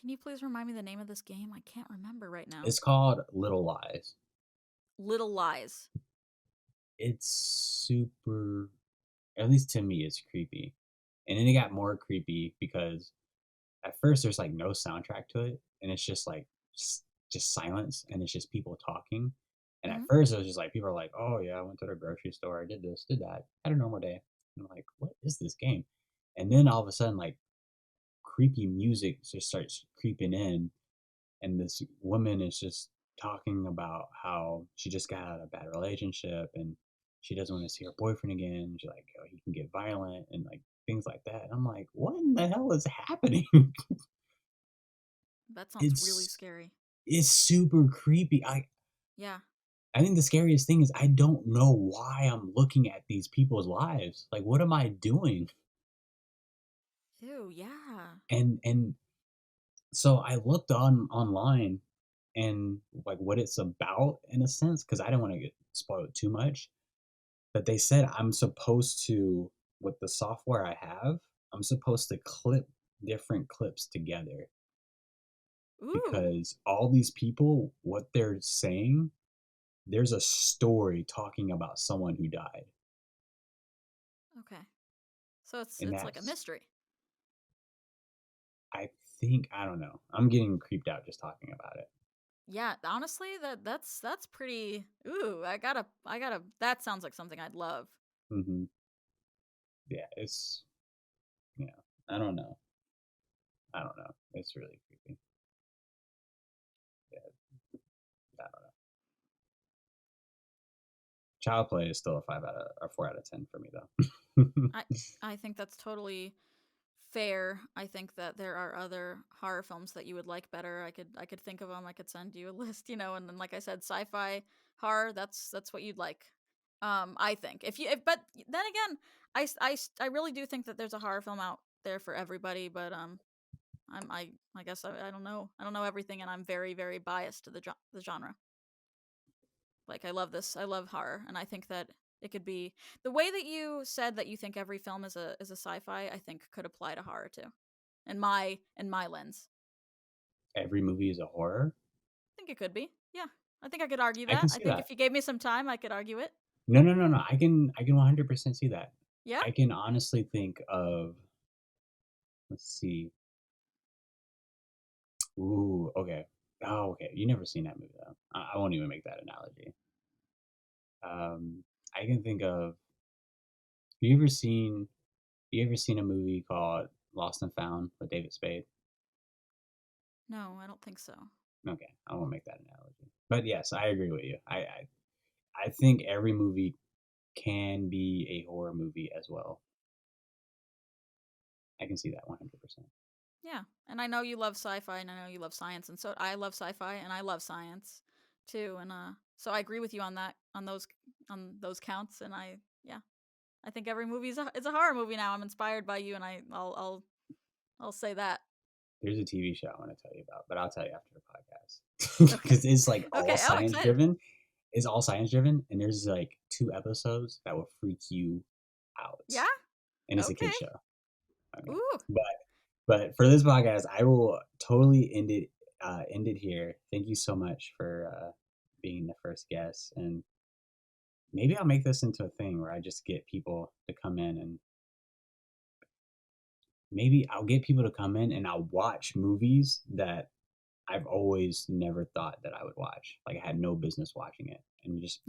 Can you please remind me the name of this game? I can't remember right now. It's called Little Lies. Little Lies. It's super, at least to me, it's creepy. And then it got more creepy because at first there's like no soundtrack to it, and it's just like just silence, and it's just people talking. And at Hmm. first it was just like people are like, "Oh yeah, I went to the grocery store, I did this, did that, had a normal day." And I'm like, "What is this game?" And then all of a sudden, like creepy music just starts creeping in, and this woman is just talking about how she just got out of a bad relationship and she doesn't want to see her boyfriend again. She's like, oh, he can get violent and like things like that. And I'm like, what in the hell is happening? That sounds really it's scary. it's super creepy. Yeah. I think the scariest thing is I don't know why I'm looking at these people's lives. Like, what am I doing? Ew, yeah. And so I looked on online and like what it's about in a sense because I don't want to get spoiled too much. But they said I'm supposed to, with the software I have, I'm supposed to clip different clips together Ooh. because all these people, what they're saying, there's a story talking about someone who died. Okay. So And it's like a mystery. I don't know. I'm getting creeped out just talking about it. Yeah, honestly, that's pretty. Ooh, I gotta. That sounds like something I'd love. Hmm. Yeah, it's, I don't know. I don't know. It's really creepy. Yeah, I don't know. Child Play is still a 4 out of 10 for me though. I I think that's totally fair. I think that there are other horror films that you would like better. I could think of them. I could send you a list, and then like I said, sci-fi horror. That's what you'd like. I think but then again, I really do think that there's a horror film out there for everybody. But I guess I don't know. I don't know everything, and I'm very very biased to the genre. Like I love this. I love horror, and I think that it could be the way that you said that you think every film is a sci-fi. I think could apply to horror too, in my lens. Every movie is a horror. I think it could be. Yeah, I think I could argue I can that. I see think that. if you gave me some time, I could argue it. No, no, no, no. I can 100% see that. Yeah. I can honestly think of, let's see. Ooh, okay. Oh, okay. You never seen that movie though. I won't even make that analogy. I can think of. You ever seen? You ever seen a movie called Lost and Found with David Spade? No, I don't think so. Okay, I won't make that analogy. But yes, I agree with you. I think every movie can be a horror movie as well. I can see that 100%. Yeah, and I know you love sci-fi, and I know you love science, and so I love sci-fi, and I love science too, and so I agree with you on that, on those counts, and yeah, I think every movie is a horror movie now. I'm inspired by you, and I'll say that. There's a TV show I want to tell you about, but I'll tell you after the podcast Okay. because it's like all Okay. Oh, science excited. driven. It's all science driven, and there's like 2 episodes that will freak you out, Yeah. and it's a Okay. kid show. Okay, Ooh. but for this podcast, I will totally end it here. Thank you so much for being the first guest, and maybe I'll make this into a thing where I just get people to come in, and maybe I'll get people to come in and I'll watch movies that I've always never thought that I would watch. Like I had no business watching it, and just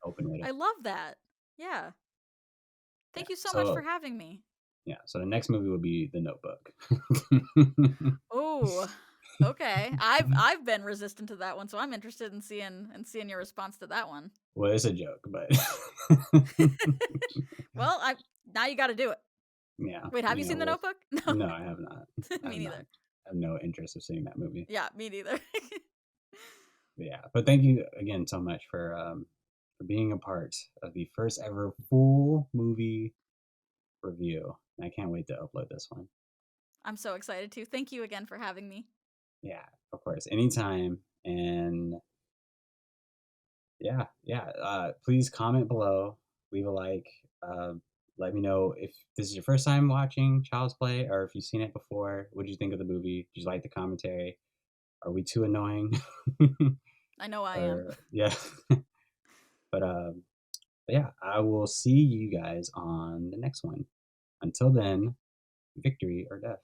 open it I up. love that. Yeah. Yeah. Thank you so much for So having me. yeah. So the next movie will be The Notebook. Oh. Okay. I've been resistant to that one, so I'm interested in seeing your response to that one. Well, it's a joke, but Well, I now you got to do it. yeah. Wait, have you seen The Well, Notebook? No. no, I have not. I Me have not. neither. I have no interest of seeing that movie. Yeah, me neither. But yeah, but thank you again so much for being a part of the first ever full movie review. I can't wait to upload this one. I'm so excited too. Thank you again for having me. Yeah, of course, anytime. And yeah. Please comment below, leave a like. Let me know if this is your first time watching Child's Play, or if you've seen it before. What did you think of the movie? Did you like the commentary? Are we too annoying? I know I am. Or yeah, but yeah, I will see you guys on the next one. Until then, victory or death.